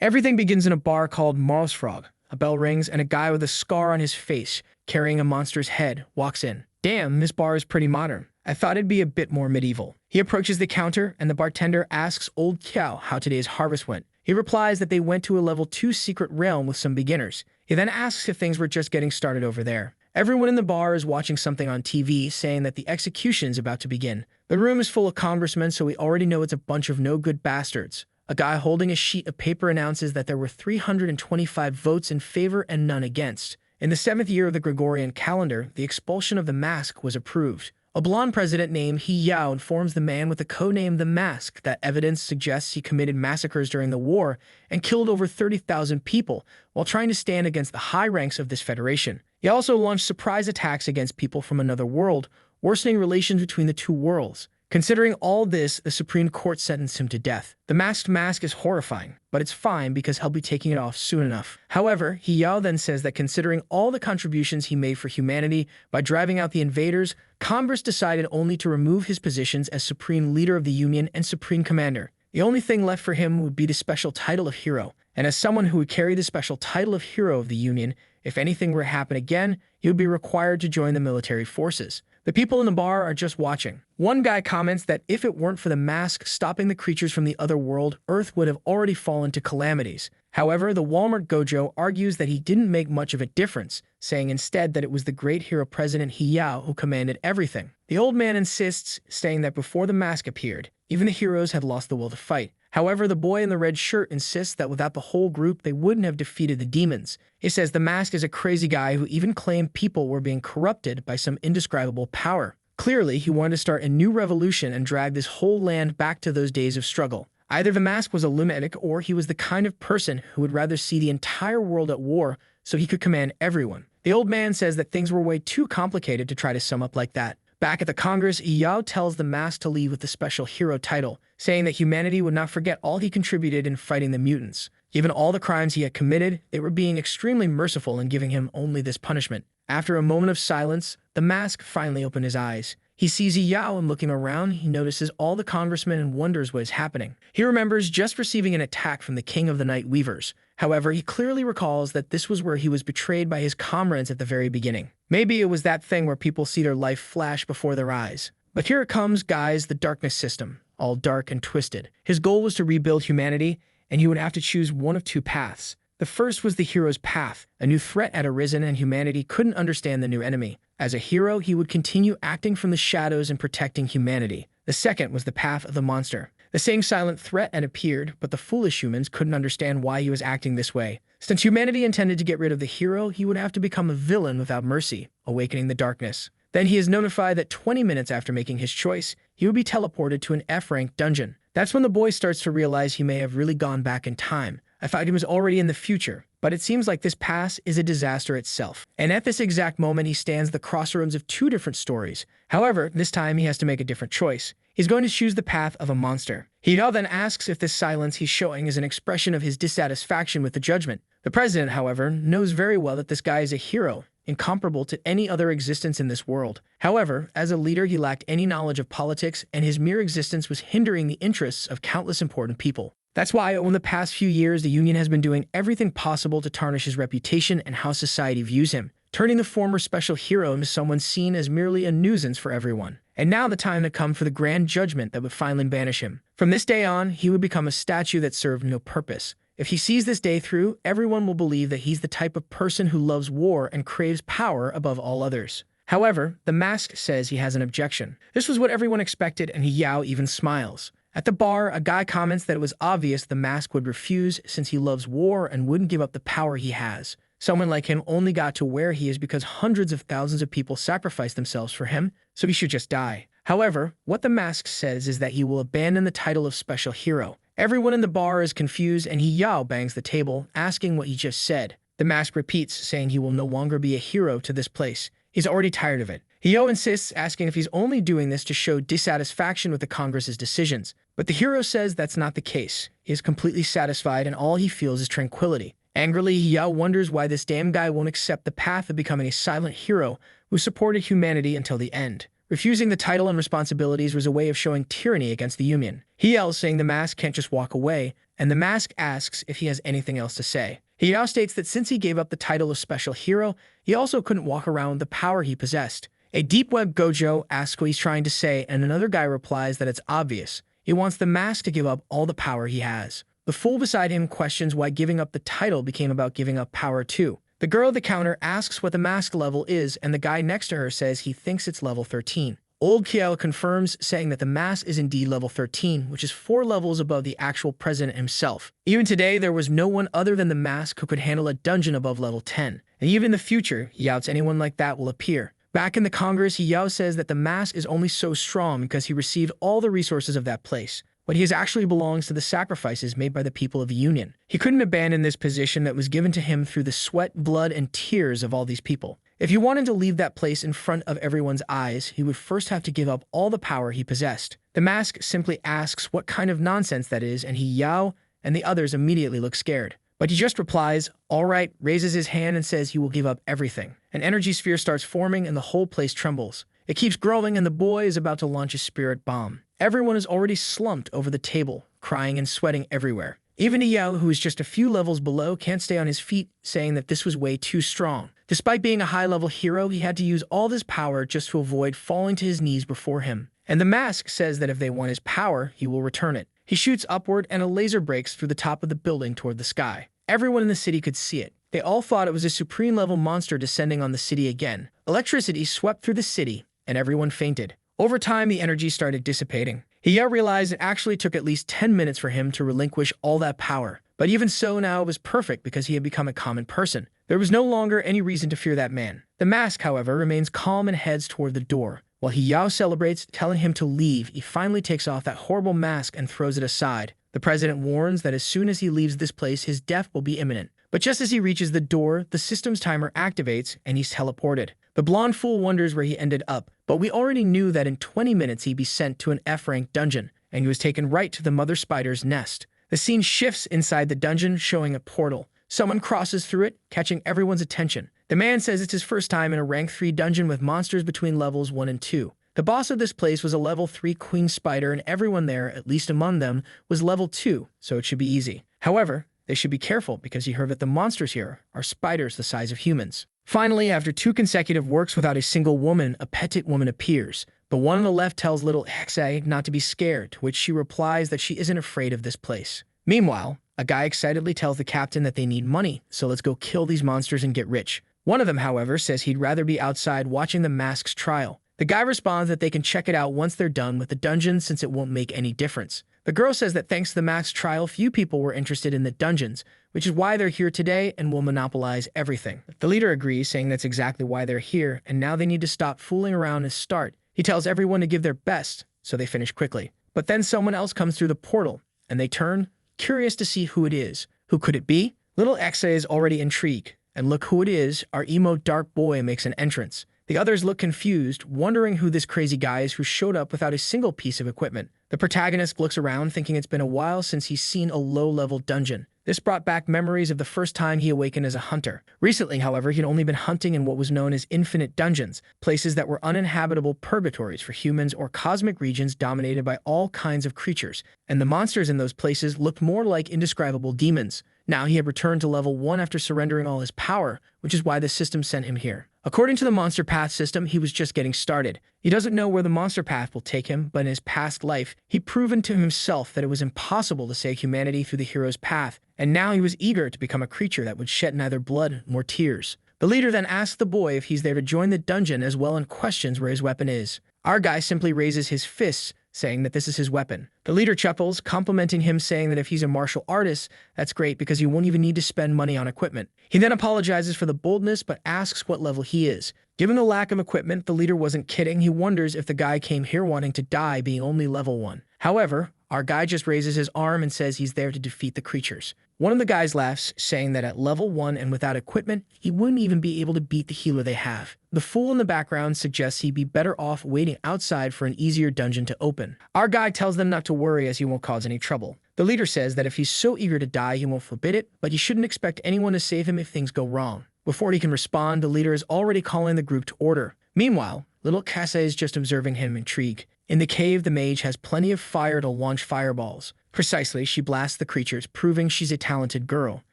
Everything begins in a bar called Moss Frog. A bell rings and a guy with a scar on his face, carrying a monster's head, walks in. Damn, this bar is pretty modern. I thought it'd be a bit more medieval. He approaches the counter and the bartender asks old Xiao how today's harvest went. He replies that they went to a level 2 secret realm with some beginners. He then asks if things were just getting started over there. Everyone in the bar is watching something on TV saying that the execution's about to begin. The room is full of congressmen, so we already know it's a bunch of no-good bastards. A guy holding a sheet of paper announces that there were 325 votes in favor and none against. In the 7th year of the Gregorian calendar, the expulsion of the Mask was approved. A blonde president named He Yao informs the man with the codename The Mask that evidence suggests he committed massacres during the war and killed over 30,000 people while trying to stand against the high ranks of this federation. He also launched surprise attacks against people from another world, worsening relations between the two worlds. Considering all this, the Supreme Court sentenced him to death. The masked mask is horrifying, but it's fine because he'll be taking it off soon enough. However, He Yao then says that considering all the contributions he made for humanity by driving out the invaders, Congress decided only to remove his positions as Supreme Leader of the Union and Supreme Commander. The only thing left for him would be the special title of Hero, and as someone who would carry the special title of Hero of the Union, if anything were to happen again, he would be required to join the military forces. The people in the bar are just watching. One guy comments that if it weren't for the mask stopping the creatures from the other world, Earth would have already fallen to calamities. However, the Walmart Gojo argues that he didn't make much of a difference, saying instead that it was the great hero President He Yao who commanded everything. The old man insists, saying that before the mask appeared, even the heroes had lost the will to fight. However, the boy in the red shirt insists that without the whole group, they wouldn't have defeated the demons. He says the mask is a crazy guy who even claimed people were being corrupted by some indescribable power. Clearly, he wanted to start a new revolution and drag this whole land back to those days of struggle. Either the mask was a lunatic or he was the kind of person who would rather see the entire world at war so he could command everyone. The old man says that things were way too complicated to try to sum up like that. Back at the Congress, Yao tells the mask to leave with the special hero title, saying that humanity would not forget all he contributed in fighting the mutants. Given all the crimes he had committed, they were being extremely merciful in giving him only this punishment. After a moment of silence, the mask finally opened his eyes. He sees Yao and looking around, he notices all the congressmen and wonders what is happening. He remembers just receiving an attack from the King of the Night Weavers. However, he clearly recalls that this was where he was betrayed by his comrades at the very beginning. Maybe it was that thing where people see their life flash before their eyes. But here it comes, guys, the darkness system, all dark and twisted. His goal was to rebuild humanity, and he would have to choose one of two paths. The first was the hero's path. A new threat had arisen and humanity couldn't understand the new enemy. As a hero, he would continue acting from the shadows and protecting humanity. The second was the path of the monster. The same silent threat had appeared, but the foolish humans couldn't understand why he was acting this way. Since humanity intended to get rid of the hero, he would have to become a villain without mercy, awakening the darkness. Then he is notified that 20 minutes after making his choice, he would be teleported to an F-rank dungeon. That's when the boy starts to realize he may have really gone back in time. I thought he was already in the future, but it seems like this past is a disaster itself. And at this exact moment, he stands at the crossroads of two different stories. However, this time he has to make a different choice. He's going to choose the path of a monster. He now then asks if this silence he's showing is an expression of his dissatisfaction with the judgment. The president, however, knows very well that this guy is a hero, incomparable to any other existence in this world. However, as a leader, he lacked any knowledge of politics, and his mere existence was hindering the interests of countless important people. That's why, over the past few years, the Union has been doing everything possible to tarnish his reputation and how society views him, turning the former special hero into someone seen as merely a nuisance for everyone. And now the time had come for the grand judgment that would finally banish him. From this day on, he would become a statue that served no purpose. If he sees this day through, everyone will believe that he's the type of person who loves war and craves power above all others. However, the mask says he has an objection. This was what everyone expected, and Yao even smiles. At the bar, a guy comments that it was obvious the mask would refuse since he loves war and wouldn't give up the power he has. Someone like him only got to where he is because hundreds of thousands of people sacrificed themselves for him, so he should just die. However, what the mask says is that he will abandon the title of special hero. Everyone in the bar is confused, and Yao bangs the table, asking what he just said. The mask repeats, saying he will no longer be a hero to this place. He's already tired of it. Yao insists, asking if he's only doing this to show dissatisfaction with the Congress's decisions. But the hero says that's not the case. He is completely satisfied, and all he feels is tranquility. Angrily, Yao wonders why this damn guy won't accept the path of becoming a silent hero who supported humanity until the end. Refusing the title and responsibilities was a way of showing tyranny against the Union. He yells, saying the mask can't just walk away, and the mask asks if he has anything else to say. He now states that since he gave up the title of special hero, he also couldn't walk around with the power he possessed. A deep web Gojo asks what he's trying to say, and another guy replies that it's obvious. He wants the mask to give up all the power he has. The fool beside him questions why giving up the title became about giving up power too. The girl at the counter asks what the mask level is, and the guy next to her says he thinks it's level 13. Old Xiao confirms, saying that the mask is indeed level 13, which is 4 levels above the actual president himself. Even today, there was no one other than the mask who could handle a dungeon above level 10. And even in the future, he doubts anyone like that will appear. Back in the Congress, Yao says that the mask is only so strong because he received all the resources of that place, but he actually belongs to the sacrifices made by the people of the Union. He couldn't abandon this position that was given to him through the sweat, blood, and tears of all these people. If he wanted to leave that place in front of everyone's eyes, he would first have to give up all the power he possessed. The mask simply asks what kind of nonsense that is, and Yao and the others immediately look scared. But he just replies, "All right," raises his hand and says he will give up everything. An energy sphere starts forming and the whole place trembles. It keeps growing and the boy is about to launch a spirit bomb. Everyone is already slumped over the table, crying and sweating everywhere. Even Yao, who is just a few levels below, can't stay on his feet, saying that this was way too strong. Despite being a high-level hero, he had to use all this power just to avoid falling to his knees before him. And the mask says that if they want his power, he will return it. He shoots upward and a laser breaks through the top of the building toward the sky. Everyone in the city could see it. They all thought it was a supreme-level monster descending on the city again. Electricity swept through the city, and everyone fainted. Over time, the energy started dissipating. He realized it actually took at least 10 minutes for him to relinquish all that power. But even so, now it was perfect because he had become a common person. There was no longer any reason to fear that man. The mask, however, remains calm and heads toward the door. While Yao celebrates, telling him to leave, he finally takes off that horrible mask and throws it aside. The president warns that as soon as he leaves this place, his death will be imminent. But just as he reaches the door, the system's timer activates and he's teleported. The blonde fool wonders where he ended up, but we already knew that in 20 minutes he'd be sent to an F-rank dungeon, and he was taken right to the mother spider's nest. The scene shifts inside the dungeon, showing a portal. Someone crosses through it, catching everyone's attention. The man says it's his first time in a rank 3 dungeon with monsters between levels 1 and 2. The boss of this place was a level 3 queen spider, and everyone there, at least among them, was level 2, so it should be easy. However, they should be careful because he heard that the monsters here are spiders the size of humans. Finally, after 2 consecutive works without a single woman, a petite woman appears. The one on the left tells little Hexai not to be scared, to which she replies that she isn't afraid of this place. Meanwhile, a guy excitedly tells the captain that they need money, so let's go kill these monsters and get rich. One of them, however, says he'd rather be outside watching the mask's trial. The guy responds that they can check it out once they're done with the dungeon since it won't make any difference. The girl says that thanks to the mask's trial, few people were interested in the dungeons, which is why they're here today and will monopolize everything. The leader agrees, saying that's exactly why they're here, and now they need to stop fooling around and start. He tells everyone to give their best, so they finish quickly. But then someone else comes through the portal, and they turn, curious to see who it is. Who could it be? Little Exa is already intrigued, and look who it is, our emo dark boy makes an entrance. The others look confused, wondering who this crazy guy is who showed up without a single piece of equipment. The protagonist looks around, thinking it's been a while since he's seen a low-level dungeon. This brought back memories of the first time he awakened as a hunter. Recently, however, he'd only been hunting in what was known as infinite dungeons, places that were uninhabitable purgatories for humans or cosmic regions dominated by all kinds of creatures, and the monsters in those places looked more like indescribable demons. Now he had returned to level 1 after surrendering all his power, which is why the system sent him here. According to the Monster Path system, he was just getting started. He doesn't know where the Monster Path will take him, but in his past life, he'd proven to himself that it was impossible to save humanity through the hero's path, and now he was eager to become a creature that would shed neither blood nor tears. The leader then asks the boy if he's there to join the dungeon as well and questions where his weapon is. Our guy simply raises his fists, saying that this is his weapon. The leader chuckles, complimenting him, saying that if he's a martial artist, that's great because he won't even need to spend money on equipment. He then apologizes for the boldness, but asks what level he is. Given the lack of equipment, the leader wasn't kidding. He wonders if the guy came here wanting to die, being only level 1. However, our guy just raises his arm and says he's there to defeat the creatures. One of the guys laughs, saying that at level 1 and without equipment, he wouldn't even be able to beat the healer they have. The fool in the background suggests he'd be better off waiting outside for an easier dungeon to open. Our guy tells them not to worry as he won't cause any trouble. The leader says that if he's so eager to die, he won't forbid it, but he shouldn't expect anyone to save him if things go wrong. Before he can respond, the leader is already calling the group to order. Meanwhile, little Kase is just observing him intrigued. In the cave, the mage has plenty of fire to launch fireballs. Precisely, she blasts the creatures, proving she's a talented girl.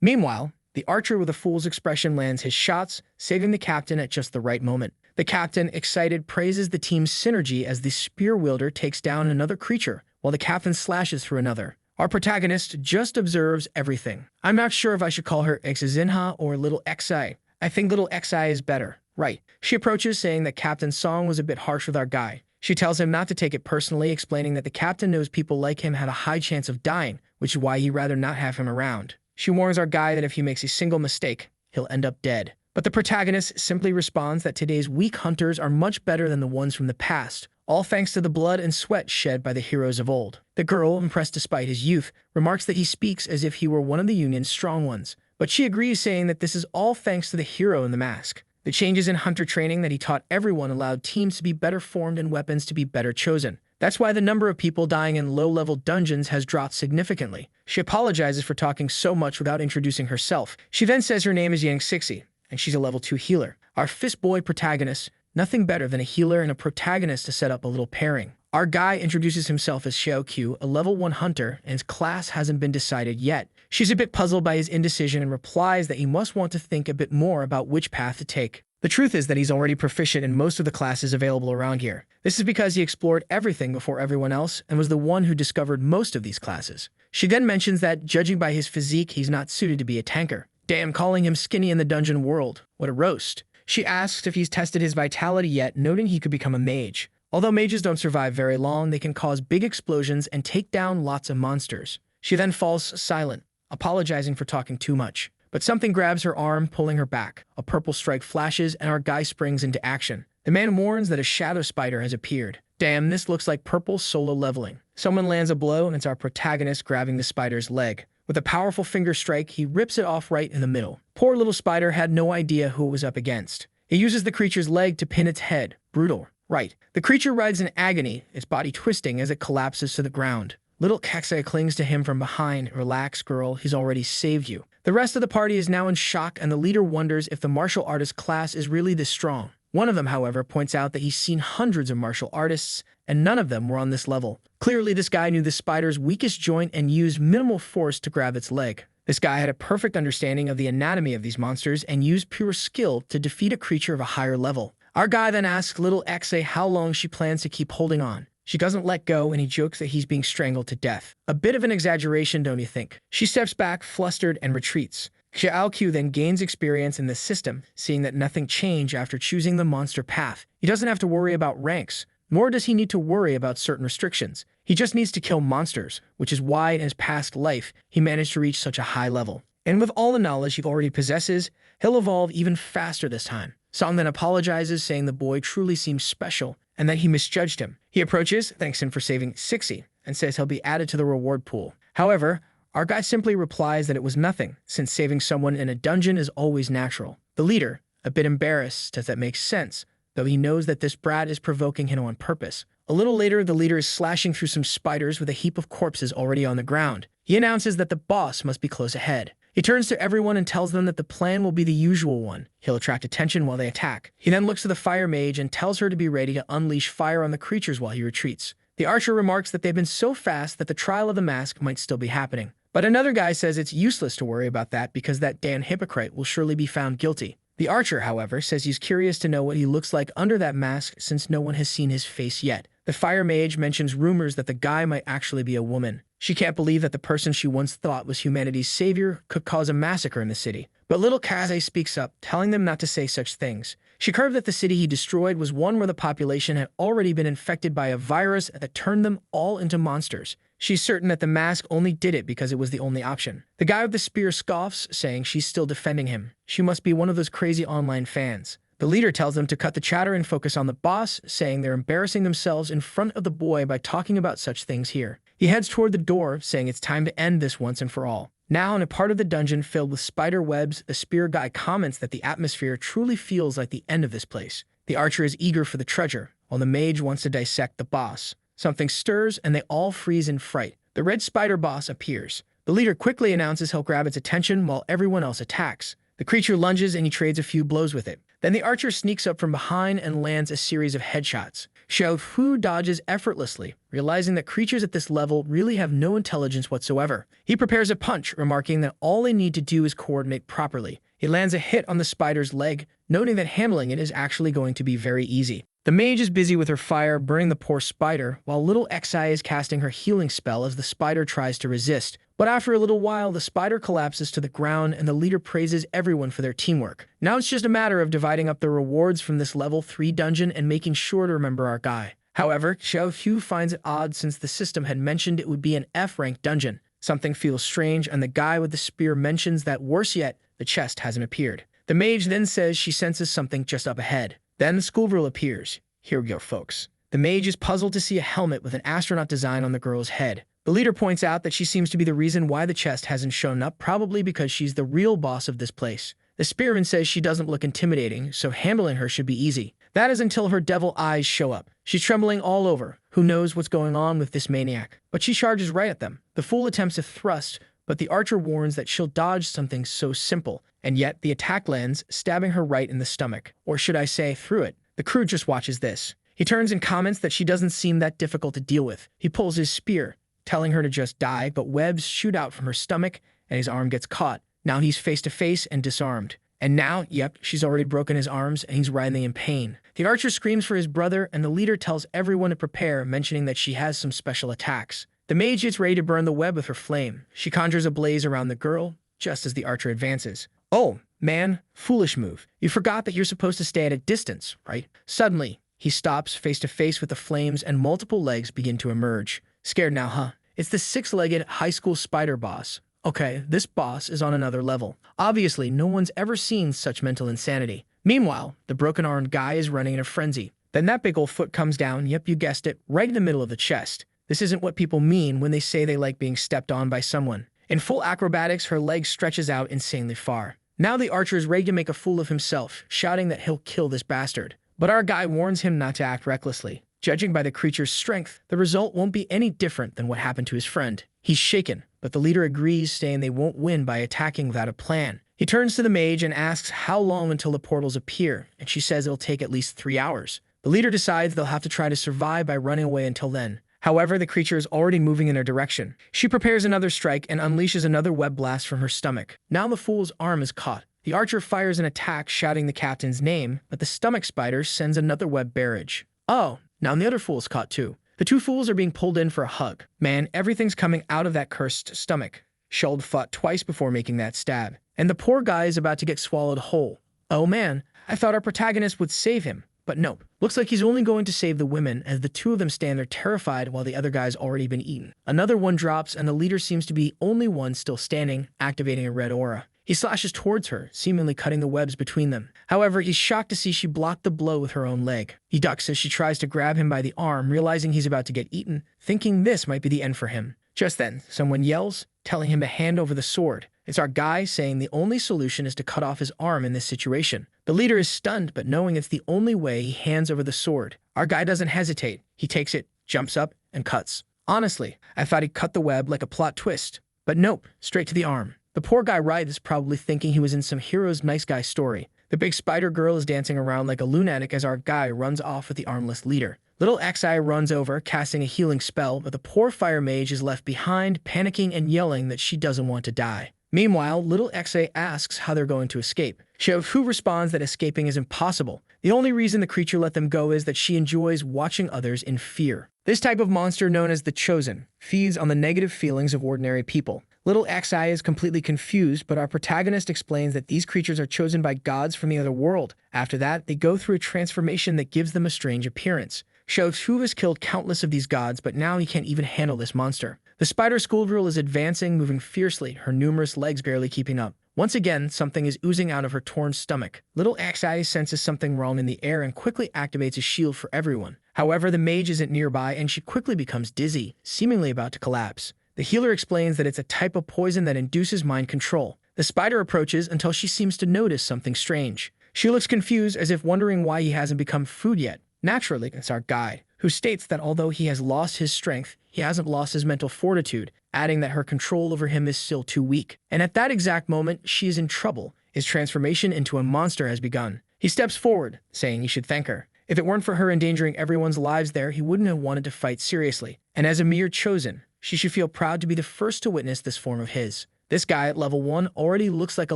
Meanwhile, the archer with a fool's expression lands his shots, saving the captain at just the right moment. The captain, excited, praises the team's synergy as the spear wielder takes down another creature, while the captain slashes through another. Our protagonist just observes everything. I'm not sure if I should call her Exazinha or Little Xi. I think Little Xi is better. Right. She approaches, saying that Captain's song was a bit harsh with our guy. She tells him not to take it personally, explaining that the captain knows people like him had a high chance of dying, which is why he'd rather not have him around. She warns our guy that if he makes a single mistake, he'll end up dead. But the protagonist simply responds that today's weak hunters are much better than the ones from the past, all thanks to the blood and sweat shed by the heroes of old. The girl, impressed despite his youth, remarks that he speaks as if he were one of the Union's strong ones. But she agrees, saying that this is all thanks to the hero in the mask. The changes in hunter training that he taught everyone allowed teams to be better formed and weapons to be better chosen. That's why the number of people dying in low-level dungeons has dropped significantly. She apologizes for talking so much without introducing herself. She then says her name is Yang Sixi, and she's a level 2 healer. Our fist boy protagonist, nothing better than a healer and a protagonist to set up a little pairing. Our guy introduces himself as Xiao Qu, a level 1 hunter, and his class hasn't been decided yet. She's a bit puzzled by his indecision and replies that he must want to think a bit more about which path to take. The truth is that he's already proficient in most of the classes available around here. This is because he explored everything before everyone else and was the one who discovered most of these classes. She then mentions that, judging by his physique, he's not suited to be a tanker. Damn, calling him skinny in the dungeon world. What a roast. She asks if he's tested his vitality yet, noting he could become a mage. Although mages don't survive very long, they can cause big explosions and take down lots of monsters. She then falls silent, apologizing for talking too much. But something grabs her arm, pulling her back. A purple strike flashes, and our guy springs into action. The man warns that a shadow spider has appeared. Damn, this looks like purple solo leveling. Someone lands a blow, and it's our protagonist grabbing the spider's leg. With a powerful finger strike, he rips it off right in the middle. Poor little spider had no idea who it was up against. He uses the creature's leg to pin its head. Brutal. Right. The creature writhes in agony, its body twisting as it collapses to the ground. Little Kaksai clings to him from behind. Relax, girl, he's already saved you. The rest of the party is now in shock, and the leader wonders if the martial artist class is really this strong. One of them, however, points out that he's seen hundreds of martial artists, and none of them were on this level. Clearly, this guy knew the spider's weakest joint and used minimal force to grab its leg. This guy had a perfect understanding of the anatomy of these monsters and used pure skill to defeat a creature of a higher level. Our guy then asks Little Exe how long she plans to keep holding on. She doesn't let go, and he jokes that he's being strangled to death. A bit of an exaggeration, don't you think? She steps back, flustered, and retreats. Xiao Qu then gains experience in the system, seeing that nothing changed after choosing the monster path. He doesn't have to worry about ranks, nor does he need to worry about certain restrictions. He just needs to kill monsters, which is why in his past life he managed to reach such a high level. And with all the knowledge he already possesses, he'll evolve even faster this time. Song then apologizes, saying the boy truly seems special and that he misjudged him. He approaches, thanks him for saving Sixi, and says he'll be added to the reward pool. However, our guy simply replies that it was nothing, since saving someone in a dungeon is always natural. The leader, a bit embarrassed, says that makes sense, though he knows that this brat is provoking him on purpose. A little later, the leader is slashing through some spiders with a heap of corpses already on the ground. He announces that the boss must be close ahead. He turns to everyone and tells them that the plan will be the usual one. He'll attract attention while they attack. He then looks to the fire mage and tells her to be ready to unleash fire on the creatures while he retreats. The archer remarks that they've been so fast that the trial of the mask might still be happening. But another guy says it's useless to worry about that because that damn hypocrite will surely be found guilty. The archer, however, says he's curious to know what he looks like under that mask since no one has seen his face yet. The fire mage mentions rumors that the guy might actually be a woman. She can't believe that the person she once thought was humanity's savior could cause a massacre in the city. But little Kaze speaks up, telling them not to say such things. She curved that the city he destroyed was one where the population had already been infected by a virus that turned them all into monsters. She's certain that the mask only did it because it was the only option. The guy with the spear scoffs, saying she's still defending him. She must be one of those crazy online fans. The leader tells them to cut the chatter and focus on the boss, saying they're embarrassing themselves in front of the boy by talking about such things here. He heads toward the door, saying it's time to end this once and for all. Now, in a part of the dungeon filled with spider webs, the spear guy comments that the atmosphere truly feels like the end of this place. The archer is eager for the treasure, while the mage wants to dissect the boss. Something stirs, and they all freeze in fright. The red spider boss appears. The leader quickly announces he'll grab its attention while everyone else attacks. The creature lunges and he trades a few blows with it. Then the archer sneaks up from behind and lands a series of headshots. Xiao Qu dodges effortlessly, realizing that creatures at this level really have no intelligence whatsoever. He prepares a punch, remarking that all they need to do is coordinate properly. He lands a hit on the spider's leg, noting that handling it is actually going to be very easy. The mage is busy with her fire, burning the poor spider, while little Xi is casting her healing spell as the spider tries to resist. But after a little while, the spider collapses to the ground and the leader praises everyone for their teamwork. Now it's just a matter of dividing up the rewards from this level 3 dungeon and making sure to remember our guy. However, Xiao Qu finds it odd since the system had mentioned it would be an F-ranked dungeon. Something feels strange, and the guy with the spear mentions that, worse yet, the chest hasn't appeared. The mage then says she senses something just up ahead. Then the schoolgirl appears. Here we go, folks. The mage is puzzled to see a helmet with an astronaut design on the girl's head. The leader points out that she seems to be the reason why the chest hasn't shown up, probably because she's the real boss of this place. The spearman says she doesn't look intimidating, so handling her should be easy. That is until her devil eyes show up. She's trembling all over. Who knows what's going on with this maniac? But she charges right at them. The fool attempts a thrust, but the archer warns that she'll dodge something so simple. And yet, the attack lands, stabbing her right in the stomach. Or should I say, through it. The crew just watches this. He turns and comments that she doesn't seem that difficult to deal with. He pulls his spear, telling her to just die, but webs shoot out from her stomach, and his arm gets caught. Now he's face to face and disarmed. And now, yep, she's already broken his arms, and he's writhing in pain. The archer screams for his brother, and the leader tells everyone to prepare, mentioning that she has some special attacks. The mage gets ready to burn the web with her flame. She conjures a blaze around the girl, just as the archer advances. Oh, man, foolish move. You forgot that you're supposed to stay at a distance, right? Suddenly, he stops face to face with the flames and multiple legs begin to emerge. Scared now, huh? It's the 6-legged high school spider boss. Okay, this boss is on another level. Obviously, no one's ever seen such mental insanity. Meanwhile, the broken-armed guy is running in a frenzy. Then that big old foot comes down, yep, you guessed it, right in the middle of the chest. This isn't what people mean when they say they like being stepped on by someone. In full acrobatics, her leg stretches out insanely far. Now the archer is ready to make a fool of himself, shouting that he'll kill this bastard. But our guy warns him not to act recklessly. Judging by the creature's strength, the result won't be any different than what happened to his friend. He's shaken, but the leader agrees, saying they won't win by attacking without a plan. He turns to the mage and asks how long until the portals appear, and she says it'll take at least 3 hours. The leader decides they'll have to try to survive by running away until then. However, the creature is already moving in their direction. She prepares another strike and unleashes another web blast from her stomach. Now the fool's arm is caught. The archer fires an attack, shouting the captain's name, but the stomach spider sends another web barrage. Oh, now the other fool's caught too. The 2 fools are being pulled in for a hug. Man, everything's coming out of that cursed stomach. Schuld fought twice before making that stab. And the poor guy is about to get swallowed whole. Oh man, I thought our protagonist would save him. But nope. Looks like he's only going to save the women, as the 2 of them stand there terrified while the other guy's already been eaten. Another one drops, and the leader seems to be only one still standing, activating a red aura. He slashes towards her, seemingly cutting the webs between them. However, he's shocked to see she blocked the blow with her own leg. He ducks as she tries to grab him by the arm, realizing he's about to get eaten, thinking this might be the end for him. Just then, someone yells, telling him to hand over the sword. It's our guy, saying the only solution is to cut off his arm in this situation. The leader is stunned, but knowing it's the only way, he hands over the sword. Our guy doesn't hesitate. He takes it, jumps up, and cuts. Honestly, I thought he'd cut the web like a plot twist. But nope, straight to the arm. The poor guy writhes, probably thinking he was in some hero's nice guy story. The big spider girl is dancing around like a lunatic as our guy runs off with the armless leader. Little Xi runs over, casting a healing spell, but the poor fire mage is left behind, panicking and yelling that she doesn't want to die. Meanwhile, little Xi asks how they're going to escape. Xiao Qu responds that escaping is impossible. The only reason the creature let them go is that she enjoys watching others in fear. This type of monster, known as the Chosen, feeds on the negative feelings of ordinary people. Little Xi is completely confused, but our protagonist explains that these creatures are chosen by gods from the other world. After that, they go through a transformation that gives them a strange appearance. Xiao Qu has killed countless of these gods, but now he can't even handle this monster. The spider schoolgirl is advancing, moving fiercely, her numerous legs barely keeping up. Once again, something is oozing out of her torn stomach. Little Xi senses something wrong in the air and quickly activates a shield for everyone. However, the mage isn't nearby, and she quickly becomes dizzy, seemingly about to collapse. The healer explains that it's a type of poison that induces mind control. The spider approaches until she seems to notice something strange. She looks confused, as if wondering why he hasn't become food yet. Naturally, it's our guide, who states that although he has lost his strength, he hasn't lost his mental fortitude, adding that her control over him is still too weak. And at that exact moment, she is in trouble. His transformation into a monster has begun. He steps forward, saying he should thank her. If it weren't for her endangering everyone's lives there, he wouldn't have wanted to fight seriously. And as a mere chosen, she should feel proud to be the first to witness this form of his. This guy at level 1 already looks like a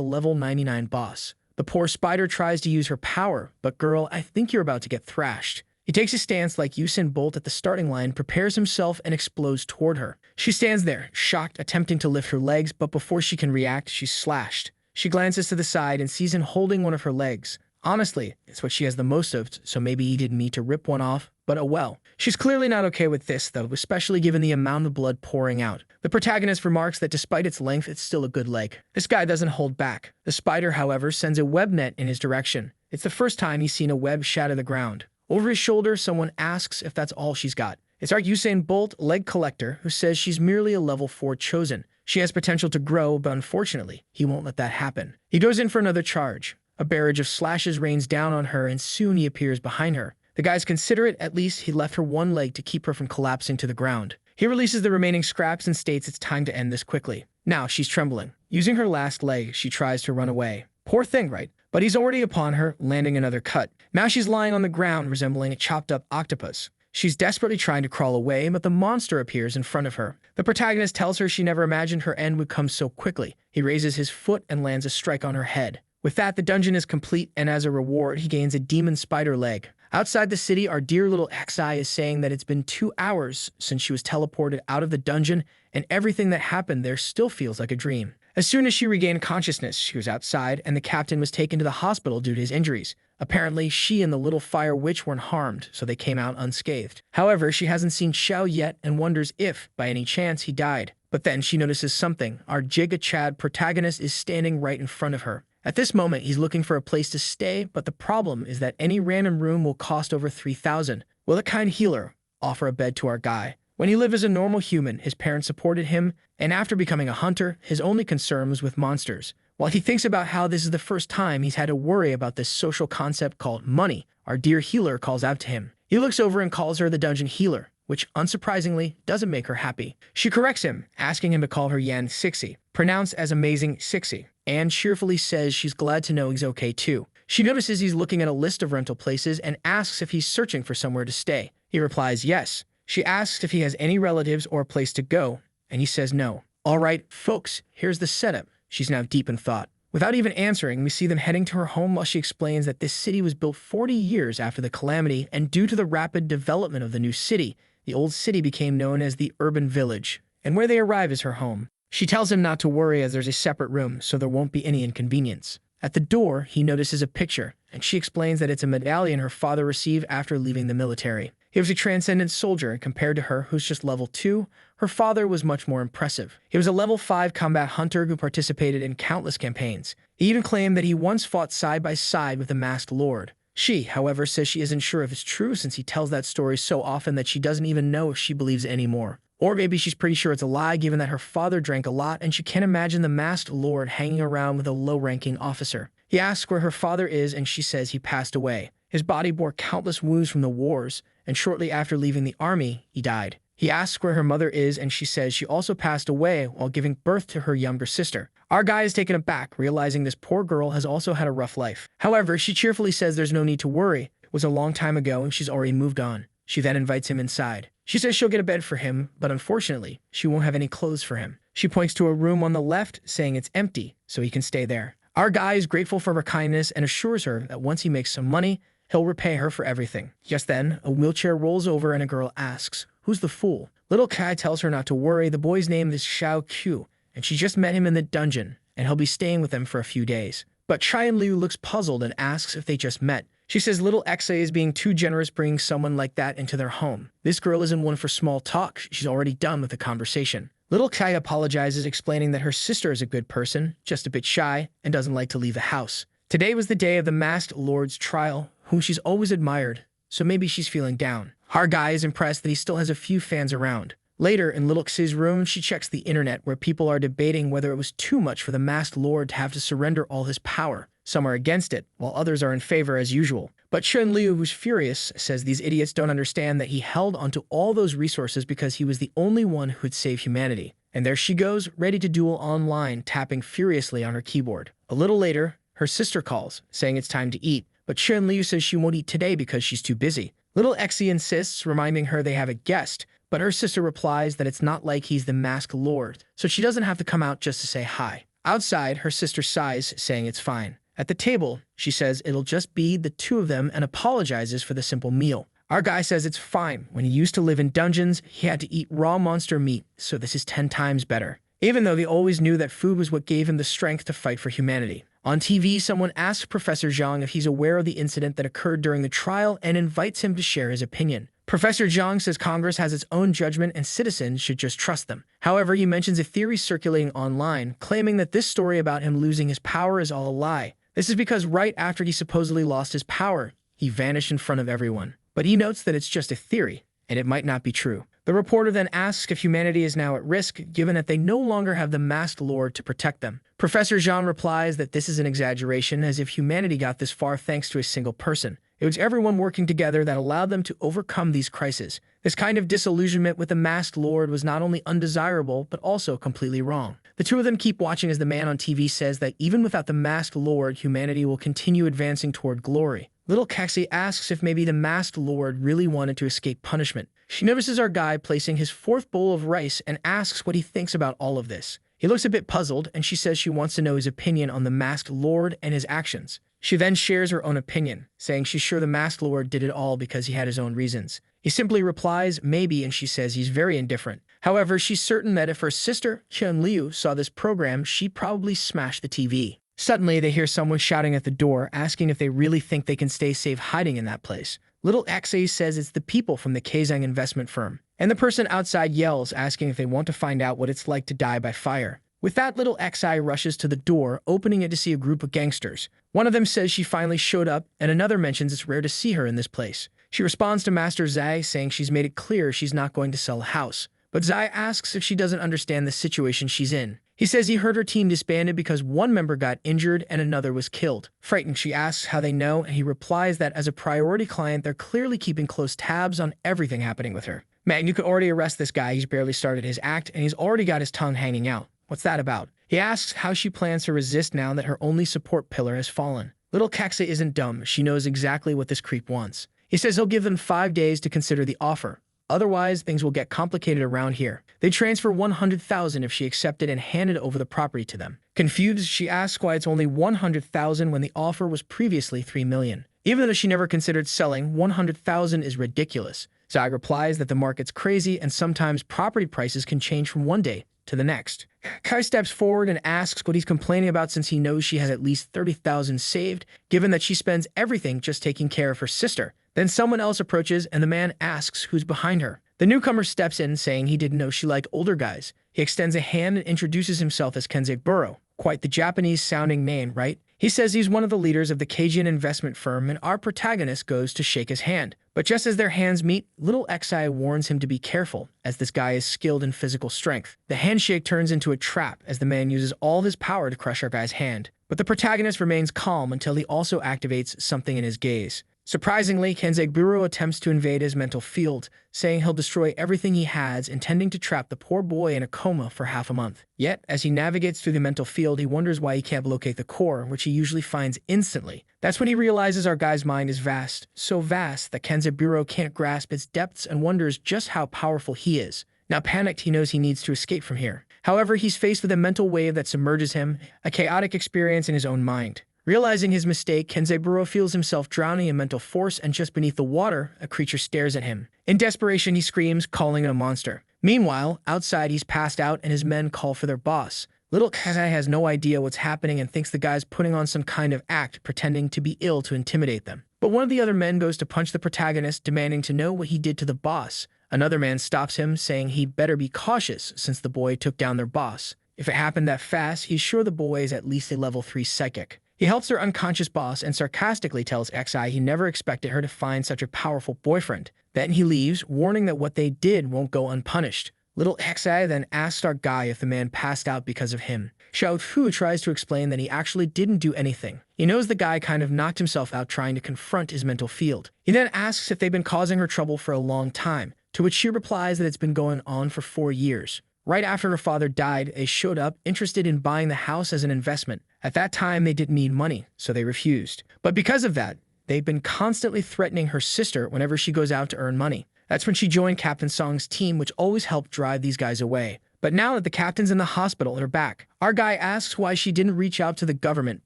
level 99 boss. The poor spider tries to use her power, but girl, I think you're about to get thrashed. He takes a stance like Usain Bolt at the starting line, prepares himself, and explodes toward her. She stands there, shocked, attempting to lift her legs, but before she can react, she's slashed. She glances to the side and sees him holding one of her legs. Honestly, it's what she has the most of, so maybe he didn't mean to rip one off, but oh well. She's clearly not okay with this, though, especially given the amount of blood pouring out. The protagonist remarks that despite its length, it's still a good leg. This guy doesn't hold back. The spider, however, sends a web net in his direction. It's the first time he's seen a web shatter the ground. Over his shoulder, someone asks if that's all she's got. It's our Usain Bolt leg collector, who says she's merely a level 4 chosen. She has potential to grow, but unfortunately, he won't let that happen. He goes in for another charge. A barrage of slashes rains down on her, and soon he appears behind her. The guy's considerate, at least he left her one leg to keep her from collapsing to the ground. He releases the remaining scraps and states it's time to end this quickly. Now she's trembling. Using her last leg, she tries to run away. Poor thing, right? But he's already upon her, landing another cut. Now she's lying on the ground, resembling a chopped-up octopus. She's desperately trying to crawl away, but the monster appears in front of her. The protagonist tells her she never imagined her end would come so quickly. He raises his foot and lands a strike on her head. With that, the dungeon is complete, and as a reward, he gains a demon spider leg. Outside the city, our dear little Xi is saying that it's been 2 hours since she was teleported out of the dungeon, and everything that happened there still feels like a dream. As soon as she regained consciousness, she was outside, and the captain was taken to the hospital due to his injuries. Apparently, she and the little fire witch weren't harmed, so they came out unscathed. However, she hasn't seen Xiao yet and wonders if, by any chance, he died. But then she notices something. Our Giga Chad protagonist is standing right in front of her. At this moment, he's looking for a place to stay, but the problem is that any random room will cost over 3,000. Will a kind healer offer a bed to our guy? When he lived as a normal human, his parents supported him, and after becoming a hunter, his only concern was with monsters. While he thinks about how this is the first time he's had to worry about this social concept called money, our dear healer calls out to him. He looks over and calls her the dungeon healer, which, unsurprisingly, doesn't make her happy. She corrects him, asking him to call her Yan Sixi, pronounced as amazing Sixi, and cheerfully says she's glad to know he's okay too. She notices he's looking at a list of rental places and asks if he's searching for somewhere to stay. He replies yes. She asks if he has any relatives or a place to go, and he says no. All right, folks, here's the setup. She's now deep in thought. Without even answering, we see them heading to her home while she explains that this city was built 40 years after the calamity, and due to the rapid development of the new city, the old city became known as the urban village, and where they arrive is her home. She tells him not to worry as there's a separate room, so there won't be any inconvenience. At the door, he notices a picture, and she explains that it's a medallion her father received after leaving the military. He was a transcendent soldier, and compared to her, who's just level 2, her father was much more impressive. He was a level 5 combat hunter who participated in countless campaigns. He even claimed that he once fought side by side with the masked lord. She, however, says she isn't sure if it's true since he tells that story so often that she doesn't even know if she believes it anymore. Or maybe she's pretty sure it's a lie given that her father drank a lot and she can't imagine the masked lord hanging around with a low-ranking officer. He asks where her father is and she says he passed away. His body bore countless wounds from the wars, and shortly after leaving the army, he died. He asks where her mother is and she says she also passed away while giving birth to her younger sister. Our guy is taken aback, realizing this poor girl has also had a rough life. However, she cheerfully says there's no need to worry. It was a long time ago and she's already moved on. She then invites him inside. She says she'll get a bed for him, but unfortunately, she won't have any clothes for him. She points to a room on the left, saying it's empty, so he can stay there. Our guy is grateful for her kindness and assures her that once he makes some money, he'll repay her for everything. Just then, a wheelchair rolls over and a girl asks, "Who's the fool?" Little Kai tells her not to worry. The boy's name is Xiao Qu, and she just met him in the dungeon, and he'll be staying with them for a few days. But Chai and Liu looks puzzled and asks if they just met. She says little Exa is being too generous bringing someone like that into their home. This girl isn't one for small talk. She's already done with the conversation. Little Kai apologizes, explaining that her sister is a good person, just a bit shy, and doesn't like to leave the house. Today was the day of the masked lord's trial, whom she's always admired, so maybe she's feeling down. Our guy is impressed that he still has a few fans around. Later, in Little Xi's room, she checks the internet where people are debating whether it was too much for the masked lord to have to surrender all his power. Some are against it, while others are in favor as usual. But Chun Liu, who's furious, says these idiots don't understand that he held onto all those resources because he was the only one who would save humanity. And there she goes, ready to duel online, tapping furiously on her keyboard. A little later, her sister calls, saying it's time to eat, but Chen Liu says she won't eat today because she's too busy. Little Exie insists, reminding her they have a guest, but her sister replies that it's not like he's the masked lord, so she doesn't have to come out just to say hi. Outside, her sister sighs, saying it's fine. At the table, she says it'll just be the two of them and apologizes for the simple meal. Our guy says it's fine. When he used to live in dungeons, he had to eat raw monster meat, so this is 10 times better. Even though they always knew that food was what gave him the strength to fight for humanity. On TV, someone asks Professor Zhang if he's aware of the incident that occurred during the trial and invites him to share his opinion. Professor Zhang says Congress has its own judgment and citizens should just trust them. However, he mentions a theory circulating online, claiming that this story about him losing his power is all a lie. This is because right after he supposedly lost his power, he vanished in front of everyone. But he notes that it's just a theory, and it might not be true. The reporter then asks if humanity is now at risk, given that they no longer have the masked lord to protect them. Professor Zhang replies that this is an exaggeration, as if humanity got this far thanks to a single person. It was everyone working together that allowed them to overcome these crises. This kind of disillusionment with the masked lord was not only undesirable, but also completely wrong. The two of them keep watching as the man on TV says that even without the masked lord, humanity will continue advancing toward glory. Little Kexi asks if maybe the masked lord really wanted to escape punishment. She notices our guy placing his fourth bowl of rice and asks what he thinks about all of this. He looks a bit puzzled, and she says she wants to know his opinion on the masked lord and his actions. She then shares her own opinion, saying she's sure the masked lord did it all because he had his own reasons. He simply replies, maybe, and she says he's very indifferent. However, she's certain that if her sister, Chen Liu, saw this program, she'd probably smash the TV. Suddenly, they hear someone shouting at the door, asking if they really think they can stay safe hiding in that place. Little Xe says it's the people from the Kazang investment firm. And the person outside yells, asking if they want to find out what it's like to die by fire. With that, little Xi rushes to the door, opening it to see a group of gangsters. One of them says she finally showed up, and another mentions it's rare to see her in this place. She responds to Master Zai, saying she's made it clear she's not going to sell a house. But Zai asks if she doesn't understand the situation she's in. He says he heard her team disbanded because one member got injured and another was killed. Frightened, she asks how they know, and he replies that as a priority client, they're clearly keeping close tabs on everything happening with her. Man, you could already arrest this guy. He's barely started his act, and he's already got his tongue hanging out. What's that about? He asks how she plans to resist now that her only support pillar has fallen. Little Kexa isn't dumb. She knows exactly what this creep wants. He says he'll give them 5 days to consider the offer. Otherwise, things will get complicated around here. They transfer 100,000 if she accepted and handed over the property to them. Confused, she asks why it's only 100,000 when the offer was previously 3 million. Even though she never considered selling, 100,000 is ridiculous. Zai replies that the market's crazy and sometimes property prices can change from one day to the next. Kai steps forward and asks what he's complaining about since he knows she has at least 30,000 saved, given that she spends everything just taking care of her sister. Then someone else approaches and the man asks who's behind her. The newcomer steps in, saying he didn't know she liked older guys. He extends a hand and introduces himself as Kenzei. Quite the Japanese-sounding name, right? He says he's one of the leaders of the Cajun investment firm, and our protagonist goes to shake his hand. But just as their hands meet, little Xi warns him to be careful, as this guy is skilled in physical strength. The handshake turns into a trap as the man uses all his power to crush our guy's hand. But the protagonist remains calm until he also activates something in his gaze. Surprisingly, Kenzei attempts to invade his mental field, saying he'll destroy everything he has, intending to trap the poor boy in a coma for half a month. Yet, as he navigates through the mental field, he wonders why he can't locate the core, which he usually finds instantly. That's when he realizes our guy's mind is vast, so vast that Kenzei can't grasp its depths and wonders just how powerful he is. Now panicked, he knows he needs to escape from here. However, he's faced with a mental wave that submerges him, a chaotic experience in his own mind. Realizing his mistake, Kenzei feels himself drowning in mental force, and just beneath the water, a creature stares at him. In desperation, he screams, calling it a monster. Meanwhile, outside, he's passed out and his men call for their boss. Little Kenzei has no idea what's happening and thinks the guy's putting on some kind of act, pretending to be ill to intimidate them. But one of the other men goes to punch the protagonist, demanding to know what he did to the boss. Another man stops him, saying he'd better be cautious since the boy took down their boss. If it happened that fast, he's sure the boy is at least a level 3 psychic. He helps their unconscious boss and sarcastically tells Xi he never expected her to find such a powerful boyfriend. Then he leaves, warning that what they did won't go unpunished. Little Xi then asks our guy if the man passed out because of him. Xiao Qu tries to explain that he actually didn't do anything. He knows the guy kind of knocked himself out trying to confront his mental field. He then asks if they've been causing her trouble for a long time, to which she replies that it's been going on for 4 years. Right after her father died, they showed up, interested in buying the house as an investment. At that time, they didn't need money, so they refused. But because of that, they've been constantly threatening her sister whenever she goes out to earn money. That's when she joined Captain Song's team, which always helped drive these guys away. But now that the captain's in the hospital, they're back. Our guy asks why she didn't reach out to the government,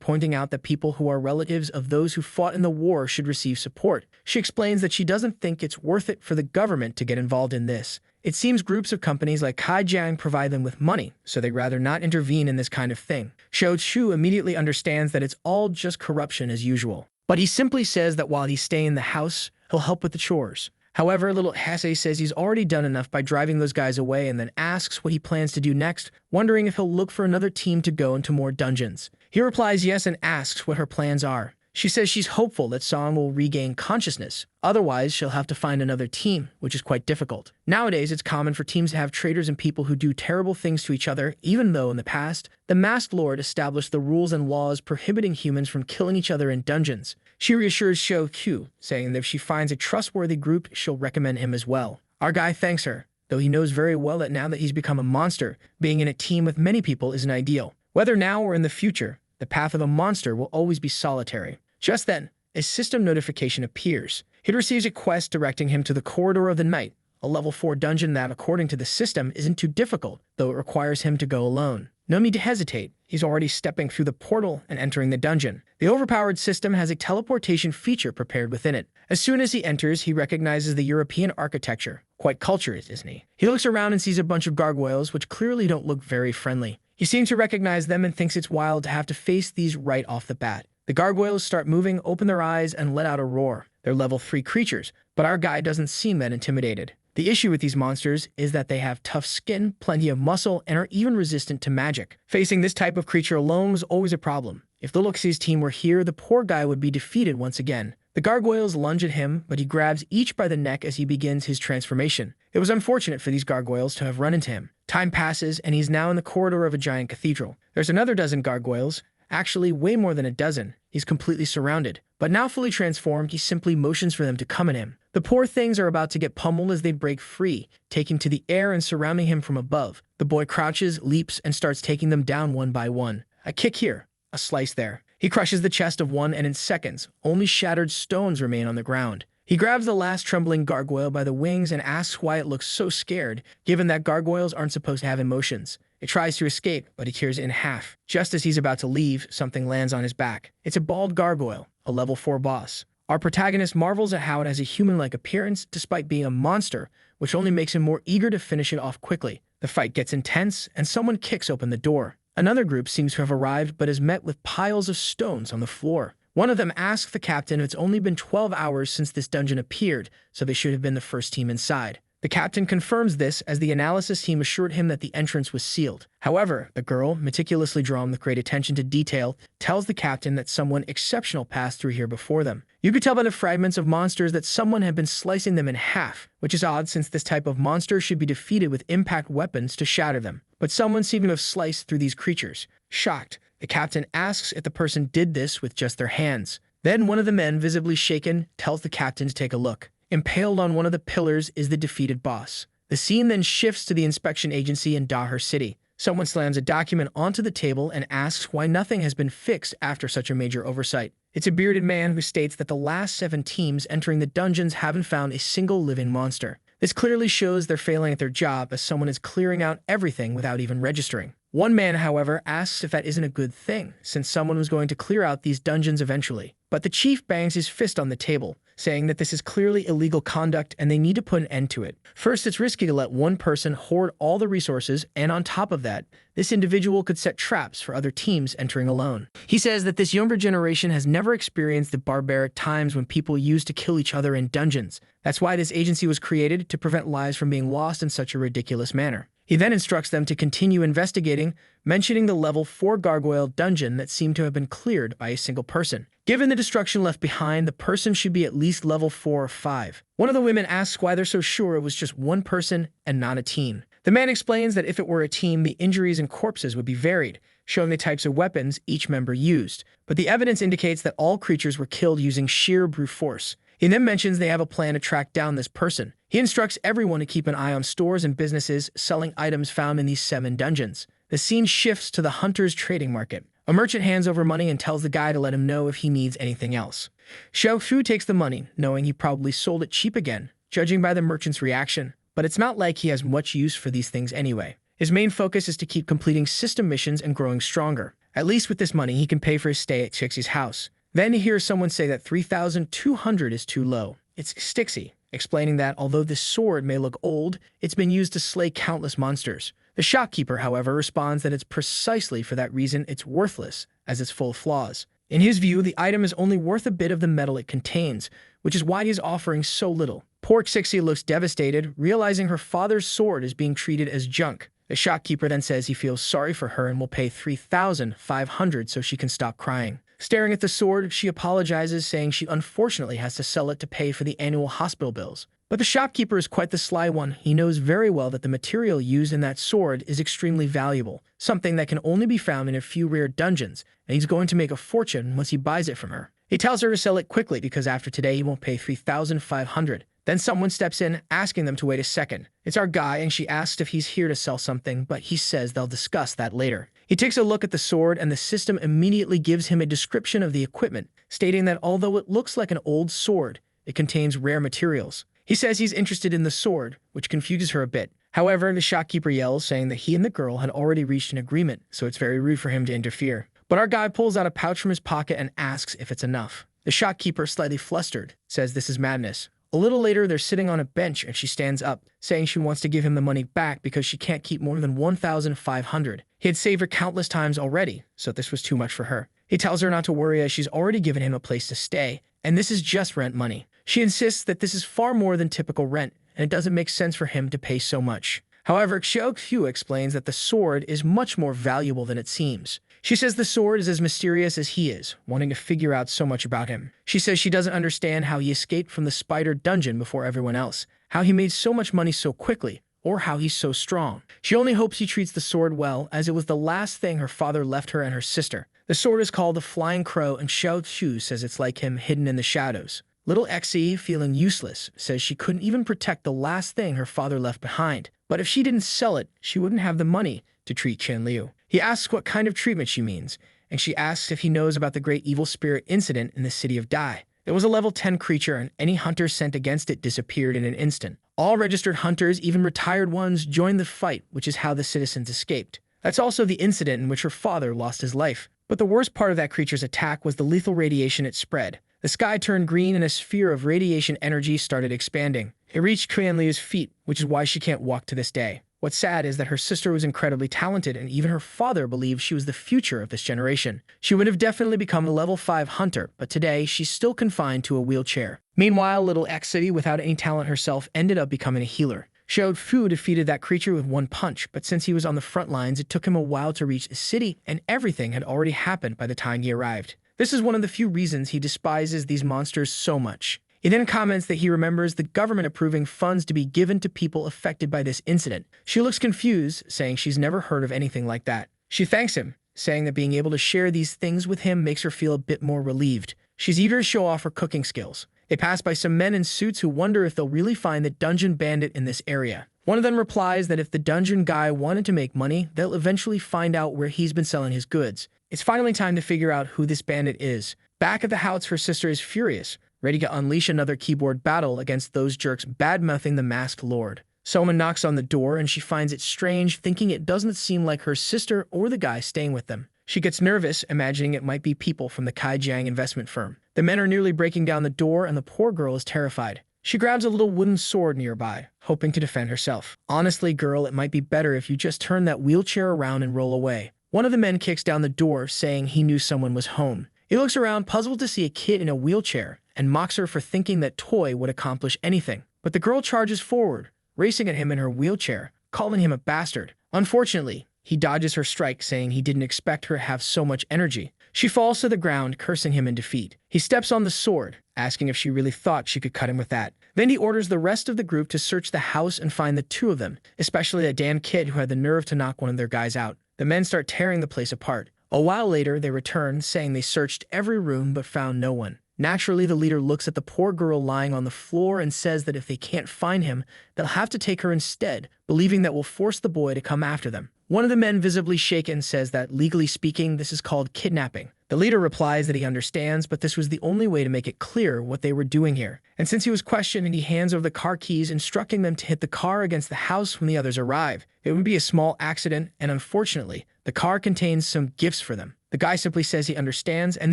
pointing out that people who are relatives of those who fought in the war should receive support. She explains that she doesn't think it's worth it for the government to get involved in this. It seems groups of companies like Kaijiang provide them with money, so they'd rather not intervene in this kind of thing. Xiao Qu immediately understands that it's all just corruption as usual. But he simply says that while he's staying in the house, he'll help with the chores. However, little Hase says he's already done enough by driving those guys away and then asks what he plans to do next, wondering if he'll look for another team to go into more dungeons. He replies yes and asks what her plans are. She says she's hopeful that Song will regain consciousness. Otherwise, she'll have to find another team, which is quite difficult. Nowadays, it's common for teams to have traitors and people who do terrible things to each other, even though in the past, the Masked Lord established the rules and laws prohibiting humans from killing each other in dungeons. She reassures Xiao Qu, saying that if she finds a trustworthy group, she'll recommend him as well. Our guy thanks her, though he knows very well that now that he's become a monster, being in a team with many people isn't ideal. Whether now or in the future, the path of a monster will always be solitary. Just then, a system notification appears. He receives a quest directing him to the Corridor of the Night, a level 4 dungeon that, according to the system, isn't too difficult, though it requires him to go alone. No need to hesitate. He's already stepping through the portal and entering the dungeon. The overpowered system has a teleportation feature prepared within it. As soon as he enters, he recognizes the European architecture. Quite cultured, isn't he? He looks around and sees a bunch of gargoyles, which clearly don't look very friendly. He seems to recognize them and thinks it's wild to have to face these right off the bat. The gargoyles start moving, open their eyes, and let out a roar. They're level 3 creatures, but our guy doesn't seem that intimidated. The issue with these monsters is that they have tough skin, plenty of muscle, and are even resistant to magic. Facing this type of creature alone was always a problem. If the Luxi's team were here, the poor guy would be defeated once again. The gargoyles lunge at him, but he grabs each by the neck as he begins his transformation. It was unfortunate for these gargoyles to have run into him. Time passes, and he's now in the corridor of a giant cathedral. There's another dozen gargoyles. Actually, way more than a dozen. He's completely surrounded. But now fully transformed, he simply motions for them to come at him. The poor things are about to get pummeled as they break free, taking to the air and surrounding him from above. The boy crouches, leaps, and starts taking them down one by one. A kick here, a slice there. He crushes the chest of one, and in seconds, only shattered stones remain on the ground. He grabs the last trembling gargoyle by the wings and asks why it looks so scared, given that gargoyles aren't supposed to have emotions. It tries to escape, but he tears it in half. Just as he's about to leave, something lands on his back. It's a bald gargoyle, a level 4 boss. Our protagonist marvels at how it has a human-like appearance despite being a monster, which only makes him more eager to finish it off quickly. The fight gets intense, and someone kicks open the door. Another group seems to have arrived but is met with piles of stones on the floor. One of them asks the captain if it's only been 12 hours since this dungeon appeared, so they should have been the first team inside. The captain confirms this as the analysis team assured him that the entrance was sealed. However, the girl, meticulously drawn with great attention to detail, tells the captain that someone exceptional passed through here before them. You could tell by the fragments of monsters that someone had been slicing them in half, which is odd since this type of monster should be defeated with impact weapons to shatter them. But someone seemed to have sliced through these creatures. Shocked, the captain asks if the person did this with just their hands. Then one of the men, visibly shaken, tells the captain to take a look. Impaled on one of the pillars is the defeated boss. The scene then shifts to the inspection agency in Dahar City. Someone slams a document onto the table and asks why nothing has been fixed after such a major oversight. It's a bearded man who states that the last 7 teams entering the dungeons haven't found a single living monster. This clearly shows they're failing at their job as someone is clearing out everything without even registering. One man, however, asks if that isn't a good thing, since someone was going to clear out these dungeons eventually. But the chief bangs his fist on the table, saying that this is clearly illegal conduct and they need to put an end to it. First, it's risky to let one person hoard all the resources, and on top of that, this individual could set traps for other teams entering alone. He says that this younger generation has never experienced the barbaric times when people used to kill each other in dungeons. That's why this agency was created, to prevent lives from being lost in such a ridiculous manner. He then instructs them to continue investigating, mentioning the level 4 gargoyle dungeon that seemed to have been cleared by a single person. Given the destruction left behind, the person should be at least level 4 or 5. One of the women asks why they're so sure it was just one person and not a team. The man explains that if it were a team, the injuries and corpses would be varied, showing the types of weapons each member used. But the evidence indicates that all creatures were killed using sheer brute force. He then mentions they have a plan to track down this person. He instructs everyone to keep an eye on stores and businesses selling items found in these 7 dungeons. The scene shifts to the Hunter's trading market. A merchant hands over money and tells the guy to let him know if he needs anything else. Xiao Qu takes the money, knowing he probably sold it cheap again, judging by the merchant's reaction, but it's not like he has much use for these things anyway. His main focus is to keep completing system missions and growing stronger. At least with this money, he can pay for his stay at Chixie's house. Then he hears someone say that 3,200 is too low. It's Stixie, explaining that although this sword may look old, it's been used to slay countless monsters. The shopkeeper, however, responds that it's precisely for that reason it's worthless, as it's full of flaws. In his view, the item is only worth a bit of the metal it contains, which is why he is offering so little. Poor Xixi looks devastated, realizing her father's sword is being treated as junk. The shopkeeper then says he feels sorry for her and will pay 3,500 so she can stop crying. Staring at the sword, she apologizes, saying she unfortunately has to sell it to pay for the annual hospital bills. But the shopkeeper is quite the sly one. He knows very well that the material used in that sword is extremely valuable, something that can only be found in a few rare dungeons, and he's going to make a fortune once he buys it from her. He tells her to sell it quickly because after today he won't pay 3,500. Then someone steps in, asking them to wait a second. It's our guy, and she asks if he's here to sell something, but he says they'll discuss that later. He takes a look at the sword, and the system immediately gives him a description of the equipment, stating that although it looks like an old sword, it contains rare materials. He says he's interested in the sword, which confuses her a bit. However, the shopkeeper yells, saying that he and the girl had already reached an agreement, so it's very rude for him to interfere. But our guy pulls out a pouch from his pocket and asks if it's enough. The shopkeeper, slightly flustered, says this is madness. A little later, they're sitting on a bench and she stands up, saying she wants to give him the money back because she can't keep more than 1,500. He had saved her countless times already, so this was too much for her. He tells her not to worry as she's already given him a place to stay, and this is just rent money. She insists that this is far more than typical rent, and it doesn't make sense for him to pay so much. However, Xiao Qu explains that the sword is much more valuable than it seems. She says the sword is as mysterious as he is, wanting to figure out so much about him. She says she doesn't understand how he escaped from the spider dungeon before everyone else, how he made so much money so quickly, or how he's so strong. She only hopes he treats the sword well, as it was the last thing her father left her and her sister. The sword is called the Flying Crow, and Xiao Qu says it's like him hidden in the shadows. Little Xe, feeling useless, says she couldn't even protect the last thing her father left behind. But if she didn't sell it, she wouldn't have the money to treat Chen Liu. He asks what kind of treatment she means, and she asks if he knows about the great evil spirit incident in the city of Dai. It was a level 10 creature, and any hunter sent against it disappeared in an instant. All registered hunters, even retired ones, joined the fight, which is how the citizens escaped. That's also the incident in which her father lost his life. But the worst part of that creature's attack was the lethal radiation it spread. The sky turned green and a sphere of radiation energy started expanding. It reached Qian Liu's feet, which is why she can't walk to this day. What's sad is that her sister was incredibly talented, and even her father believed she was the future of this generation. She would have definitely become a level 5 hunter, but today she's still confined to a wheelchair. Meanwhile, little Xity, without any talent herself, ended up becoming a healer. Xiao Fu defeated that creature with one punch, but since he was on the front lines, it took him a while to reach the city, and everything had already happened by the time he arrived. This is one of the few reasons he despises these monsters so much. He then comments that he remembers the government approving funds to be given to people affected by this incident. She looks confused, saying she's never heard of anything like that. She thanks him, saying that being able to share these things with him makes her feel a bit more relieved. She's eager to show off her cooking skills. They pass by some men in suits who wonder if they'll really find the dungeon bandit in this area. One of them replies that if the dungeon guy wanted to make money, they'll eventually find out where he's been selling his goods. It's finally time to figure out who this bandit is. Back at the house, her sister is furious, ready to unleash another keyboard battle against those jerks bad-mouthing the masked lord. Someone knocks on the door and she finds it strange, thinking it doesn't seem like her sister or the guy staying with them. She gets nervous, imagining it might be people from the Kaijiang investment firm. The men are nearly breaking down the door and the poor girl is terrified. She grabs a little wooden sword nearby, hoping to defend herself. Honestly, girl, it might be better if you just turn that wheelchair around and roll away. One of the men kicks down the door, saying he knew someone was home. He looks around, puzzled to see a kid in a wheelchair, and mocks her for thinking that toy would accomplish anything. But the girl charges forward, racing at him in her wheelchair, calling him a bastard. Unfortunately, he dodges her strike, saying he didn't expect her to have so much energy. She falls to the ground, cursing him in defeat. He steps on the sword, asking if she really thought she could cut him with that. Then he orders the rest of the group to search the house and find the two of them, especially that damn kid who had the nerve to knock one of their guys out. The men start tearing the place apart. A while later, they return, saying they searched every room but found no one. Naturally, the leader looks at the poor girl lying on the floor and says that if they can't find him, they'll have to take her instead, believing that will force the boy to come after them. One of the men, visibly shaken, says that legally speaking, this is called kidnapping. The leader replies that he understands, but this was the only way to make it clear what they were doing here. And since he was questioned, he hands over the car keys, instructing them to hit the car against the house when the others arrive. It would be a small accident, and unfortunately, the car contains some gifts for them. The guy simply says he understands, and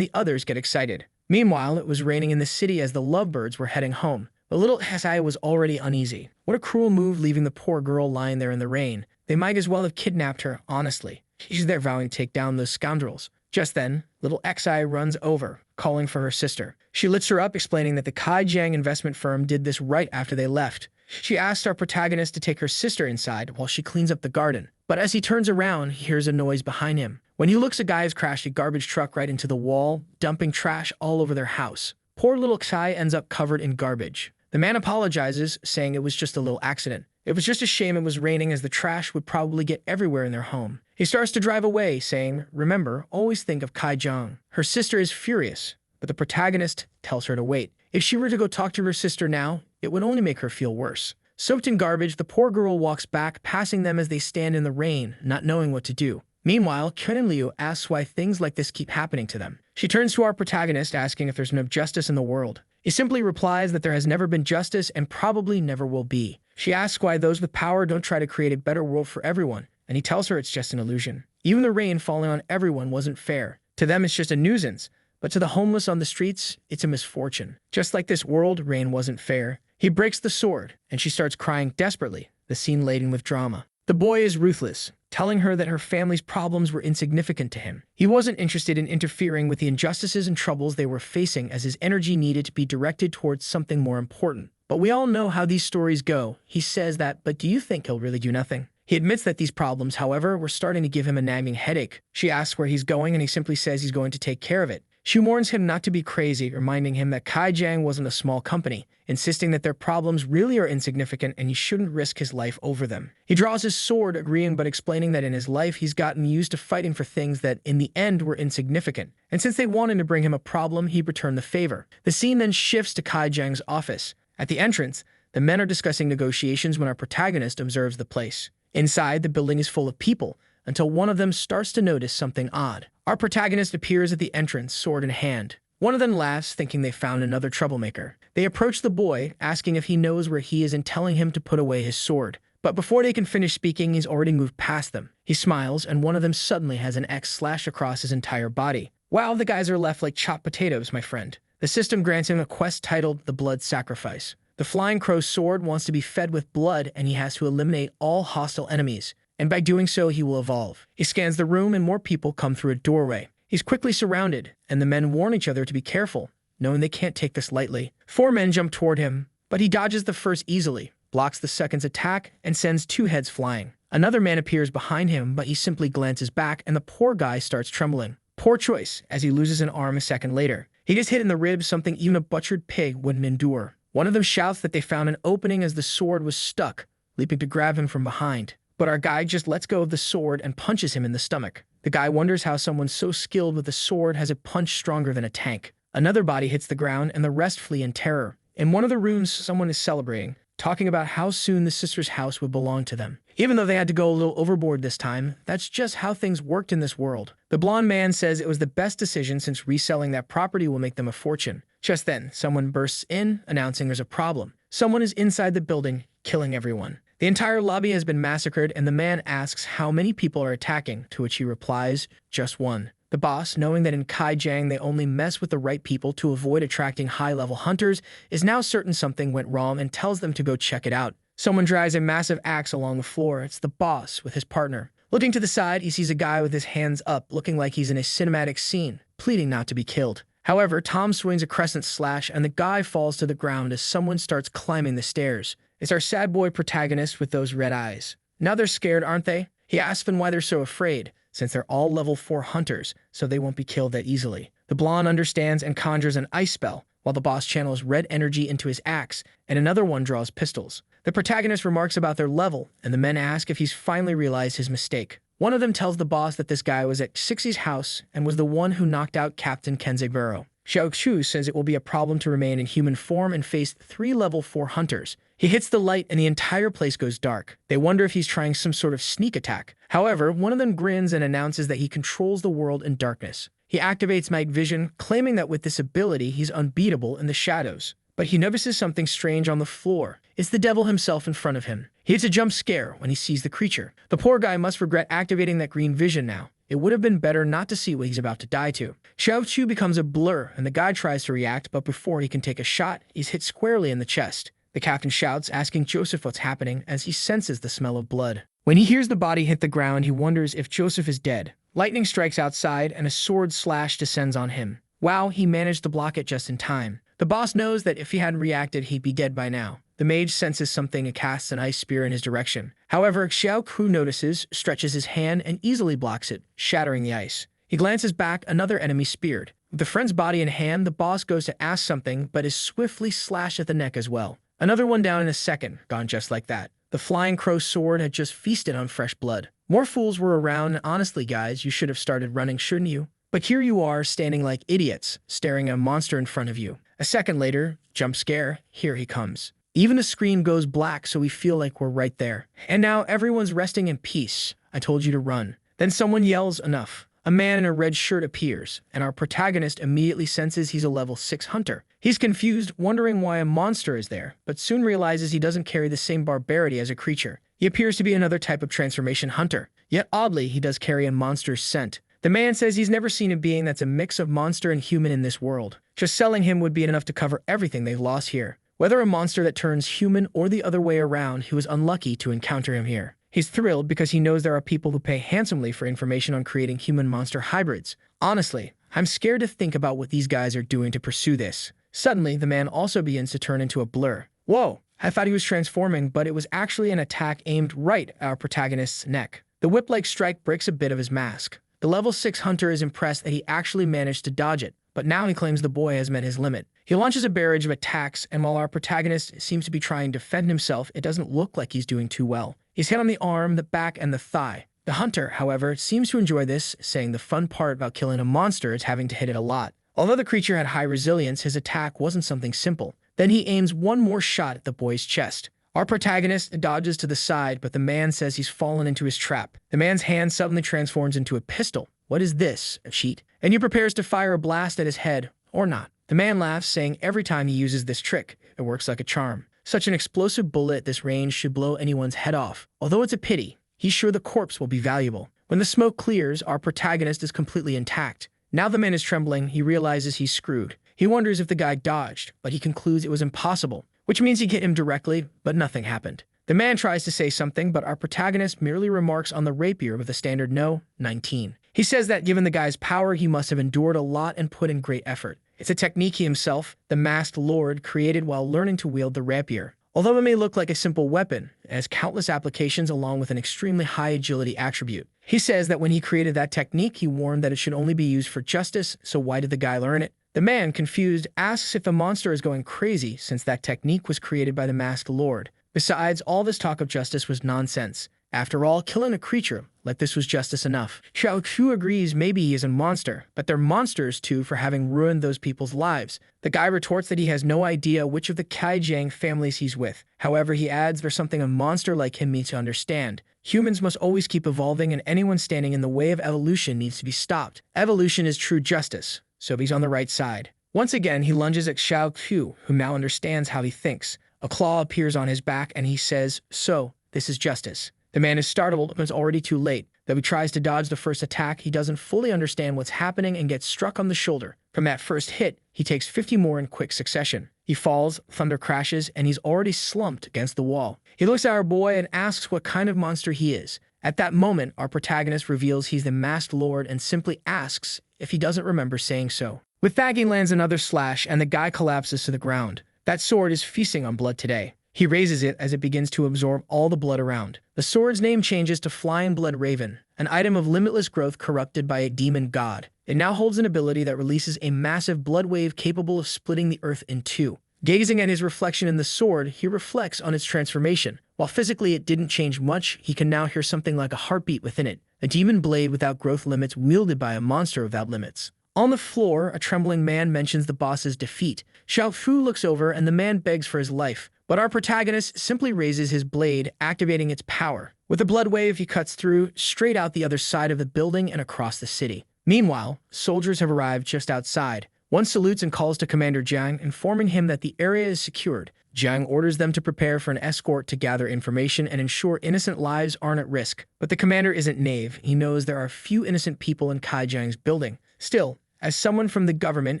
the others get excited. Meanwhile, it was raining in the city as the lovebirds were heading home. The little Xiao was already uneasy. What a cruel move, leaving the poor girl lying there in the rain. They might as well have kidnapped her, honestly. She's there vowing to take down those scoundrels. Just then, little Xi runs over, calling for her sister. She lifts her up, explaining that the Kaijiang investment firm did this right after they left. She asks our protagonist to take her sister inside while she cleans up the garden. But as he turns around, he hears a noise behind him. When he looks, a guy has crashed a garbage truck right into the wall, dumping trash all over their house. Poor little Xi ends up covered in garbage. The man apologizes, saying it was just a little accident. It was just a shame it was raining, as the trash would probably get everywhere in their home. He starts to drive away, saying, "Remember, always think of Kaijiang." Her sister is furious, but the protagonist tells her to wait. If she were to go talk to her sister now, it would only make her feel worse. Soaked in garbage, the poor girl walks back, passing them as they stand in the rain, not knowing what to do. Meanwhile, Ken and Liu asks why things like this keep happening to them. She turns to our protagonist, asking if there's no justice in the world. He simply replies that there has never been justice and probably never will be. She asks why those with power don't try to create a better world for everyone, and he tells her it's just an illusion. Even the rain falling on everyone wasn't fair. To them, it's just a nuisance, but to the homeless on the streets, it's a misfortune. Just like this world, rain wasn't fair. He breaks the sword, and she starts crying desperately, the scene laden with drama. The boy is ruthless, telling her that her family's problems were insignificant to him. He wasn't interested in interfering with the injustices and troubles they were facing, as his energy needed to be directed towards something more important. But we all know how these stories go. He says that, but do you think he'll really do nothing? He admits that these problems, however, were starting to give him a nagging headache. She asks where he's going, and he simply says he's going to take care of it. She warns him not to be crazy, reminding him that Kaijiang wasn't a small company, insisting that their problems really are insignificant and he shouldn't risk his life over them. He draws his sword, agreeing but explaining that in his life he's gotten used to fighting for things that, in the end, were insignificant. And since they wanted to bring him a problem, he returned the favor. The scene then shifts to Kaijiang's office. At the entrance, the men are discussing negotiations when our protagonist observes the place. Inside, the building is full of people, until one of them starts to notice something odd. Our protagonist appears at the entrance, sword in hand. One of them laughs, thinking they found another troublemaker. They approach the boy, asking if he knows where he is and telling him to put away his sword. But before they can finish speaking, he's already moved past them. He smiles, and one of them suddenly has an X slashed across his entire body. Wow, the guys are left like chopped potatoes, my friend. The system grants him a quest titled The Blood Sacrifice. The Flying Crow's sword wants to be fed with blood, and he has to eliminate all hostile enemies. And by doing so, he will evolve. He scans the room, and more people come through a doorway. He's quickly surrounded, and the men warn each other to be careful, knowing they can't take this lightly. 4 men jump toward him, but he dodges the first easily, blocks the second's attack, and sends 2 heads flying. Another man appears behind him, but he simply glances back, and the poor guy starts trembling. Poor choice, as he loses an arm a second later. He gets hit in the ribs, something even a butchered pig wouldn't endure. One of them shouts that they found an opening as the sword was stuck, leaping to grab him from behind. But our guy just lets go of the sword and punches him in the stomach. The guy wonders how someone so skilled with a sword has a punch stronger than a tank. Another body hits the ground, and the rest flee in terror. In one of the rooms, someone is celebrating, talking about how soon the sister's house would belong to them. Even though they had to go a little overboard this time, that's just how things worked in this world. The blonde man says it was the best decision since reselling that property will make them a fortune. Just then, someone bursts in, announcing there's a problem. Someone is inside the building, killing everyone. The entire lobby has been massacred, and the man asks how many people are attacking, to which he replies, just one. The boss, knowing that in Kaijiang they only mess with the right people to avoid attracting high-level hunters, is now certain something went wrong and tells them to go check it out. Someone drives a massive axe along the floor. It's the boss with his partner. Looking to the side, he sees a guy with his hands up, looking like he's in a cinematic scene, pleading not to be killed. However, Tom swings a crescent slash, and the guy falls to the ground as someone starts climbing the stairs. It's our sad boy protagonist with those red eyes. Now they're scared, aren't they? He asks them why they're so afraid, since they're all level 4 hunters, so they won't be killed that easily. The blonde understands and conjures an ice spell, while the boss channels red energy into his axe, and another one draws pistols. The protagonist remarks about their level, and the men ask if he's finally realized his mistake. One of them tells the boss that this guy was at Sixie's house and was the one who knocked out Captain Kenzaburo. Xiao Qu says it will be a problem to remain in human form and face 3 level 4 hunters. He hits the light and the entire place goes dark. They wonder if he's trying some sort of sneak attack. However, one of them grins and announces that he controls the world in darkness. He activates night vision, claiming that with this ability he's unbeatable in the shadows. But he notices something strange on the floor. It's the devil himself in front of him. He hits a jump scare when he sees the creature. The poor guy must regret activating that green vision now. It would have been better not to see what he's about to die to. Xiao Qu becomes a blur and the guy tries to react, but before he can take a shot, he's hit squarely in the chest. The captain shouts, asking Joseph what's happening as he senses the smell of blood. When he hears the body hit the ground, he wonders if Joseph is dead. Lightning strikes outside and a sword slash descends on him. Wow, he managed to block it just in time. The boss knows that if he hadn't reacted, he'd be dead by now. The mage senses something and casts an ice spear in his direction. However, Xiao Qu notices, stretches his hand, and easily blocks it, shattering the ice. He glances back, another enemy speared. With the friend's body in hand, the boss goes to ask something, but is swiftly slashed at the neck as well. Another one down in a second, gone just like that. The flying crow sword had just feasted on fresh blood. More fools were around, and honestly, guys, you should have started running, shouldn't you? But here you are, standing like idiots, staring at a monster in front of you. A second later, jump scare, here he comes. Even the screen goes black, so we feel like we're right there. And now everyone's resting in peace. I told you to run. Then someone yells, enough. A man in a red shirt appears, and our protagonist immediately senses he's a level 6 hunter. He's confused, wondering why a monster is there, but soon realizes he doesn't carry the same barbarity as a creature. He appears to be another type of transformation hunter. Yet oddly, he does carry a monster's scent. The man says he's never seen a being that's a mix of monster and human in this world. Just selling him would be enough to cover everything they've lost here. Whether a monster that turns human or the other way around, he was unlucky to encounter him here. He's thrilled because he knows there are people who pay handsomely for information on creating human-monster hybrids. Honestly, I'm scared to think about what these guys are doing to pursue this. Suddenly, the man also begins to turn into a blur. Whoa, I thought he was transforming, but it was actually an attack aimed right at our protagonist's neck. The whip-like strike breaks a bit of his mask. The level 6 hunter is impressed that he actually managed to dodge it, but now he claims the boy has met his limit. He launches a barrage of attacks, and while our protagonist seems to be trying to defend himself, it doesn't look like he's doing too well. He's hit on the arm, the back, and the thigh. The hunter, however, seems to enjoy this, saying the fun part about killing a monster is having to hit it a lot. Although the creature had high resilience, his attack wasn't something simple. Then he aims one more shot at the boy's chest. Our protagonist dodges to the side, but the man says he's fallen into his trap. The man's hand suddenly transforms into a pistol. What is this? A cheat? And he prepares to fire a blast at his head, or not. The man laughs, saying every time he uses this trick, it works like a charm. Such an explosive bullet at this range should blow anyone's head off. Although it's a pity, he's sure the corpse will be valuable. When the smoke clears, our protagonist is completely intact. Now the man is trembling, he realizes he's screwed. He wonders if the guy dodged, but he concludes it was impossible, which means he hit him directly, but nothing happened. The man tries to say something, but our protagonist merely remarks on the rapier with a standard no, 19. He says that given the guy's power, he must have endured a lot and put in great effort. It's a technique he himself, the masked lord, created while learning to wield the rapier. Although it may look like a simple weapon, it has countless applications along with an extremely high agility attribute. He says that when he created that technique, he warned that it should only be used for justice, so why did the guy learn it? The man, confused, asks if the monster is going crazy since that technique was created by the masked lord. Besides, all this talk of justice was nonsense. After all, killing a creature like this was justice enough. Xiao Qu agrees maybe he is a monster, but they're monsters too for having ruined those people's lives. The guy retorts that he has no idea which of the Kaijiang families he's with. However, he adds there's something a monster like him needs to understand. Humans must always keep evolving, and anyone standing in the way of evolution needs to be stopped. Evolution is true justice, so he's on the right side. Once again, he lunges at Xiao Qu, who now understands how he thinks. A claw appears on his back, and he says, so, this is justice. The man is startled, but it's already too late. Though he tries to dodge the first attack, he doesn't fully understand what's happening and gets struck on the shoulder. From that first hit, he takes 50 more in quick succession. He falls, thunder crashes, and he's already slumped against the wall. He looks at our boy and asks what kind of monster he is. At that moment, our protagonist reveals he's the masked lord and simply asks if he doesn't remember saying so. With that, he lands another slash, and the guy collapses to the ground. That sword is feasting on blood today. He raises it as it begins to absorb all the blood around. The sword's name changes to Flying Blood Raven, an item of limitless growth corrupted by a demon god. It now holds an ability that releases a massive blood wave capable of splitting the earth in two. Gazing at his reflection in the sword, he reflects on its transformation. While physically it didn't change much, he can now hear something like a heartbeat within it. A demon blade without growth limits wielded by a monster without limits. On the floor, a trembling man mentions the boss's defeat. Xiao Qu looks over and the man begs for his life, but our protagonist simply raises his blade, activating its power. With a blood wave, he cuts through, straight out the other side of the building and across the city. Meanwhile, soldiers have arrived just outside. One salutes and calls to Commander Jiang, informing him that the area is secured. Jiang orders them to prepare for an escort to gather information and ensure innocent lives aren't at risk. But the commander isn't naive. He knows there are few innocent people in Kai Jiang's building. Still, as someone from the government,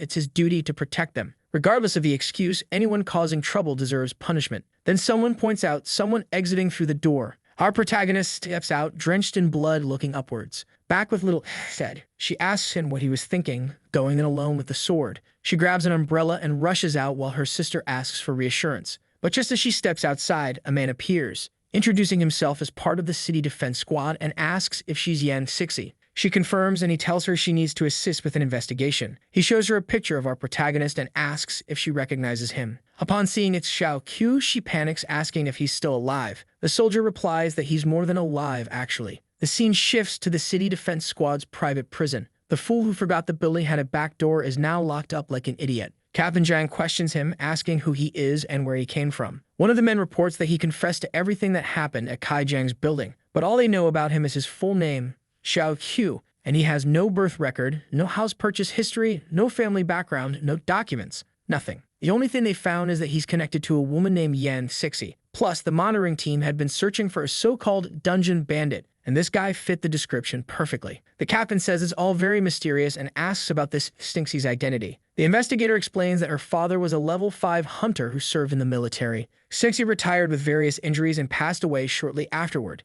it's his duty to protect them. Regardless of the excuse, anyone causing trouble deserves punishment. Then someone points out someone exiting through the door. Our protagonist steps out, drenched in blood, looking upwards. Back with little said. She asks him what he was thinking, going in alone with the sword. She grabs an umbrella and rushes out while her sister asks for reassurance. But just as she steps outside, a man appears, introducing himself as part of the city defense squad and asks if she's Yan Sixi. She confirms and he tells her she needs to assist with an investigation. He shows her a picture of our protagonist and asks if she recognizes him. Upon seeing it's Xiao Qu, she panics, asking if he's still alive. The soldier replies that he's more than alive, actually. The scene shifts to the city defense squad's private prison. The fool who forgot the building had a back door is now locked up like an idiot. Captain Jiang questions him, asking who he is and where he came from. One of the men reports that he confessed to everything that happened at Kai Jiang's building, but all they know about him is his full name, Xiao Qu, and he has no birth record, no house purchase history, no family background, no documents, nothing. The only thing they found is that he's connected to a woman named Yan Sixi. Plus, the monitoring team had been searching for a so-called dungeon bandit, and this guy fit the description perfectly. The captain says it's all very mysterious and asks about this Sixi's identity. The investigator explains that her father was a level 5 hunter who served in the military. Sixi retired with various injuries and passed away shortly afterward.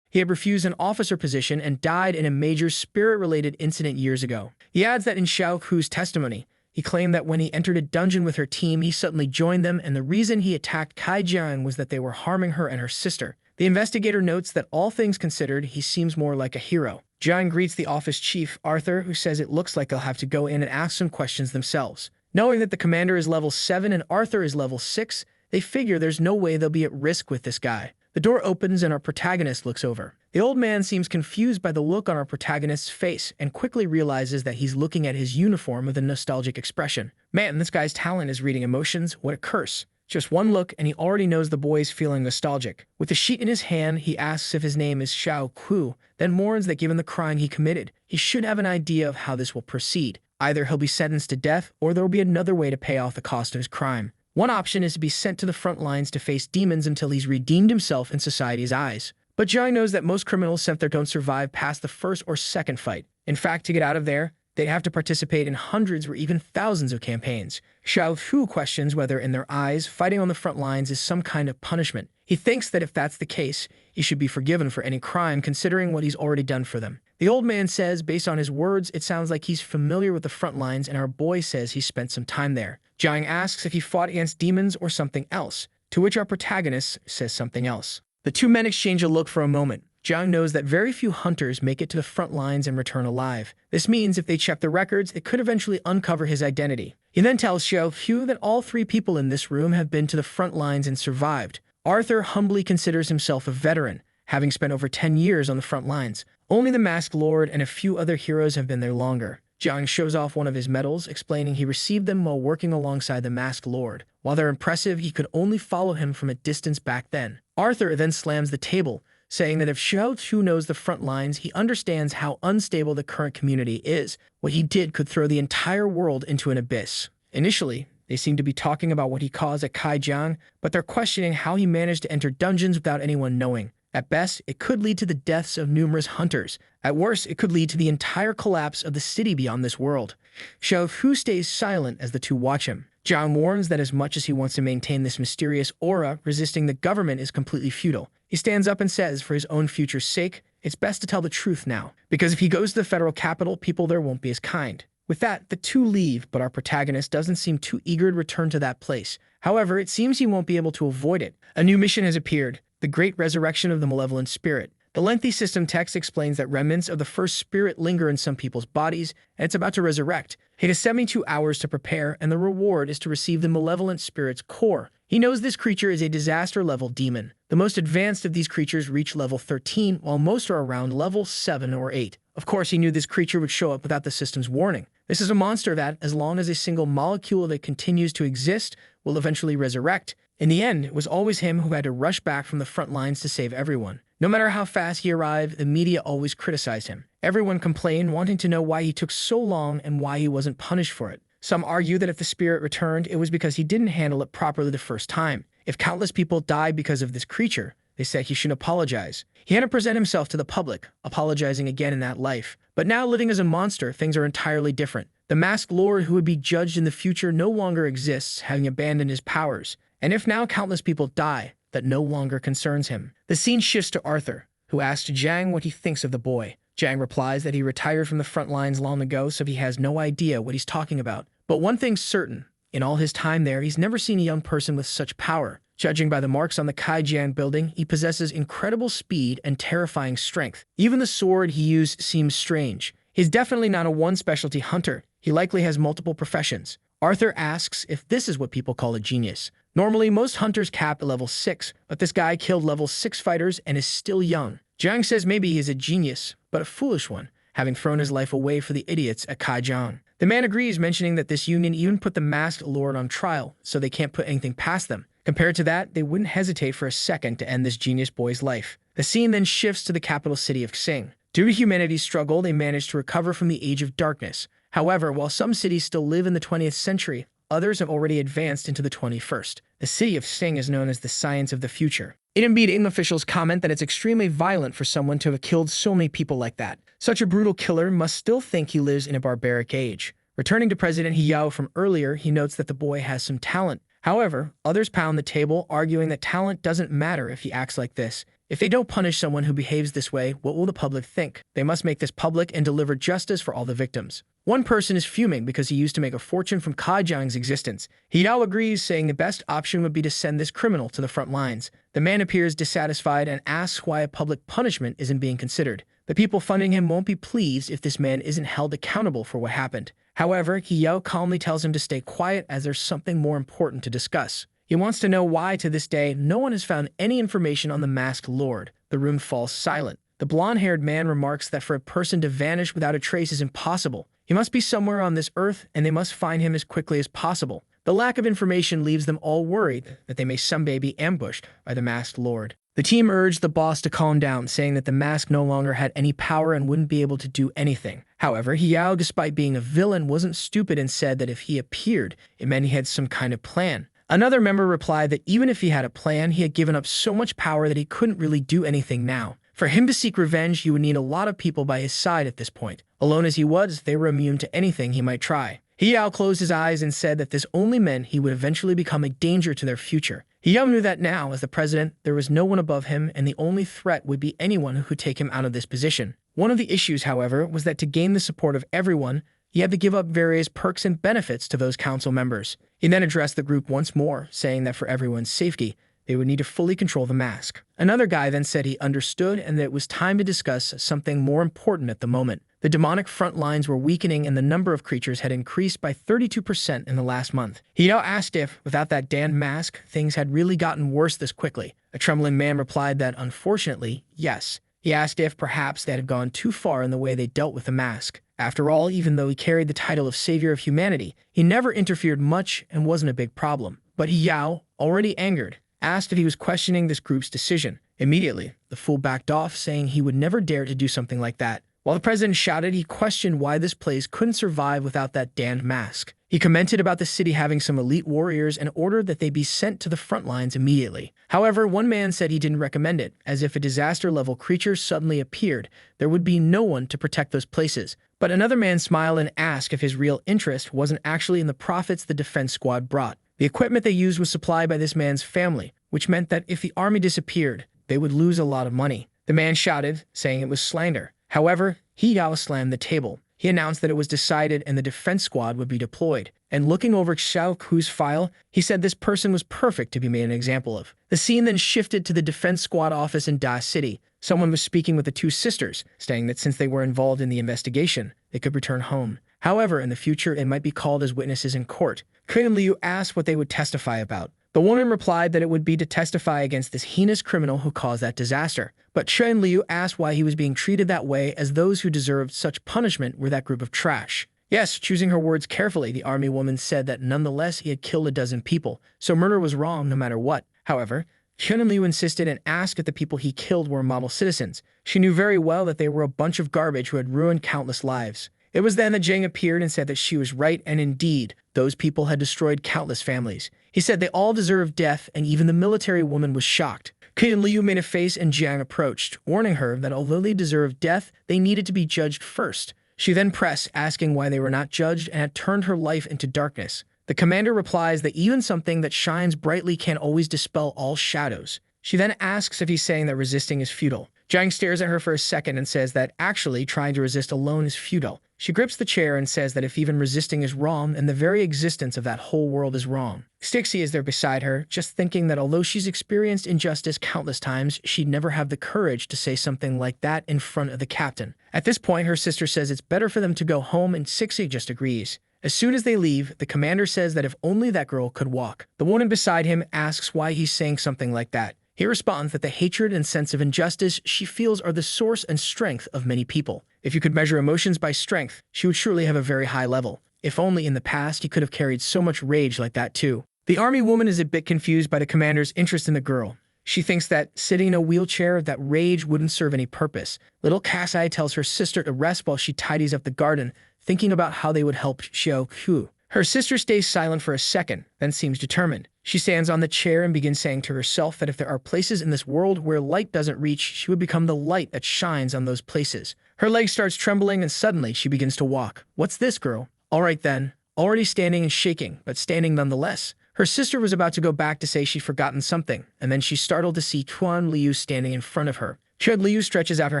He had refused an officer position and died in a major spirit-related incident years ago. He adds that in Xiao Qu's testimony, he claimed that when he entered a dungeon with her team, he suddenly joined them, and the reason he attacked Kai Jiang was that they were harming her and her sister. The investigator notes that all things considered, he seems more like a hero. Jiang greets the office chief, Arthur, who says it looks like they'll have to go in and ask some questions themselves. Knowing that the commander is level 7 and Arthur is level 6, they figure there's no way they'll be at risk with this guy. The door opens and our protagonist looks over. The old man seems confused by the look on our protagonist's face and quickly realizes that he's looking at his uniform with a nostalgic expression. Man, this guy's talent is reading emotions. What a curse. Just one look and he already knows the boy's feeling nostalgic. With the sheet in his hand, he asks if his name is Xiao Qu, then warns that given the crime he committed, he should have an idea of how this will proceed. Either he'll be sentenced to death or there will be another way to pay off the cost of his crime. One option is to be sent to the front lines to face demons until he's redeemed himself in society's eyes. But Jiang knows that most criminals sent there don't survive past the first or second fight. In fact, to get out of there, they'd have to participate in hundreds or even thousands of campaigns. Xiao Qu questions whether, in their eyes, fighting on the front lines is some kind of punishment. He thinks that if that's the case, he should be forgiven for any crime considering what he's already done for them. The old man says, based on his words, it sounds like he's familiar with the front lines and our boy says he spent some time there. Jiang asks if he fought against demons or something else, to which our protagonist says something else. The two men exchange a look for a moment. Jiang knows that very few hunters make it to the front lines and return alive. This means if they check the records, it could eventually uncover his identity. He then tells Xiao Qu that all 3 people in this room have been to the front lines and survived. Arthur humbly considers himself a veteran, having spent over 10 years on the front lines. Only the Masked Lord and a few other heroes have been there longer. Jiang shows off one of his medals, explaining he received them while working alongside the Masked Lord. While they're impressive, he could only follow him from a distance back then. Arthur then slams the table, saying that if Xiao Qu knows the front lines, he understands how unstable the current community is. What he did could throw the entire world into an abyss. Initially, they seem to be talking about what he caused at Kai Jiang, but they're questioning how he managed to enter dungeons without anyone knowing. At best, it could lead to the deaths of numerous hunters. At worst, it could lead to the entire collapse of the city beyond this world. Xiao Qu stays silent as the two watch him. Jiang warns that as much as he wants to maintain this mysterious aura, resisting the government is completely futile. He stands up and says, for his own future's sake, it's best to tell the truth now, because if he goes to the federal capital, people there won't be as kind. With that, the two leave, but our protagonist doesn't seem too eager to return to that place. However, it seems he won't be able to avoid it. A new mission has appeared, the Great Resurrection of the Malevolent Spirit. The lengthy system text explains that remnants of the first spirit linger in some people's bodies, and it's about to resurrect. He has 72 hours to prepare, and the reward is to receive the malevolent spirit's core. He knows this creature is a disaster-level demon. The most advanced of these creatures reach level 13, while most are around level 7 or 8. Of course, he knew this creature would show up without the system's warning. This is a monster that, as long as a single molecule of it continues to exist, will eventually resurrect. In the end, it was always him who had to rush back from the front lines to save everyone. No matter how fast he arrived, the media always criticized him. Everyone complained, wanting to know why he took so long and why he wasn't punished for it. Some argue that if the spirit returned, it was because he didn't handle it properly the first time. If countless people died because of this creature, they said he shouldn't apologize. He had to present himself to the public, apologizing again in that life. But now, living as a monster, things are entirely different. The masked lord who would be judged in the future no longer exists, having abandoned his powers. And if now countless people die, that no longer concerns him. The scene shifts to Arthur, who asks Jiang what he thinks of the boy. Jiang replies that he retired from the front lines long ago, so he has no idea what he's talking about. But one thing's certain, in all his time there, he's never seen a young person with such power. Judging by the marks on the Kaijian building, he possesses incredible speed and terrifying strength. Even the sword he used seems strange. He's definitely not a one-specialty hunter. He likely has multiple professions. Arthur asks if this is what people call a genius. Normally, most hunters cap at level 6, but this guy killed level 6 fighters and is still young. Jiang says maybe he is a genius, but a foolish one, having thrown his life away for the idiots at Kaijian. The man agrees, mentioning that this union even put the masked lord on trial, so they can't put anything past them. Compared to that, they wouldn't hesitate for a second to end this genius boy's life. The scene then shifts to the capital city of Xing. Due to humanity's struggle, they managed to recover from the Age of Darkness. However, while some cities still live in the 20th century, others have already advanced into the 21st. The city of Xing is known as the science of the future. Indeed, officials comment that it's extremely violent for someone to have killed so many people like that. Such a brutal killer must still think he lives in a barbaric age. Returning to President Xiao from earlier, he notes that the boy has some talent. However, others pound the table, arguing that talent doesn't matter if he acts like this. If they don't punish someone who behaves this way, what will the public think? They must make this public and deliver justice for all the victims. One person is fuming because he used to make a fortune from Kaijiang's existence. Xiao agrees, saying the best option would be to send this criminal to the front lines. The man appears dissatisfied and asks why a public punishment isn't being considered. The people funding him won't be pleased if this man isn't held accountable for what happened. However, Xiao calmly tells him to stay quiet as there's something more important to discuss. He wants to know why, to this day, no one has found any information on the masked lord. The room falls silent. The blonde-haired man remarks that for a person to vanish without a trace is impossible. He must be somewhere on this earth, and they must find him as quickly as possible. The lack of information leaves them all worried that they may someday be ambushed by the masked lord. The team urged the boss to calm down, saying that the mask no longer had any power and wouldn't be able to do anything. However, Xiao, despite being a villain, wasn't stupid and said that if he appeared, it meant he had some kind of plan. Another member replied that even if he had a plan, he had given up so much power that he couldn't really do anything now. For him to seek revenge, he would need a lot of people by his side at this point. Alone as he was, they were immune to anything he might try. Xiao closed his eyes and said that this only meant he would eventually become a danger to their future. Xiao knew that now, as the president, there was no one above him, and the only threat would be anyone who could take him out of this position. One of the issues, however, was that to gain the support of everyone, he had to give up various perks and benefits to those council members. He then addressed the group once more, saying that for everyone's safety, they would need to fully control the mask. Another guy then said he understood and that it was time to discuss something more important at the moment. The demonic front lines were weakening and the number of creatures had increased by 32% in the last month. He now asked if, without that damned mask, things had really gotten worse this quickly. A trembling man replied that, unfortunately, yes. He asked if, perhaps, they had gone too far in the way they dealt with the mask. After all, even though he carried the title of Savior of Humanity, he never interfered much and wasn't a big problem. But Xiao, already angered, asked if he was questioning this group's decision. Immediately, the fool backed off, saying he would never dare to do something like that. While the president shouted, he questioned why this place couldn't survive without that damned mask. He commented about the city having some elite warriors and ordered that they be sent to the front lines immediately. However, one man said he didn't recommend it, as if a disaster-level creature suddenly appeared, there would be no one to protect those places. But another man smiled and asked if his real interest wasn't actually in the profits the defense squad brought. The equipment they used was supplied by this man's family, which meant that if the army disappeared, they would lose a lot of money. The man shouted, saying it was slander. However, Xiao slammed the table. He announced that it was decided and the defense squad would be deployed. And looking over Xiao Qu's file, he said this person was perfect to be made an example of. The scene then shifted to the defense squad office in Da City. Someone was speaking with the two sisters, saying that since they were involved in the investigation, they could return home. However, in the future, it might be called as witnesses in court. Kun and Liu asked what they would testify about, The woman replied that it would be to testify against this heinous criminal who caused that disaster. But Chen Liu asked why he was being treated that way, as those who deserved such punishment were that group of trash. Yes, choosing her words carefully, the army woman said that nonetheless he had killed a dozen people, so murder was wrong no matter what. However, Chen Liu insisted and asked if the people he killed were model citizens. She knew very well that they were a bunch of garbage who had ruined countless lives. It was then that Zhang appeared and said that she was right, and indeed, those people had destroyed countless families. He said they all deserved death, and even the military woman was shocked. Chen Liu made a face and Zhang approached, warning her that although they deserved death, they needed to be judged first. She then pressed, asking why they were not judged and had turned her life into darkness. The commander replies that even something that shines brightly can't always dispel all shadows. She then asks if he's saying that resisting is futile. Zhang stares at her for a second and says that actually trying to resist alone is futile. She grips the chair and says that if even resisting is wrong, then the very existence of that whole world is wrong. Stixie is there beside her, just thinking that although she's experienced injustice countless times, she'd never have the courage to say something like that in front of the captain. At this point, her sister says it's better for them to go home, and Stixie just agrees. As soon as they leave, the commander says that if only that girl could walk. The woman beside him asks why he's saying something like that. He responds that the hatred and sense of injustice she feels are the source and strength of many people. If you could measure emotions by strength, she would surely have a very high level. If only in the past he could have carried so much rage like that too. The army woman is a bit confused by the commander's interest in the girl. She thinks that sitting in a wheelchair, that rage wouldn't serve any purpose. Little Cassie tells her sister to rest while she tidies up the garden, thinking about how they would help Xiao Qu. Her sister stays silent for a second, then seems determined. She stands on the chair and begins saying to herself that if there are places in this world where light doesn't reach, she would become the light that shines on those places. Her leg starts trembling and suddenly she begins to walk. What's this, girl? All right then. Already standing and shaking, but standing nonetheless. Her sister was about to go back to say she'd forgotten something, and then she's startled to see Chen Liu standing in front of her. Chen Liu stretches out her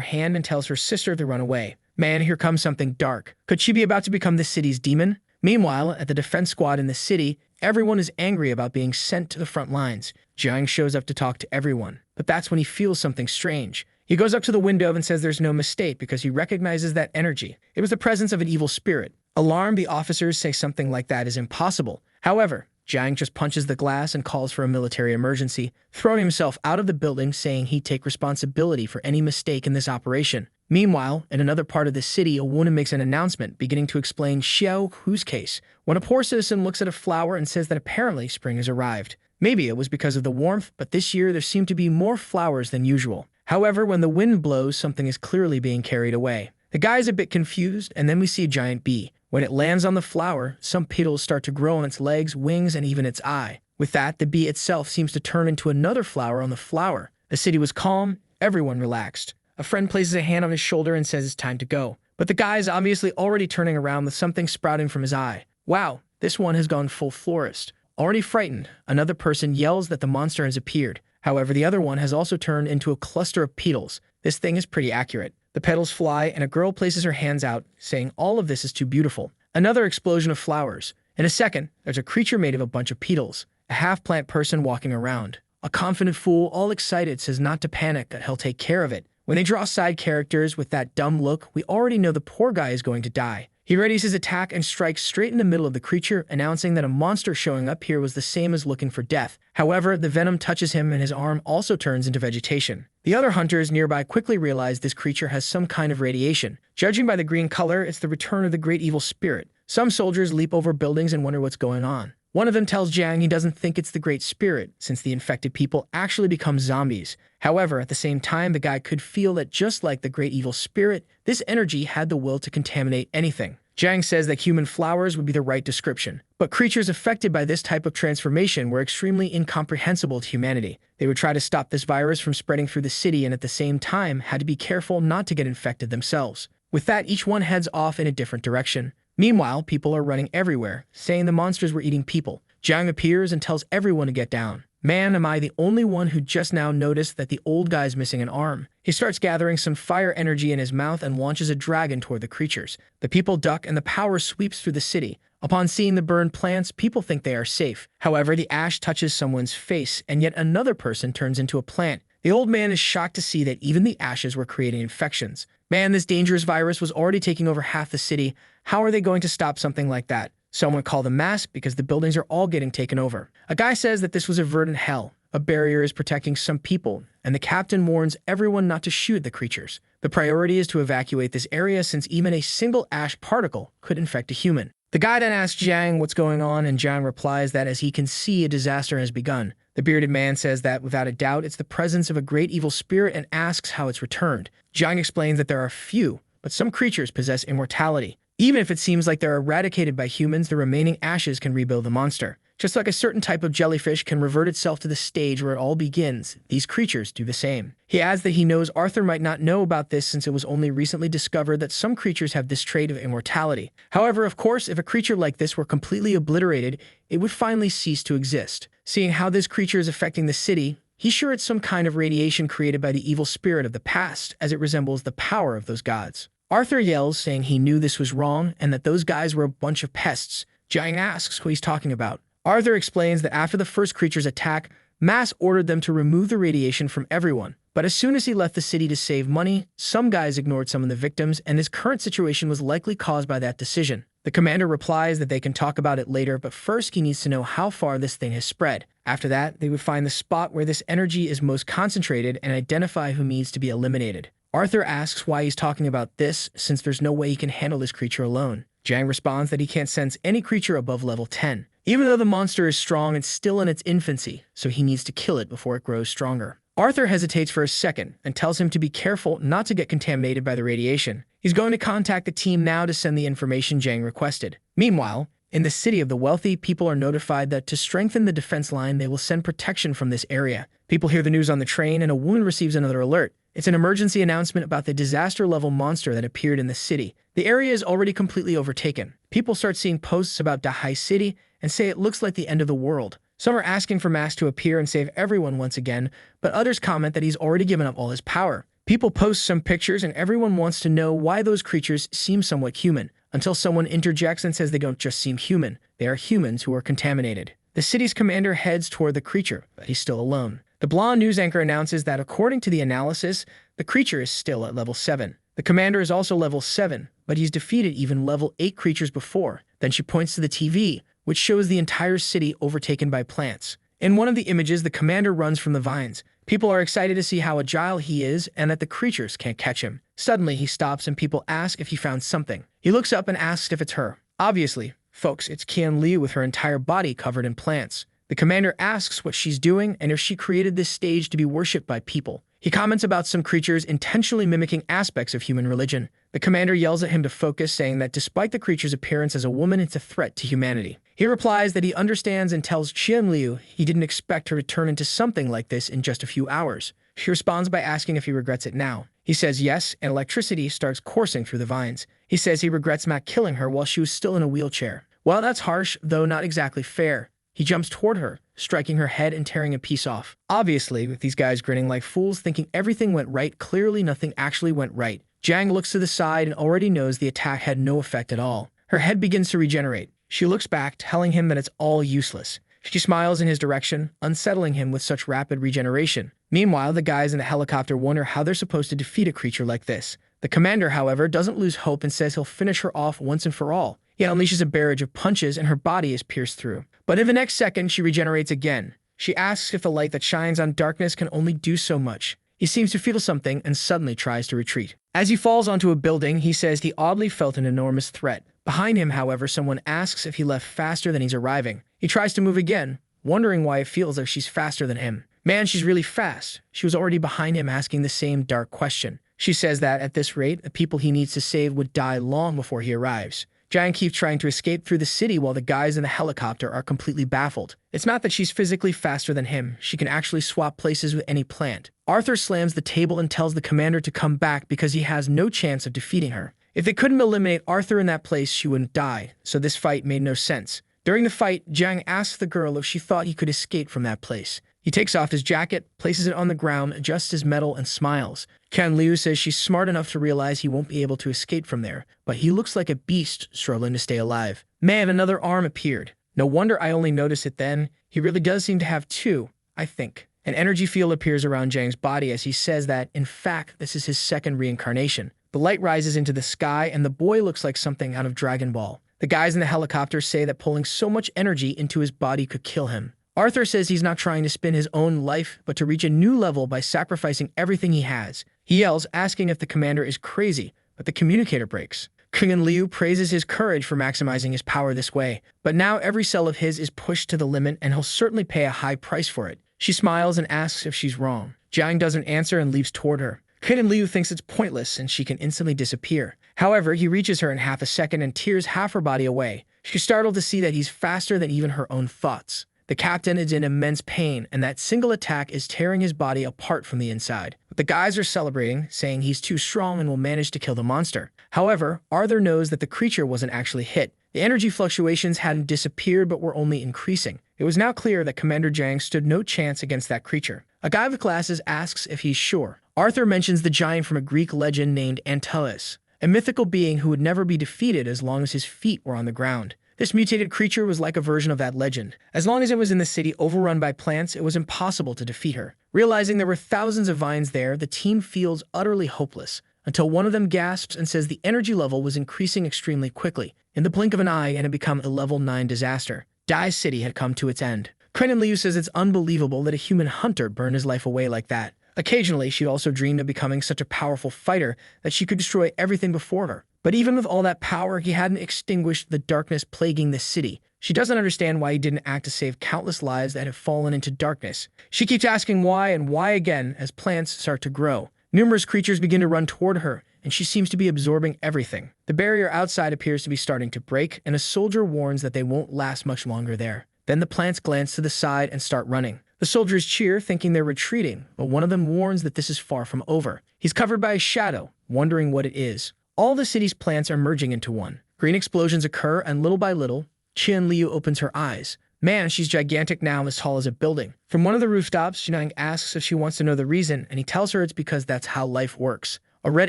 hand and tells her sister to run away. Man, here comes something dark. Could she be about to become the city's demon? Meanwhile, at the defense squad in the city, everyone is angry about being sent to the front lines. Jiang shows up to talk to everyone, but that's when he feels something strange. He goes up to the window and says there's no mistake because he recognizes that energy. It was the presence of an evil spirit. Alarmed, the officers say something like that is impossible. However, Jiang just punches the glass and calls for a military emergency, throwing himself out of the building, saying he'd take responsibility for any mistake in this operation. Meanwhile, in another part of the city, a woman makes an announcement beginning to explain Xiao Qu's case, when a poor citizen looks at a flower and says that apparently spring has arrived. Maybe it was because of the warmth, but this year there seem to be more flowers than usual. However, when the wind blows, something is clearly being carried away. The guy is a bit confused, and then we see a giant bee. When it lands on the flower, some petals start to grow on its legs, wings, and even its eye. With that, the bee itself seems to turn into another flower on the flower. The city was calm, everyone relaxed. A friend places a hand on his shoulder and says it's time to go. But the guy is obviously already turning around with something sprouting from his eye. Wow, this one has gone full florist. Already frightened, another person yells that the monster has appeared. However, the other one has also turned into a cluster of petals. This thing is pretty accurate. The petals fly, and a girl places her hands out, saying all of this is too beautiful. Another explosion of flowers. In a second, there's a creature made of a bunch of petals. A half-plant person walking around. A confident fool, all excited, says not to panic, that he'll take care of it. When they draw side characters with that dumb look, we already know the poor guy is going to die. He readies his attack and strikes straight in the middle of the creature, announcing that a monster showing up here was the same as looking for death. However, the venom touches him and his arm also turns into vegetation. The other hunters nearby quickly realize this creature has some kind of radiation. Judging by the green color, it's the return of the great evil spirit. Some soldiers leap over buildings and wonder what's going on. One of them tells Jiang he doesn't think it's the Great Spirit, since the infected people actually become zombies. However, at the same time, the guy could feel that just like the Great Evil Spirit, this energy had the will to contaminate anything. Jiang says that human flowers would be the right description, but creatures affected by this type of transformation were extremely incomprehensible to humanity. They would try to stop this virus from spreading through the city and at the same time had to be careful not to get infected themselves. With that, each one heads off in a different direction. Meanwhile, people are running everywhere, saying the monsters were eating people. Jiang appears and tells everyone to get down. Man, am I the only one who just now noticed that the old guy's missing an arm. He starts gathering some fire energy in his mouth and launches a dragon toward the creatures. The people duck and the power sweeps through the city. Upon seeing the burned plants, people think they are safe. However, the ash touches someone's face and yet another person turns into a plant. The old man is shocked to see that even the ashes were creating infections. Man, this dangerous virus was already taking over half the city. How are they going to stop something like that? Someone called the mask because the buildings are all getting taken over. A guy says that this was a verdant hell. A barrier is protecting some people, and the captain warns everyone not to shoot the creatures. The priority is to evacuate this area since even a single ash particle could infect a human. The guy then asks Jiang what's going on, and Jiang replies that as he can see, a disaster has begun. The bearded man says that without a doubt it's the presence of a great evil spirit and asks how it's returned. Jiang explains that there are few, but some creatures possess immortality. Even if it seems like they're eradicated by humans, the remaining ashes can rebuild the monster. Just like a certain type of jellyfish can revert itself to the stage where it all begins, these creatures do the same. He adds that he knows Arthur might not know about this since it was only recently discovered that some creatures have this trait of immortality. However, of course, if a creature like this were completely obliterated, it would finally cease to exist. Seeing how this creature is affecting the city, he's sure it's some kind of radiation created by the evil spirit of the past, as it resembles the power of those gods. Arthur yells, saying he knew this was wrong and that those guys were a bunch of pests. Jiang asks what he's talking about. Arthur explains that after the first creature's attack, Mass ordered them to remove the radiation from everyone. But as soon as he left the city to save money, some guys ignored some of the victims, and this current situation was likely caused by that decision. The commander replies that they can talk about it later, but first he needs to know how far this thing has spread. After that, they would find the spot where this energy is most concentrated and identify who needs to be eliminated. Arthur asks why he's talking about this, since there's no way he can handle this creature alone. Jiang responds that he can't sense any creature above level 10. Even though the monster is strong, it's still in its infancy, so he needs to kill it before it grows stronger. Arthur hesitates for a second and tells him to be careful not to get contaminated by the radiation. He's going to contact the team now to send the information Jiang requested. Meanwhile, in the city of the wealthy, people are notified that to strengthen the defense line, they will send protection from this area. People hear the news on the train, and a woman receives another alert. It's an emergency announcement about the disaster-level monster that appeared in the city. The area is already completely overtaken. People start seeing posts about Dahai City and say it looks like the end of the world. Some are asking for Mask to appear and save everyone once again, but others comment that he's already given up all his power. People post some pictures, and everyone wants to know why those creatures seem somewhat human, until someone interjects and says they don't just seem human, they are humans who are contaminated. The city's commander heads toward the creature, but he's still alone. The blonde news anchor announces that according to the analysis, the creature is still at level 7. The commander is also level 7, but he's defeated even level 8 creatures before. Then she points to the TV, which shows the entire city overtaken by plants. In one of the images, the commander runs from the vines. People are excited to see how agile he is and that the creatures can't catch him. Suddenly, he stops and people ask if he found something. He looks up and asks if it's her. Obviously, folks, it's Qian Liu with her entire body covered in plants. The commander asks what she's doing and if she created this stage to be worshipped by people. He comments about some creatures intentionally mimicking aspects of human religion. The commander yells at him to focus, saying that despite the creature's appearance as a woman, it's a threat to humanity. He replies that he understands and tells Qian Liu he didn't expect her to turn into something like this in just a few hours. She responds by asking if he regrets it now. He says yes, and electricity starts coursing through the vines. He says he regrets not killing her while she was still in a wheelchair. Well, that's harsh, though not exactly fair. He jumps toward her, striking her head and tearing a piece off. Obviously, with these guys grinning like fools, thinking everything went right, clearly nothing actually went right. Jiang looks to the side and already knows the attack had no effect at all. Her head begins to regenerate. She looks back, telling him that it's all useless. She smiles in his direction, unsettling him with such rapid regeneration. Meanwhile, the guys in the helicopter wonder how they're supposed to defeat a creature like this. The commander, however, doesn't lose hope and says he'll finish her off once and for all. He unleashes a barrage of punches and her body is pierced through. But in the next second, she regenerates again. She asks if the light that shines on darkness can only do so much. He seems to feel something and suddenly tries to retreat. As he falls onto a building, he says he oddly felt an enormous threat. Behind him, however, someone asks if he left faster than he's arriving. He tries to move again, wondering why it feels like she's faster than him. Man, she's really fast. She was already behind him asking the same dark question. She says that at this rate, the people he needs to save would die long before he arrives. Jiang keeps trying to escape through the city while the guys in the helicopter are completely baffled. It's not that she's physically faster than him. She can actually swap places with any plant. Arthur slams the table and tells the commander to come back because he has no chance of defeating her. If they couldn't eliminate Arthur in that place, she wouldn't die, so this fight made no sense. During the fight, Jiang asks the girl if she thought he could escape from that place. He takes off his jacket, places it on the ground, adjusts his metal, and smiles. Qian Liu says she's smart enough to realize he won't be able to escape from there, but he looks like a beast struggling to stay alive. Man, another arm appeared. No wonder I only noticed it then. He really does seem to have two, I think. An energy field appears around Jiang's body as he says that, in fact, this is his second reincarnation. The light rises into the sky, and the boy looks like something out of Dragon Ball. The The guys in the helicopter say that pulling so much energy into his body could kill him. Arthur says he's not trying to spin his own life, but to reach a new level by sacrificing everything he has. He yells, asking if the commander is crazy, but the communicator breaks. King Liu praises his courage for maximizing his power this way, but now every cell of his is pushed to the limit and he'll certainly pay a high price for it. She smiles and asks if she's wrong. Jiang doesn't answer and leaps toward her. King Liu thinks it's pointless and she can instantly disappear. However, he reaches her in half a second and tears half her body away. She's startled to see that he's faster than even her own thoughts. The captain is in immense pain, and that single attack is tearing his body apart from the inside. But the guys are celebrating, saying he's too strong and will manage to kill the monster. However, Arthur knows that the creature wasn't actually hit. The energy fluctuations hadn't disappeared but were only increasing. It was now clear that Commander Jiang stood no chance against that creature. A guy with glasses asks if he's sure. Arthur mentions the giant from a Greek legend named Antaeus, a mythical being who would never be defeated as long as his feet were on the ground. This mutated creature was like a version of that legend. As long as it was in the city overrun by plants, it was impossible to defeat her. Realizing there were thousands of vines there, the team feels utterly hopeless, until one of them gasps and says the energy level was increasing extremely quickly, in the blink of an eye, and had become a level 9 disaster. Dai City had come to its end. Ken Liu says it's unbelievable that a human hunter burned his life away like that. Occasionally, she'd also dreamed of becoming such a powerful fighter that she could destroy everything before her. But even with all that power, he hadn't extinguished the darkness plaguing the city. She doesn't understand why he didn't act to save countless lives that have fallen into darkness. She keeps asking why and why again as plants start to grow. Numerous creatures begin to run toward her, and she seems to be absorbing everything. The barrier outside appears to be starting to break, and a soldier warns that they won't last much longer there. Then the plants glance to the side and start running. The soldiers cheer, thinking they're retreating, but one of them warns that this is far from over. He's covered by a shadow, wondering what it is. All the city's plants are merging into one. Green explosions occur, and little by little, Qian Liu opens her eyes. Man, she's gigantic now and as tall as a building. From one of the rooftops, Jiang asks if she wants to know the reason, and he tells her it's because that's how life works. A red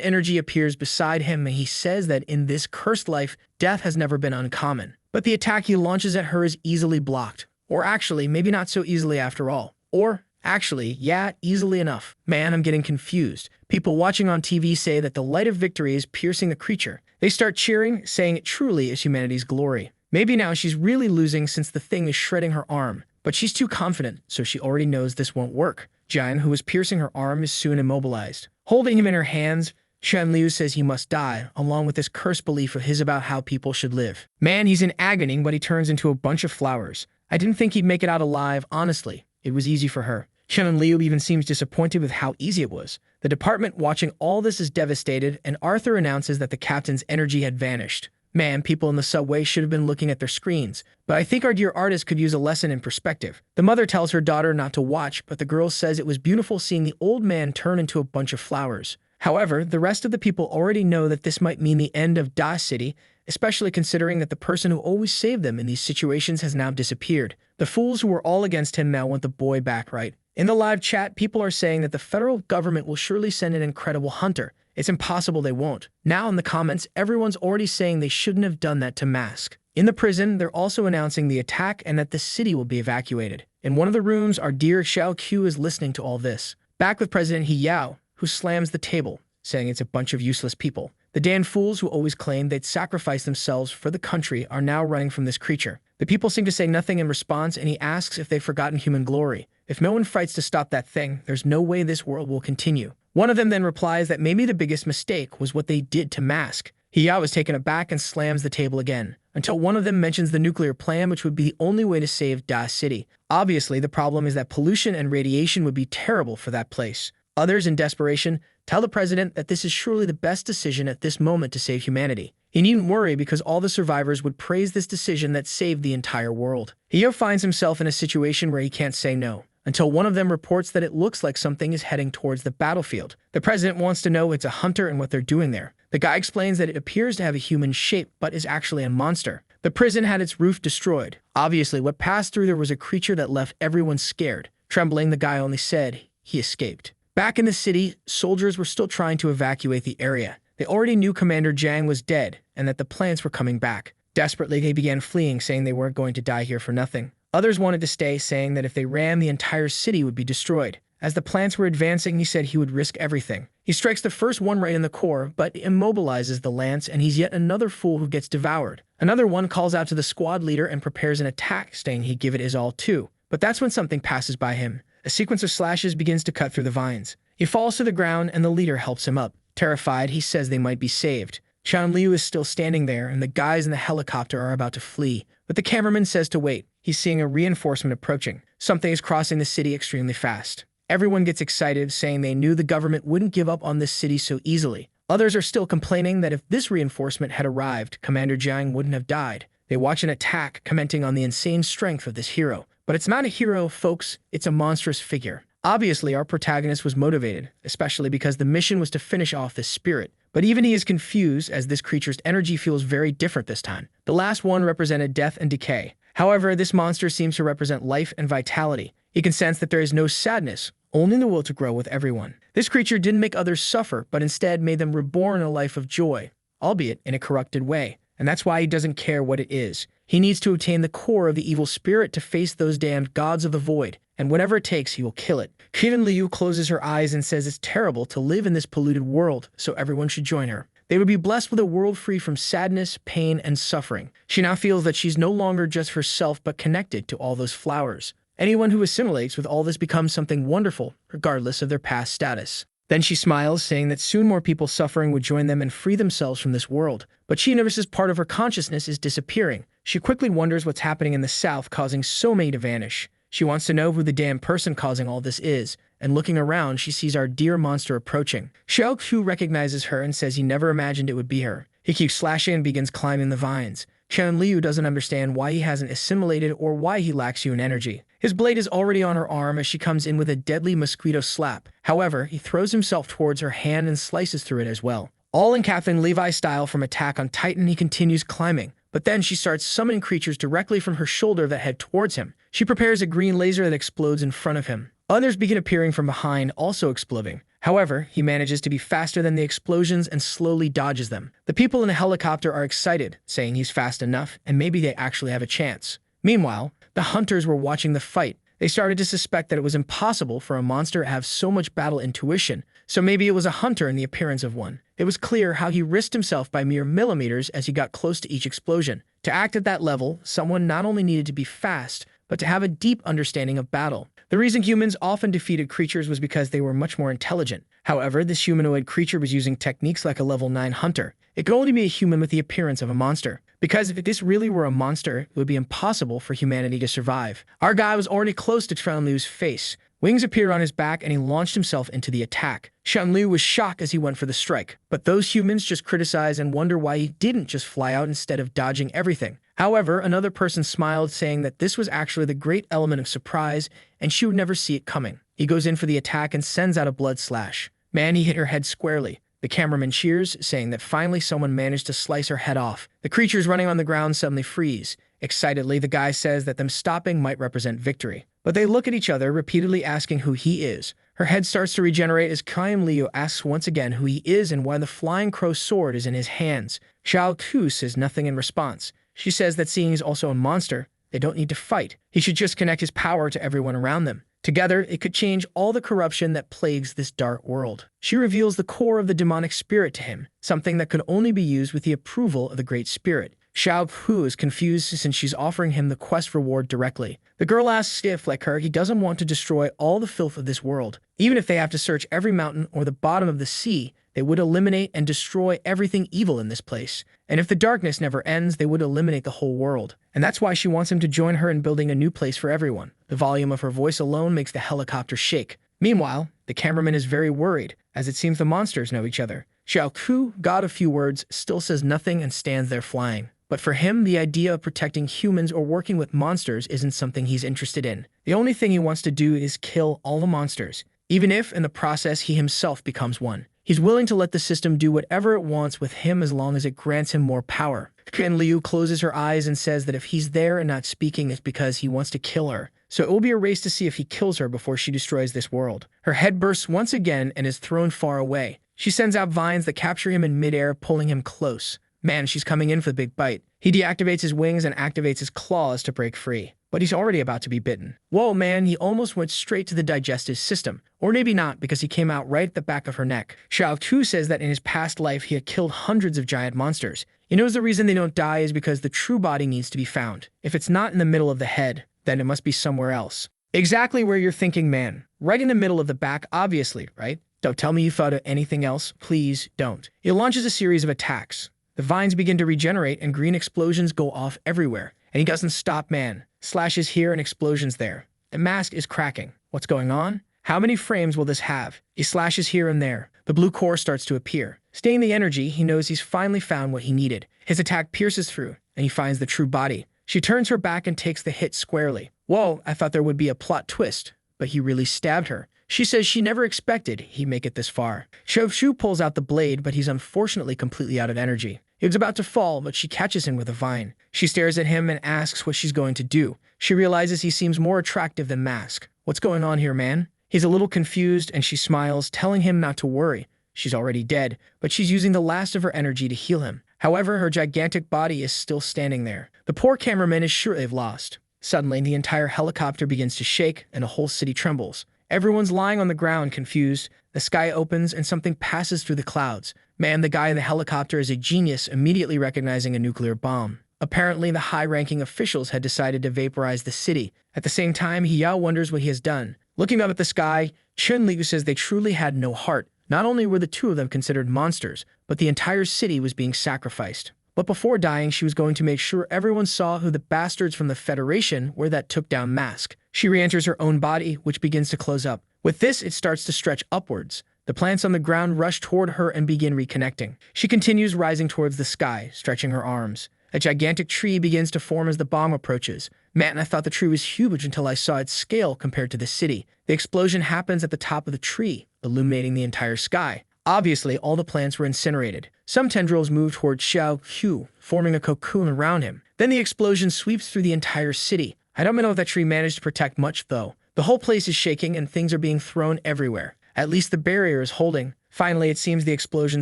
energy appears beside him, and he says that in this cursed life, death has never been uncommon. But the attack he launches at her is easily blocked. Or actually, maybe not so easily after all. Or actually, yeah, easily enough. Man, I'm getting confused. People watching on TV say that the light of victory is piercing the creature. They start cheering, saying it truly is humanity's glory. Maybe now she's really losing since the thing is shredding her arm. But she's too confident, so she already knows this won't work. Jian, who is piercing her arm, is soon immobilized. Holding him in her hands, Qian Liu says he must die, along with this cursed belief of his about how people should live. Man, he's in agony, but he turns into a bunch of flowers. I didn't think he'd make it out alive, honestly. It was easy for her. Qian Liu even seems disappointed with how easy it was. The department watching all this is devastated, and Arthur announces that the captain's energy had vanished. Man, people in the subway should have been looking at their screens. But I think our dear artist could use a lesson in perspective. The mother tells her daughter not to watch, but the girl says it was beautiful seeing the old man turn into a bunch of flowers. However, the rest of the people already know that this might mean the end of Da City, especially considering that the person who always saved them in these situations has now disappeared. The fools who were all against him now want the boy back, right? In the live chat, people are saying that the federal government will surely send an incredible hunter. It's impossible they won't. Now in the comments, everyone's already saying they shouldn't have done that to Mask. In the prison, they're also announcing the attack and that the city will be evacuated. In one of the rooms, our dear Xiao Qu is listening to all this. Back with President He Yao, who slams the table, saying it's a bunch of useless people. The damn fools who always claimed they'd sacrifice themselves for the country are now running from this creature. The people seem to say nothing in response, and he asks if they've forgotten human glory. If no one fights to stop that thing, there's no way this world will continue. One of them then replies that maybe the biggest mistake was what they did to Mask. Yao is taken aback and slams the table again, until one of them mentions the nuclear plan, which would be the only way to save Da City. Obviously, the problem is that pollution and radiation would be terrible for that place. Others, in desperation, tell the president that this is surely the best decision at this moment to save humanity. He needn't worry because all the survivors would praise this decision that saved the entire world. Yao finds himself in a situation where he can't say no, until one of them reports that it looks like something is heading towards the battlefield. The president wants to know it's a hunter and what they're doing there. The guy explains that it appears to have a human shape, but is actually a monster. The prison had its roof destroyed. Obviously, what passed through there was a creature that left everyone scared. Trembling, the guy only said he escaped. Back in the city, soldiers were still trying to evacuate the area. They already knew Commander Jiang was dead and that the plants were coming back. Desperately, they began fleeing, saying they weren't going to die here for nothing. Others wanted to stay, saying that if they ran, the entire city would be destroyed. As the plants were advancing, he said he would risk everything. He strikes the first one right in the core, but immobilizes the lance, and he's yet another fool who gets devoured. Another one calls out to the squad leader and prepares an attack, saying he'd give it his all too. But that's when something passes by him. A sequence of slashes begins to cut through the vines. He falls to the ground and the leader helps him up. Terrified, he says they might be saved. Xiao Liu is still standing there and the guys in the helicopter are about to flee. But the cameraman says to wait. He's seeing a reinforcement approaching. Something is crossing the city extremely fast. Everyone gets excited, saying they knew the government wouldn't give up on this city so easily. Others are still complaining that if this reinforcement had arrived, Commander Jiang wouldn't have died. They watch an attack, commenting on the insane strength of this hero. But it's not a hero, folks, it's a monstrous figure. Obviously, our protagonist was motivated, especially because the mission was to finish off this spirit. But even he is confused, as this creature's energy feels very different this time. The last one represented death and decay. However, this monster seems to represent life and vitality. He can sense that there is no sadness, only the will to grow with everyone. This creature didn't make others suffer, but instead made them reborn a life of joy, albeit in a corrupted way. And that's why he doesn't care what it is. He needs to obtain the core of the evil spirit to face those damned gods of the void, and whatever it takes, he will kill it. Xiao Liu closes her eyes and says it's terrible to live in this polluted world, so everyone should join her. They would be blessed with a world free from sadness, pain, and suffering. She now feels that she's no longer just herself, but connected to all those flowers. Anyone who assimilates with all this becomes something wonderful, regardless of their past status. Then she smiles, saying that soon more people suffering would join them and free themselves from this world. But she notices part of her consciousness is disappearing. She quickly wonders what's happening in the south, causing so many to vanish. She wants to know who the damn person causing all this is, and looking around, she sees our dear monster approaching. Xiao Qu recognizes her and says he never imagined it would be her. He keeps slashing and begins climbing the vines. Xiao Liu doesn't understand why he hasn't assimilated or why he lacks human energy. His blade is already on her arm as she comes in with a deadly mosquito slap. However, he throws himself towards her hand and slices through it as well. All in Captain Levi style from Attack on Titan, he continues climbing. But then she starts summoning creatures directly from her shoulder that head towards him. She prepares a green laser that explodes in front of him. Others begin appearing from behind, also exploding. However, he manages to be faster than the explosions and slowly dodges them. The people in the helicopter are excited, saying he's fast enough and maybe they actually have a chance. Meanwhile, the hunters were watching the fight. They started to suspect that it was impossible for a monster to have so much battle intuition, so maybe it was a hunter in the appearance of one. It was clear how he risked himself by mere millimeters as he got close to each explosion. To act at that level, someone not only needed to be fast, but to have a deep understanding of battle. The reason humans often defeated creatures was because they were much more intelligent. However, this humanoid creature was using techniques like a level 9 hunter. It could only be a human with the appearance of a monster. Because if this really were a monster, it would be impossible for humanity to survive. Our guy was already close to Xiao Liu's face. Wings appeared on his back and he launched himself into the attack. Xiao Liu was shocked as he went for the strike. But those humans just criticize and wonder why he didn't just fly out instead of dodging everything. However, another person smiled, saying that this was actually the great element of surprise and she would never see it coming. He goes in for the attack and sends out a blood slash. Man, he hit her head squarely. The cameraman cheers, saying that finally someone managed to slice her head off. The creatures running on the ground suddenly freeze. Excitedly, the guy says that them stopping might represent victory. But they look at each other, repeatedly asking who he is. Her head starts to regenerate as Xiao Liu asks once again who he is and why the flying crow sword is in his hands. Xiao Qu says nothing in response. She says that seeing he's also a monster, they don't need to fight. He should just connect his power to everyone around them. Together, it could change all the corruption that plagues this dark world. She reveals the core of the demonic spirit to him, something that could only be used with the approval of the Great Spirit. Xiao Qu is confused since she's offering him the quest reward directly. The girl asks if, like her, he doesn't want to destroy all the filth of this world. Even if they have to search every mountain or the bottom of the sea, they would eliminate and destroy everything evil in this place. And if the darkness never ends, they would eliminate the whole world. And that's why she wants him to join her in building a new place for everyone. The volume of her voice alone makes the helicopter shake. Meanwhile, the cameraman is very worried, as it seems the monsters know each other. Xiao Qu, god of few words, still says nothing and stands there flying. But for him, the idea of protecting humans or working with monsters isn't something he's interested in. The only thing he wants to do is kill all the monsters, even if, in the process, he himself becomes one. He's willing to let the system do whatever it wants with him as long as it grants him more power. Xiao Liu closes her eyes and says that if he's there and not speaking, it's because he wants to kill her. So it will be a race to see if he kills her before she destroys this world. Her head bursts once again and is thrown far away. She sends out vines that capture him in midair, pulling him close. Man, she's coming in for the big bite. He deactivates his wings and activates his claws to break free. But he's already about to be bitten. Whoa, man, he almost went straight to the digestive system. Or maybe not, because he came out right at the back of her neck. Xiao Qu says that in his past life he had killed hundreds of giant monsters. He knows the reason they don't die is because the true body needs to be found. If it's not in the middle of the head, then it must be somewhere else. Exactly where you're thinking, man. Right in the middle of the back, obviously, right? Don't tell me you thought of anything else. Please don't. It launches a series of attacks. The vines begin to regenerate and green explosions go off everywhere. And he doesn't stop, man. Slashes here and explosions there. The mask is cracking. What's going on? How many frames will this have? He slashes here and there. The blue core starts to appear. Staying the energy, he knows he's finally found what he needed. His attack pierces through, and he finds the true body. She turns her back and takes the hit squarely. Whoa, I thought there would be a plot twist, but he really stabbed her. She says she never expected he'd make it this far. Xiao Qu pulls out the blade, but he's unfortunately completely out of energy. He was about to fall, but she catches him with a vine. She stares at him and asks what she's going to do. She realizes he seems more attractive than Mask. What's going on here, man? He's a little confused, and she smiles, telling him not to worry. She's already dead, but she's using the last of her energy to heal him. However, her gigantic body is still standing there. The poor cameraman is sure they've lost. Suddenly, the entire helicopter begins to shake, and the whole city trembles. Everyone's lying on the ground, confused. The sky opens, and something passes through the clouds. Man, the guy in the helicopter is a genius, immediately recognizing a nuclear bomb. Apparently, the high-ranking officials had decided to vaporize the city. At the same time, Xiao wonders what he has done. Looking up at the sky, Chun-Liu says they truly had no heart. Not only were the two of them considered monsters, but the entire city was being sacrificed. But before dying, she was going to make sure everyone saw who the bastards from the Federation were that took down Mask. She re-enters her own body, which begins to close up. With this, it starts to stretch upwards. The plants on the ground rush toward her and begin reconnecting. She continues rising towards the sky, stretching her arms. A gigantic tree begins to form as the bomb approaches. Man, I thought the tree was huge until I saw its scale compared to the city. The explosion happens at the top of the tree, illuminating the entire sky. Obviously, all the plants were incinerated. Some tendrils move toward Xiao Qu, forming a cocoon around him. Then the explosion sweeps through the entire city. I don't know if that tree managed to protect much, though. The whole place is shaking and things are being thrown everywhere. At least the barrier is holding. Finally, it seems the explosion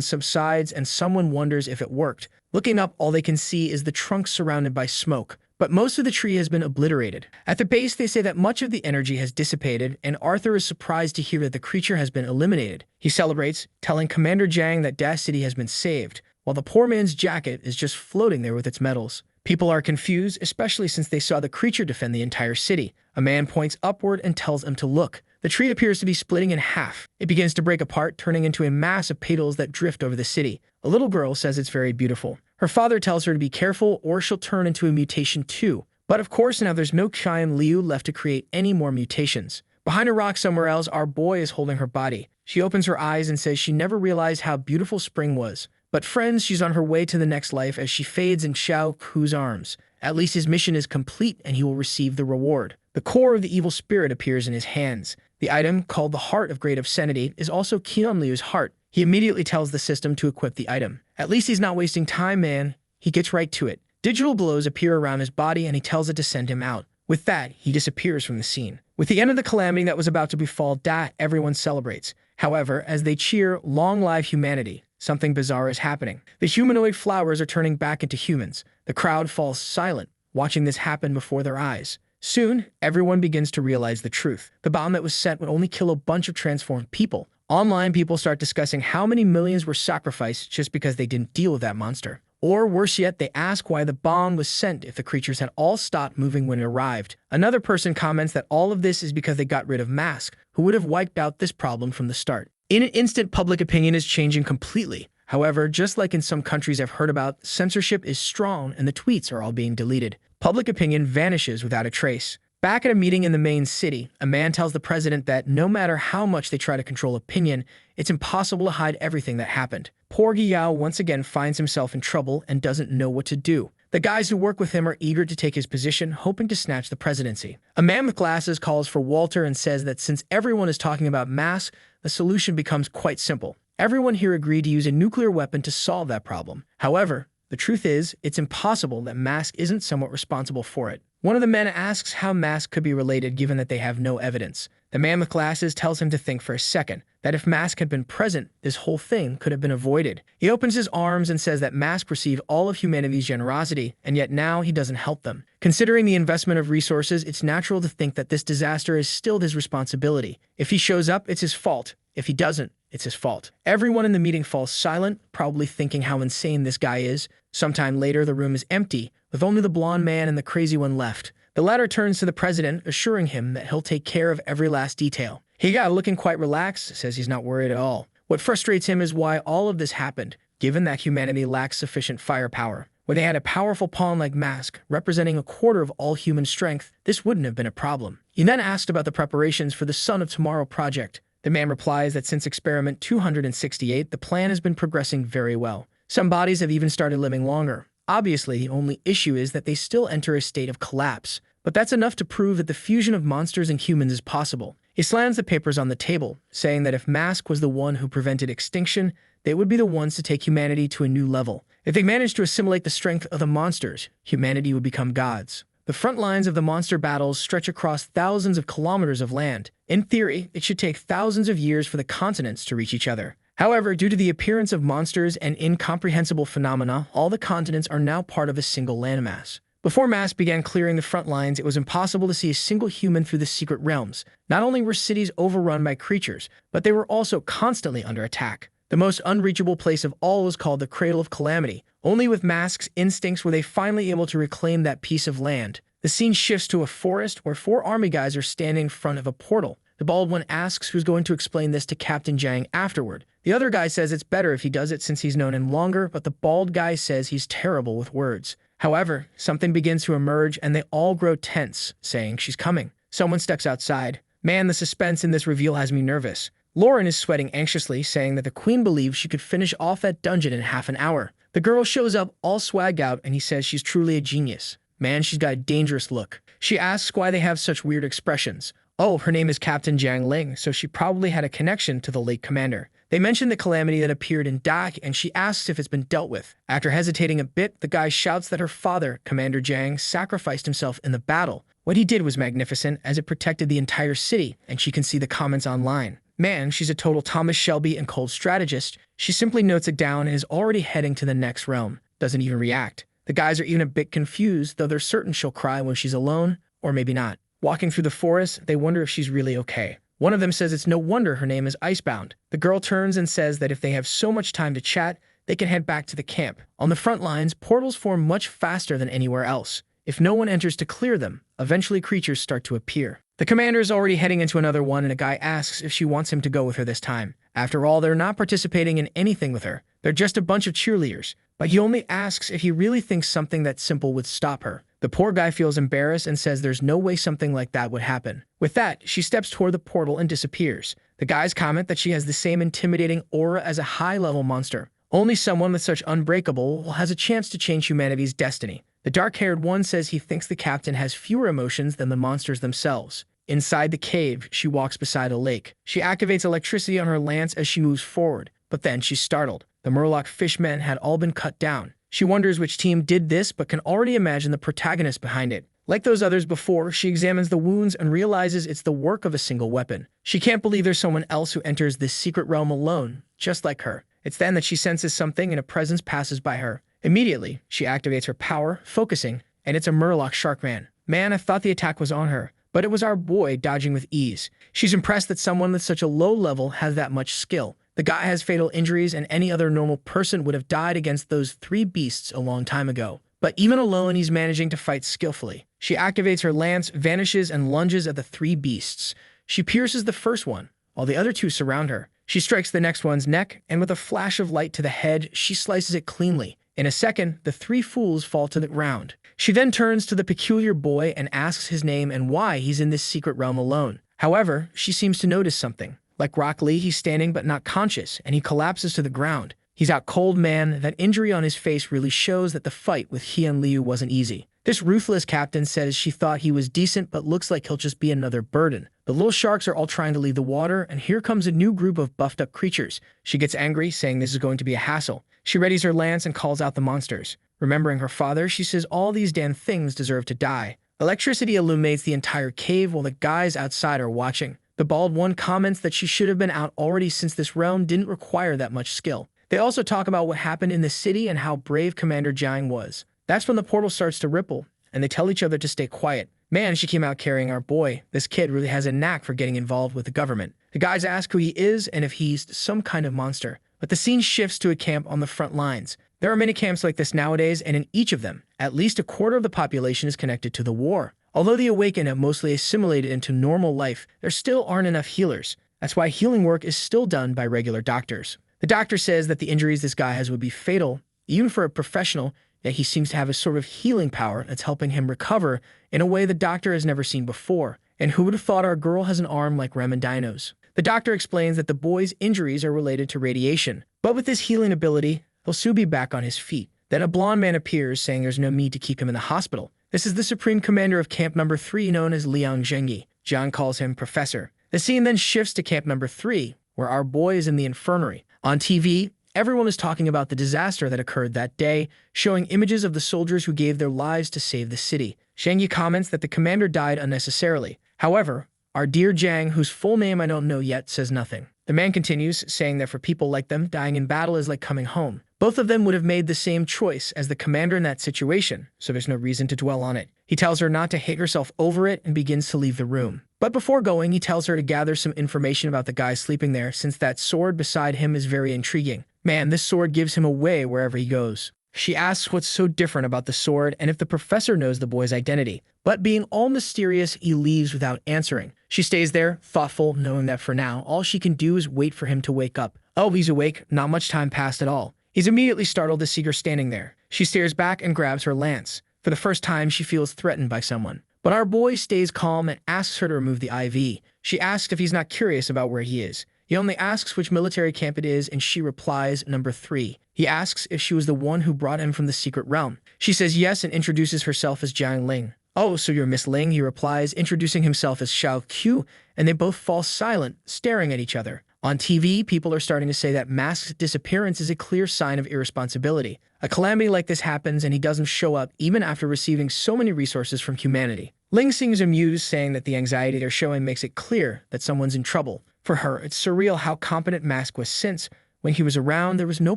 subsides and someone wonders if it worked. Looking up, all they can see is the trunk surrounded by smoke. But most of the tree has been obliterated. At the base, they say that much of the energy has dissipated, and Arthur is surprised to hear that the creature has been eliminated. He celebrates, telling Commander Jiang that Das City has been saved, while the poor man's jacket is just floating there with its medals. People are confused, especially since they saw the creature defend the entire city. A man points upward and tells them to look. The tree appears to be splitting in half. It begins to break apart, turning into a mass of petals that drift over the city. A little girl says it's very beautiful. Her father tells her to be careful or she'll turn into a mutation too. But of course now there's no Qian Liu left to create any more mutations. Behind a rock somewhere else, our boy is holding her body. She opens her eyes and says she never realized how beautiful spring was. But friends, she's on her way to the next life as she fades in Xiao Qu's arms. At least his mission is complete and he will receive the reward. The core of the evil spirit appears in his hands. The item, called the Heart of Great Obscenity, is also Qian Liu's heart. He immediately tells the system to equip the item. At least he's not wasting time, man. He gets right to it. Digital blows appear around his body and he tells it to send him out. With that, he disappears from the scene. With the end of the calamity that was about to befall Da, everyone celebrates. However, as they cheer, "Long live humanity," something bizarre is happening. The humanoid flowers are turning back into humans. The crowd falls silent, watching this happen before their eyes. Soon, everyone begins to realize the truth. The bomb that was sent would only kill a bunch of transformed people. Online, people start discussing how many millions were sacrificed just because they didn't deal with that monster. Or worse yet, they ask why the bomb was sent if the creatures had all stopped moving when it arrived. Another person comments that all of this is because they got rid of Mask, who would have wiped out this problem from the start. In an instant, public opinion is changing completely. However, just like in some countries I've heard about, censorship is strong and the tweets are all being deleted. Public opinion vanishes without a trace. Back at a meeting in the main city, a man tells the president that no matter how much they try to control opinion, it's impossible to hide everything that happened. Poor Xiao once again finds himself in trouble and doesn't know what to do. The guys who work with him are eager to take his position, hoping to snatch the presidency. A man with glasses calls for Walter and says that since everyone is talking about Mask, the solution becomes quite simple. Everyone here agreed to use a nuclear weapon to solve that problem. However, the truth is, it's impossible that Mask isn't somewhat responsible for it. One of the men asks how Mask could be related given that they have no evidence. The man with glasses tells him to think for a second, that if Mask had been present, this whole thing could have been avoided. He opens his arms and says that Mask received all of humanity's generosity, and yet now he doesn't help them. Considering the investment of resources, it's natural to think that this disaster is still his responsibility. If he shows up, it's his fault. If he doesn't, it's his fault. Everyone in the meeting falls silent, probably thinking how insane this guy is. Sometime later, the room is empty, with only the blonde man and the crazy one left. The latter turns to the president, assuring him that he'll take care of every last detail. He got looking quite relaxed, says he's not worried at all. What frustrates him is why all of this happened, given that humanity lacks sufficient firepower. When they had a powerful pawn like Mask, representing a quarter of all human strength, this wouldn't have been a problem. He then asked about the preparations for the Son of Tomorrow project. The man replies that since experiment 268, the plan has been progressing very well. Some bodies have even started living longer. Obviously, the only issue is that they still enter a state of collapse. But that's enough to prove that the fusion of monsters and humans is possible. He slams the papers on the table, saying that if Mask was the one who prevented extinction, they would be the ones to take humanity to a new level. If they managed to assimilate the strength of the monsters, humanity would become gods. The front lines of the monster battles stretch across thousands of kilometers of land. In theory, it should take thousands of years for the continents to reach each other. However, due to the appearance of monsters and incomprehensible phenomena, all the continents are now part of a single landmass. Before Mask began clearing the front lines, it was impossible to see a single human through the secret realms. Not only were cities overrun by creatures, but they were also constantly under attack. The most unreachable place of all was called the Cradle of Calamity. Only with Mask's instincts were they finally able to reclaim that piece of land. The scene shifts to a forest where 4 army guys are standing in front of a portal. The bald one asks who's going to explain this to Captain Jiang afterward. The other guy says it's better if he does it since he's known him longer, but the bald guy says he's terrible with words. However, something begins to emerge and they all grow tense, saying she's coming. Someone steps outside. Man, the suspense in this reveal has me nervous. Lauren is sweating anxiously, saying that the queen believes she could finish off that dungeon in half an hour. The girl shows up all swagged out and he says she's truly a genius. Man, she's got a dangerous look. She asks why they have such weird expressions. Oh, her name is Captain Jiang Ling, so she probably had a connection to the late commander. They mention the calamity that appeared in Dak, and she asks if it's been dealt with. After hesitating a bit, the guy shouts that her father, Commander Jiang, sacrificed himself in the battle. What he did was magnificent, as it protected the entire city, and she can see the comments online. Man, she's a total Thomas Shelby and cold strategist. She simply notes it down and is already heading to the next realm. Doesn't even react. The guys are even a bit confused, though they're certain she'll cry when she's alone, or maybe not. Walking through the forest, they wonder if she's really okay. One of them says it's no wonder her name is Icebound. The girl turns and says that if they have so much time to chat, they can head back to the camp. On the front lines, portals form much faster than anywhere else. If no one enters to clear them, eventually creatures start to appear. The commander is already heading into another one, and a guy asks if she wants him to go with her this time. After all, they're not participating in anything with her. They're just a bunch of cheerleaders. But he only asks if he really thinks something that simple would stop her. The poor guy feels embarrassed and says there's no way something like that would happen. With that, she steps toward the portal and disappears. The guys comment that she has the same intimidating aura as a high-level monster. Only someone with such unbreakable has a chance to change humanity's destiny. The dark-haired one says he thinks the captain has fewer emotions than the monsters themselves. Inside the cave, she walks beside a lake. She activates electricity on her lance as she moves forward, but then she's startled. The Murloc fishmen had all been cut down. She wonders which team did this, but can already imagine the protagonist behind it. Like those others before, she examines the wounds and realizes it's the work of a single weapon. She can't believe there's someone else who enters this secret realm alone, just like her. It's then that she senses something and a presence passes by her. Immediately, she activates her power, focusing, and it's a Murloc Sharkman. Man, I thought the attack was on her, but it was our boy dodging with ease. She's impressed that someone with such a low level has that much skill. The guy has fatal injuries, and any other normal person would have died against those 3 beasts a long time ago. But even alone, he's managing to fight skillfully. She activates her lance, vanishes, and lunges at the 3 beasts. She pierces the first one, while the other 2 surround her. She strikes the next one's neck, and with a flash of light to the head, she slices it cleanly. In a second, the 3 fools fall to the ground. She then turns to the peculiar boy and asks his name and why he's in this secret realm alone. However, she seems to notice something. Like Rock Lee, he's standing but not conscious, and he collapses to the ground. He's out cold, man. That injury on his face really shows that the fight with Hian Liu wasn't easy. This ruthless captain says she thought he was decent, but looks like he'll just be another burden. The little sharks are all trying to leave the water, and here comes a new group of buffed-up creatures. She gets angry, saying this is going to be a hassle. She readies her lance and calls out the monsters. Remembering her father, she says all these damn things deserve to die. Electricity illuminates the entire cave while the guys outside are watching. The bald one comments that she should have been out already since this realm didn't require that much skill. They also talk about what happened in the city and how brave Commander Jiang was. That's when the portal starts to ripple, and they tell each other to stay quiet. Man, she came out carrying our boy. This kid really has a knack for getting involved with the government. The guys ask who he is and if he's some kind of monster. But the scene shifts to a camp on the front lines. There are many camps like this nowadays, and in each of them, at least a quarter of the population is connected to the war. Although the Awakened have mostly assimilated into normal life, there still aren't enough healers. That's why healing work is still done by regular doctors. The doctor says that the injuries this guy has would be fatal, even for a professional, yet he seems to have a sort of healing power that's helping him recover in a way the doctor has never seen before. And who would have thought our girl has an arm like Remendino's? The doctor explains that the boy's injuries are related to radiation, but with his healing ability, he'll soon be back on his feet. Then a blonde man appears, saying there's no need to keep him in the hospital. This is the Supreme Commander of Camp Number 3, known as Liang Zhengyi. John calls him Professor. The scene then shifts to Camp Number 3, where our boy is in the infirmary. On TV, everyone is talking about the disaster that occurred that day, showing images of the soldiers who gave their lives to save the city. Zhengyi comments that the commander died unnecessarily. However, our dear Jiang, whose full name I don't know yet, says nothing. The man continues, saying that for people like them, dying in battle is like coming home. Both of them would have made the same choice as the commander in that situation, so there's no reason to dwell on it. He tells her not to hate herself over it and begins to leave the room. But before going, he tells her to gather some information about the guy sleeping there, since that sword beside him is very intriguing. Man, this sword gives him away wherever he goes. She asks what's so different about the sword and if the professor knows the boy's identity. But being all mysterious, he leaves without answering. She stays there, thoughtful, knowing that for now, all she can do is wait for him to wake up. Oh, he's awake. Not much time passed at all. He's immediately startled to see her standing there. She stares back and grabs her lance. For the first time, she feels threatened by someone. But our boy stays calm and asks her to remove the IV. She asks if he's not curious about where he is. He only asks which military camp it is, and she replies, Number 3. He asks if she was the one who brought him from the secret realm. She says yes and introduces herself as Jiang Ling. Oh, so you're Miss Ling, he replies, introducing himself as Xiao Qu, and they both fall silent, staring at each other. On TV, people are starting to say that Mask's disappearance is a clear sign of irresponsibility. A calamity like this happens and he doesn't show up even after receiving so many resources from humanity. Ling seems amused, saying that the anxiety they're showing makes it clear that someone's in trouble. For her, it's surreal how competent Mask was, since when he was around there was no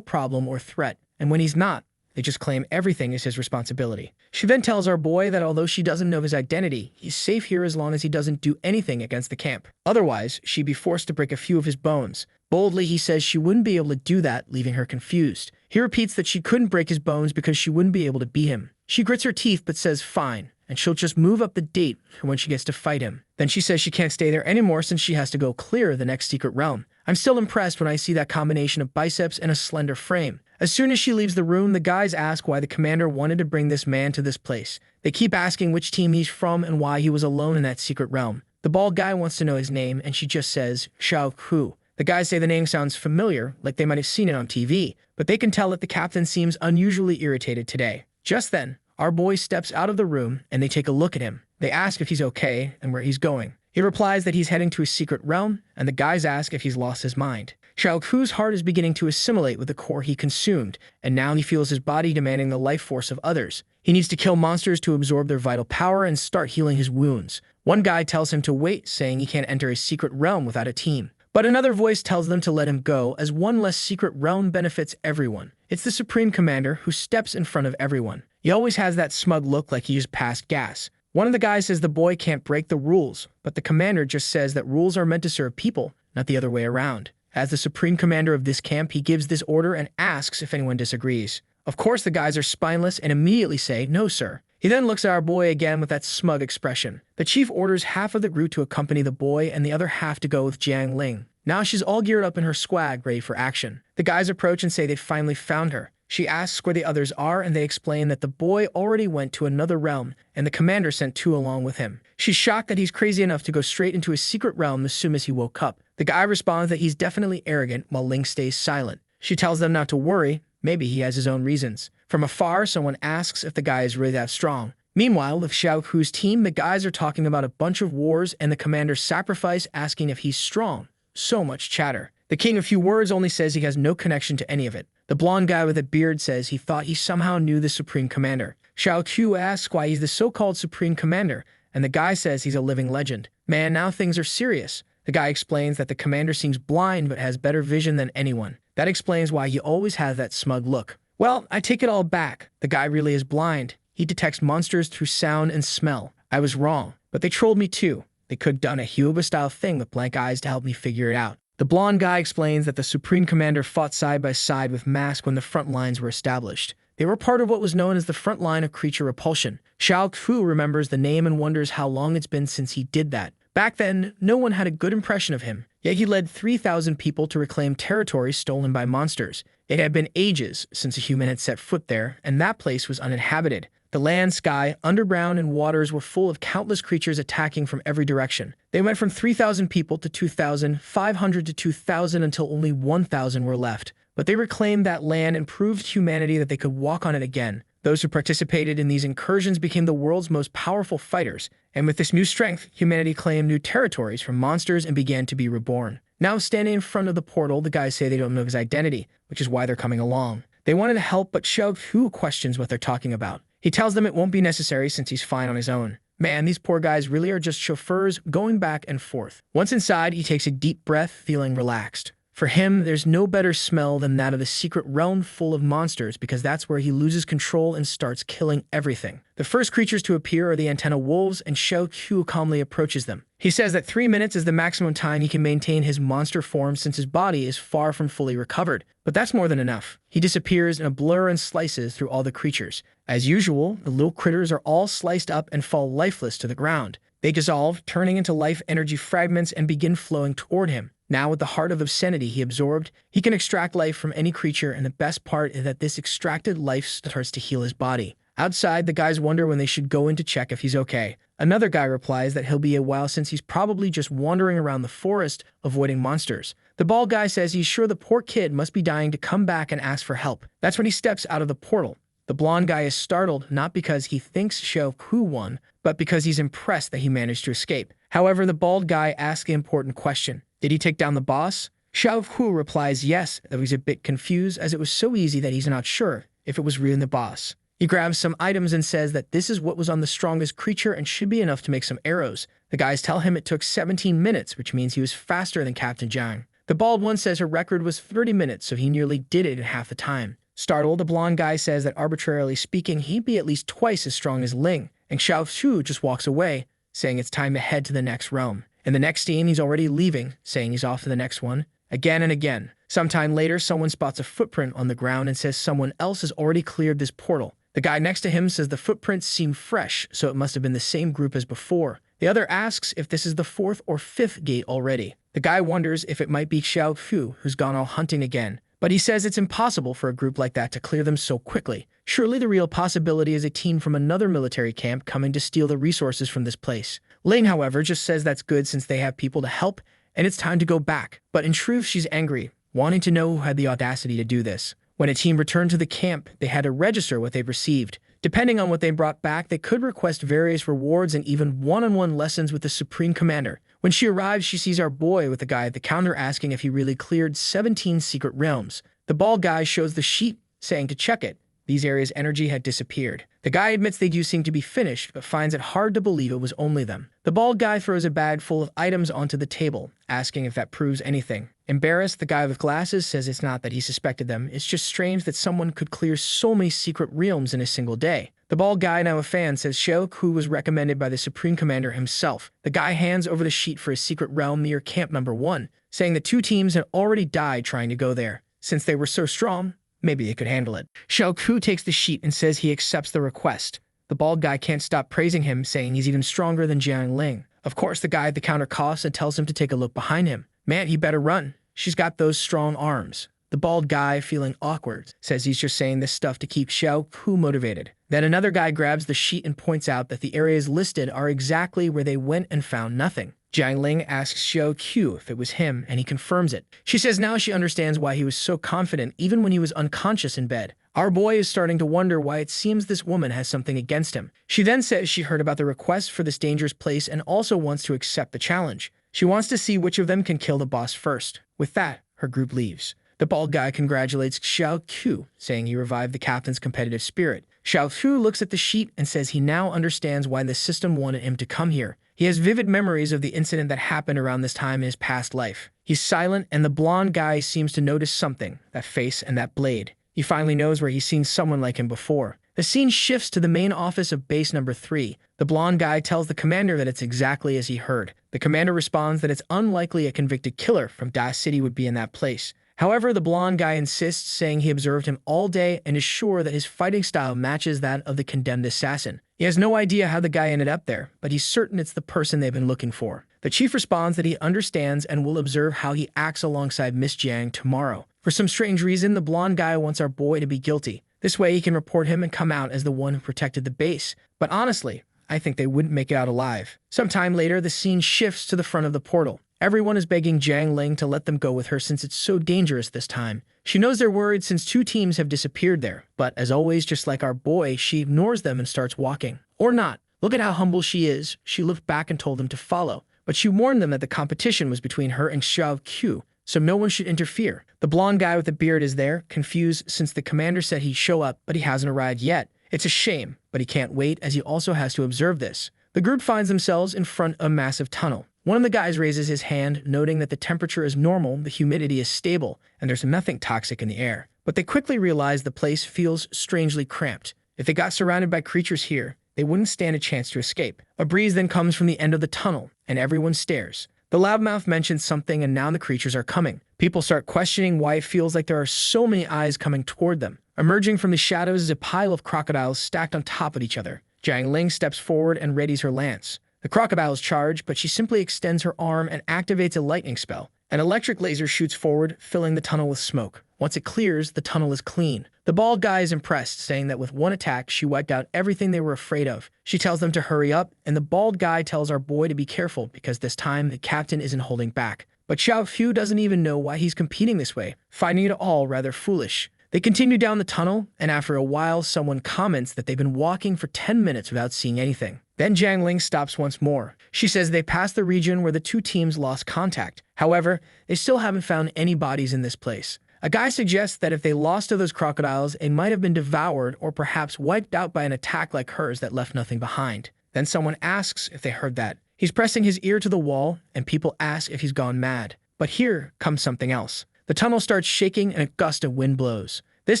problem or threat, and when he's not, they just claim everything is his responsibility. She then tells our boy that although she doesn't know his identity, he's safe here as long as he doesn't do anything against the camp. Otherwise, she'd be forced to break a few of his bones. Boldly, he says she wouldn't be able to do that, leaving her confused. He repeats that she couldn't break his bones because she wouldn't be able to beat him. She grits her teeth but says fine, and she'll just move up the date for when she gets to fight him. Then she says she can't stay there anymore since she has to go clear the next secret realm. I'm still impressed when I see that combination of biceps and a slender frame. As soon as she leaves the room, the guys ask why the commander wanted to bring this man to this place. They keep asking which team he's from and why he was alone in that secret realm. The bald guy wants to know his name, and she just says, Xiao Qu. The guys say the name sounds familiar, like they might have seen it on TV, but they can tell that the captain seems unusually irritated today. Just then, our boy steps out of the room, and they take a look at him. They ask if he's okay and where he's going. He replies that he's heading to a secret realm, and the guys ask if he's lost his mind. Xiao Qu's heart is beginning to assimilate with the core he consumed, and now he feels his body demanding the life force of others. He needs to kill monsters to absorb their vital power and start healing his wounds. One guy tells him to wait, saying he can't enter a secret realm without a team. But another voice tells them to let him go, as one less secret realm benefits everyone. It's the Supreme Commander who steps in front of everyone. He always has that smug look like he just passed gas. One of the guys says the boy can't break the rules, but the commander just says that rules are meant to serve people, not the other way around. As the Supreme Commander of this camp, he gives this order and asks if anyone disagrees. Of course, the guys are spineless and immediately say, no, sir. He then looks at our boy again with that smug expression. The chief orders half of the group to accompany the boy and the other half to go with Jiang Ling. Now she's all geared up in her swag, ready for action. The guys approach and say they finally found her. She asks where the others are, and they explain that the boy already went to another realm, and the commander sent 2 along with him. She's shocked that he's crazy enough to go straight into a secret realm as soon as he woke up. The guy responds that he's definitely arrogant, while Ling stays silent. She tells them not to worry, maybe he has his own reasons. From afar, someone asks if the guy is really that strong. Meanwhile, with Xiao Qu's team, the guys are talking about a bunch of wars and the commander's sacrifice, asking if he's strong. So much chatter. The king, a few words, only says he has no connection to any of it. The blonde guy with a beard says he thought he somehow knew the Supreme Commander. Xiao Qu asks why he's the so-called Supreme Commander, and the guy says he's a living legend. Man, now things are serious. The guy explains that the commander seems blind but has better vision than anyone. That explains why he always has that smug look. Well, I take it all back. The guy really is blind. He detects monsters through sound and smell. I was wrong, but they trolled me too. They could have done a Huba-style thing with blank eyes to help me figure it out. The blonde guy explains that the Supreme Commander fought side by side with Mask when the front lines were established. They were part of what was known as the front line of creature repulsion. Xiao Qu remembers the name and wonders how long it's been since he did that. Back then, no one had a good impression of him, yet he led 3,000 people to reclaim territory stolen by monsters. It had been ages since a human had set foot there, and that place was uninhabited. The land, sky, underground, and waters were full of countless creatures attacking from every direction. They went from 3,000 people to 2,500 to 2,000 until only 1,000 were left. But they reclaimed that land and proved humanity that they could walk on it again. Those who participated in these incursions became the world's most powerful fighters, and with this new strength, humanity claimed new territories from monsters and began to be reborn. Now standing in front of the portal, the guys say they don't know his identity, which is why they're coming along. They wanted to help, but Xiao Qu questions what they're talking about. He tells them it won't be necessary since he's fine on his own. Man, these poor guys really are just chauffeurs going back and forth. Once inside, he takes a deep breath, feeling relaxed. For him, there's no better smell than that of the secret realm full of monsters because that's where he loses control and starts killing everything. The first creatures to appear are the antenna wolves, and Xiao Qu calmly approaches them. He says that 3 minutes is the maximum time he can maintain his monster form since his body is far from fully recovered. But that's more than enough. He disappears in a blur and slices through all the creatures. As usual, the little critters are all sliced up and fall lifeless to the ground. They dissolve, turning into life energy fragments and begin flowing toward him. Now, with the heart of obscenity he absorbed, he can extract life from any creature, and the best part is that this extracted life starts to heal his body. Outside, the guys wonder when they should go in to check if he's okay. Another guy replies that he'll be a while since he's probably just wandering around the forest, avoiding monsters. The bald guy says he's sure the poor kid must be dying to come back and ask for help. That's when he steps out of the portal. The blonde guy is startled, not because he thinks Xiao Qu won, but because he's impressed that he managed to escape. However, the bald guy asks the important question. Did he take down the boss? Xiao Qu replies yes, though he's a bit confused as it was so easy that he's not sure if it was really the boss. He grabs some items and says that this is what was on the strongest creature and should be enough to make some arrows. The guys tell him it took 17 minutes, which means he was faster than Captain Jiang. The bald one says her record was 30 minutes, so he nearly did it in half the time. Startled, the blonde guy says that arbitrarily speaking, he'd be at least twice as strong as Ling, and Xiao Qu just walks away, saying it's time to head to the next realm. In the next scene, he's already leaving, saying he's off to the next one. Again and again. Sometime later, someone spots a footprint on the ground and says someone else has already cleared this portal. The guy next to him says the footprints seem fresh, so it must have been the same group as before. The other asks if this is the 4th or 5th gate already. The guy wonders if it might be Xiao Qu, who's gone all hunting again. But he says it's impossible for a group like that to clear them so quickly. Surely the real possibility is a team from another military camp coming to steal the resources from this place. Ling, however, just says that's good since they have people to help, and it's time to go back. But in truth, she's angry, wanting to know who had the audacity to do this. When a team returned to the camp, they had to register what they've received. Depending on what they brought back, they could request various rewards and even one-on-one lessons with the Supreme Commander. When she arrives, she sees our boy with the guy at the counter asking if he really cleared 17 secret realms. The bald guy shows the sheet, saying to check it. These areas' energy had disappeared. The guy admits they do seem to be finished, but finds it hard to believe it was only them. The bald guy throws a bag full of items onto the table, asking if that proves anything. Embarrassed, the guy with glasses says it's not that he suspected them, it's just strange that someone could clear so many secret realms in a single day. The bald guy, now a fan, says Xiao Qu was recommended by the Supreme Commander himself. The guy hands over the sheet for a secret realm near Camp Number 1, saying the 2 teams had already died trying to go there. Since they were so strong, maybe they could handle it. Xiao Qu takes the sheet and says he accepts the request. The bald guy can't stop praising him, saying he's even stronger than Jiang Ling. Of course, the guy at the counter coughs and tells him to take a look behind him. Man, he better run. She's got those strong arms. The bald guy, feeling awkward, says he's just saying this stuff to keep Xiao Qu motivated. Then another guy grabs the sheet and points out that the areas listed are exactly where they went and found nothing. Jiang Ling asks Xiao Qu if it was him, and he confirms it. She says now she understands why he was so confident even when he was unconscious in bed. Our boy is starting to wonder why it seems this woman has something against him. She then says she heard about the request for this dangerous place and also wants to accept the challenge. She wants to see which of them can kill the boss first. With that, her group leaves. The bald guy congratulates Xiao Qu, saying he revived the captain's competitive spirit. Xiao Qu looks at the sheet and says he now understands why the system wanted him to come here. He has vivid memories of the incident that happened around this time in his past life. He's silent, and the blonde guy seems to notice something, that face and that blade. He finally knows where he's seen someone like him before. The scene shifts to the main office of base number 3. The blonde guy tells the commander that it's exactly as he heard. The commander responds that it's unlikely a convicted killer from Da City would be in that place. However, the blonde guy insists, saying he observed him all day and is sure that his fighting style matches that of the condemned assassin. He has no idea how the guy ended up there, but he's certain it's the person they've been looking for. The chief responds that he understands and will observe how he acts alongside Miss Jiang tomorrow. For some strange reason, the blonde guy wants our boy to be guilty. This way he can report him and come out as the one who protected the base. But honestly, I think they wouldn't make it out alive. Sometime later, the scene shifts to the front of the portal. Everyone is begging Jiang Ling to let them go with her since it's so dangerous this time. She knows they're worried since 2 teams have disappeared there, but as always, just like our boy, she ignores them and starts walking. Or not. Look at how humble she is. She looked back and told them to follow, but she warned them that the competition was between her and Xiao Qu, so no one should interfere. The blonde guy with the beard is there, confused since the commander said he'd show up, but he hasn't arrived yet. It's a shame, but he can't wait as he also has to observe this. The group finds themselves in front of a massive tunnel. One of the guys raises his hand, noting that the temperature is normal, the humidity is stable, and there's nothing toxic in the air. But they quickly realize the place feels strangely cramped. If they got surrounded by creatures here, they wouldn't stand a chance to escape. A breeze then comes from the end of the tunnel, and everyone stares. The loudmouth mentions something, and now the creatures are coming. People start questioning why it feels like there are so many eyes coming toward them. Emerging from the shadows is a pile of crocodiles stacked on top of each other. Jiang Ling steps forward and readies her lance. The crocodiles charge, but she simply extends her arm and activates a lightning spell. An electric laser shoots forward, filling the tunnel with smoke. Once it clears, the tunnel is clean. The bald guy is impressed, saying that with one attack, she wiped out everything they were afraid of. She tells them to hurry up, and the bald guy tells our boy to be careful because this time the captain isn't holding back. But Xiao Qu doesn't even know why he's competing this way, finding it all rather foolish. They continue down the tunnel, and after a while, someone comments that they've been walking for 10 minutes without seeing anything. Then Jiang Ling stops once more. She says they passed the region where the 2 teams lost contact. However, they still haven't found any bodies in this place. A guy suggests that if they lost to those crocodiles, they might have been devoured or perhaps wiped out by an attack like hers that left nothing behind. Then someone asks if they heard that. He's pressing his ear to the wall, and people ask if he's gone mad. But here comes something else. The tunnel starts shaking and a gust of wind blows. This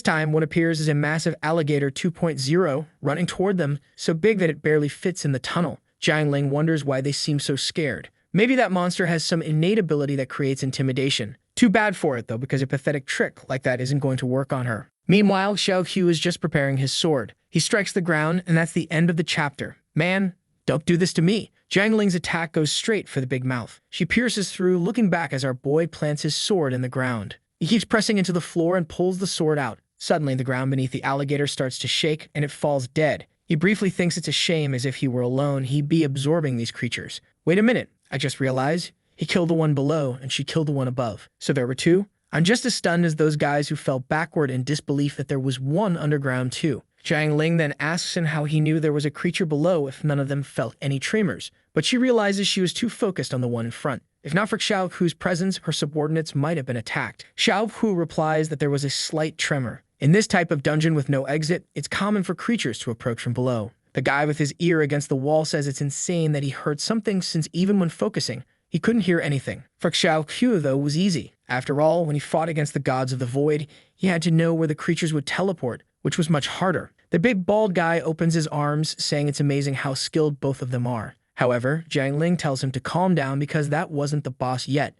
time, what appears is a massive alligator 2.0 running toward them, so big that it barely fits in the tunnel. Jiang Ling wonders why they seem so scared. Maybe that monster has some innate ability that creates intimidation. Too bad for it, though, because a pathetic trick like that isn't going to work on her. Meanwhile, Xiao Qu is just preparing his sword. He strikes the ground, and that's the end of the chapter. Man, don't do this to me. Jiang Ling's attack goes straight for the big mouth. She pierces through, looking back as our boy plants his sword in the ground. He keeps pressing into the floor and pulls the sword out. Suddenly, the ground beneath the alligator starts to shake, and it falls dead. He briefly thinks it's a shame, as if he were alone, he'd be absorbing these creatures. Wait a minute, I just realized. He killed the one below, and she killed the one above. So there were 2? I'm just as stunned as those guys who fell backward in disbelief that there was one underground too. Jiang Ling then asks him how he knew there was a creature below if none of them felt any tremors, but she realizes she was too focused on the one in front. If not for Xiao Qu's presence, her subordinates might have been attacked. Xiao Qu replies that there was a slight tremor. In this type of dungeon with no exit, it's common for creatures to approach from below. The guy with his ear against the wall says it's insane that he heard something since even when focusing, he couldn't hear anything. For Xiao Qu, though, was easy. After all, when he fought against the gods of the void, he had to know where the creatures would teleport, which was much harder. The big bald guy opens his arms, saying it's amazing how skilled both of them are. However, Jiang Ling tells him to calm down because that wasn't the boss yet.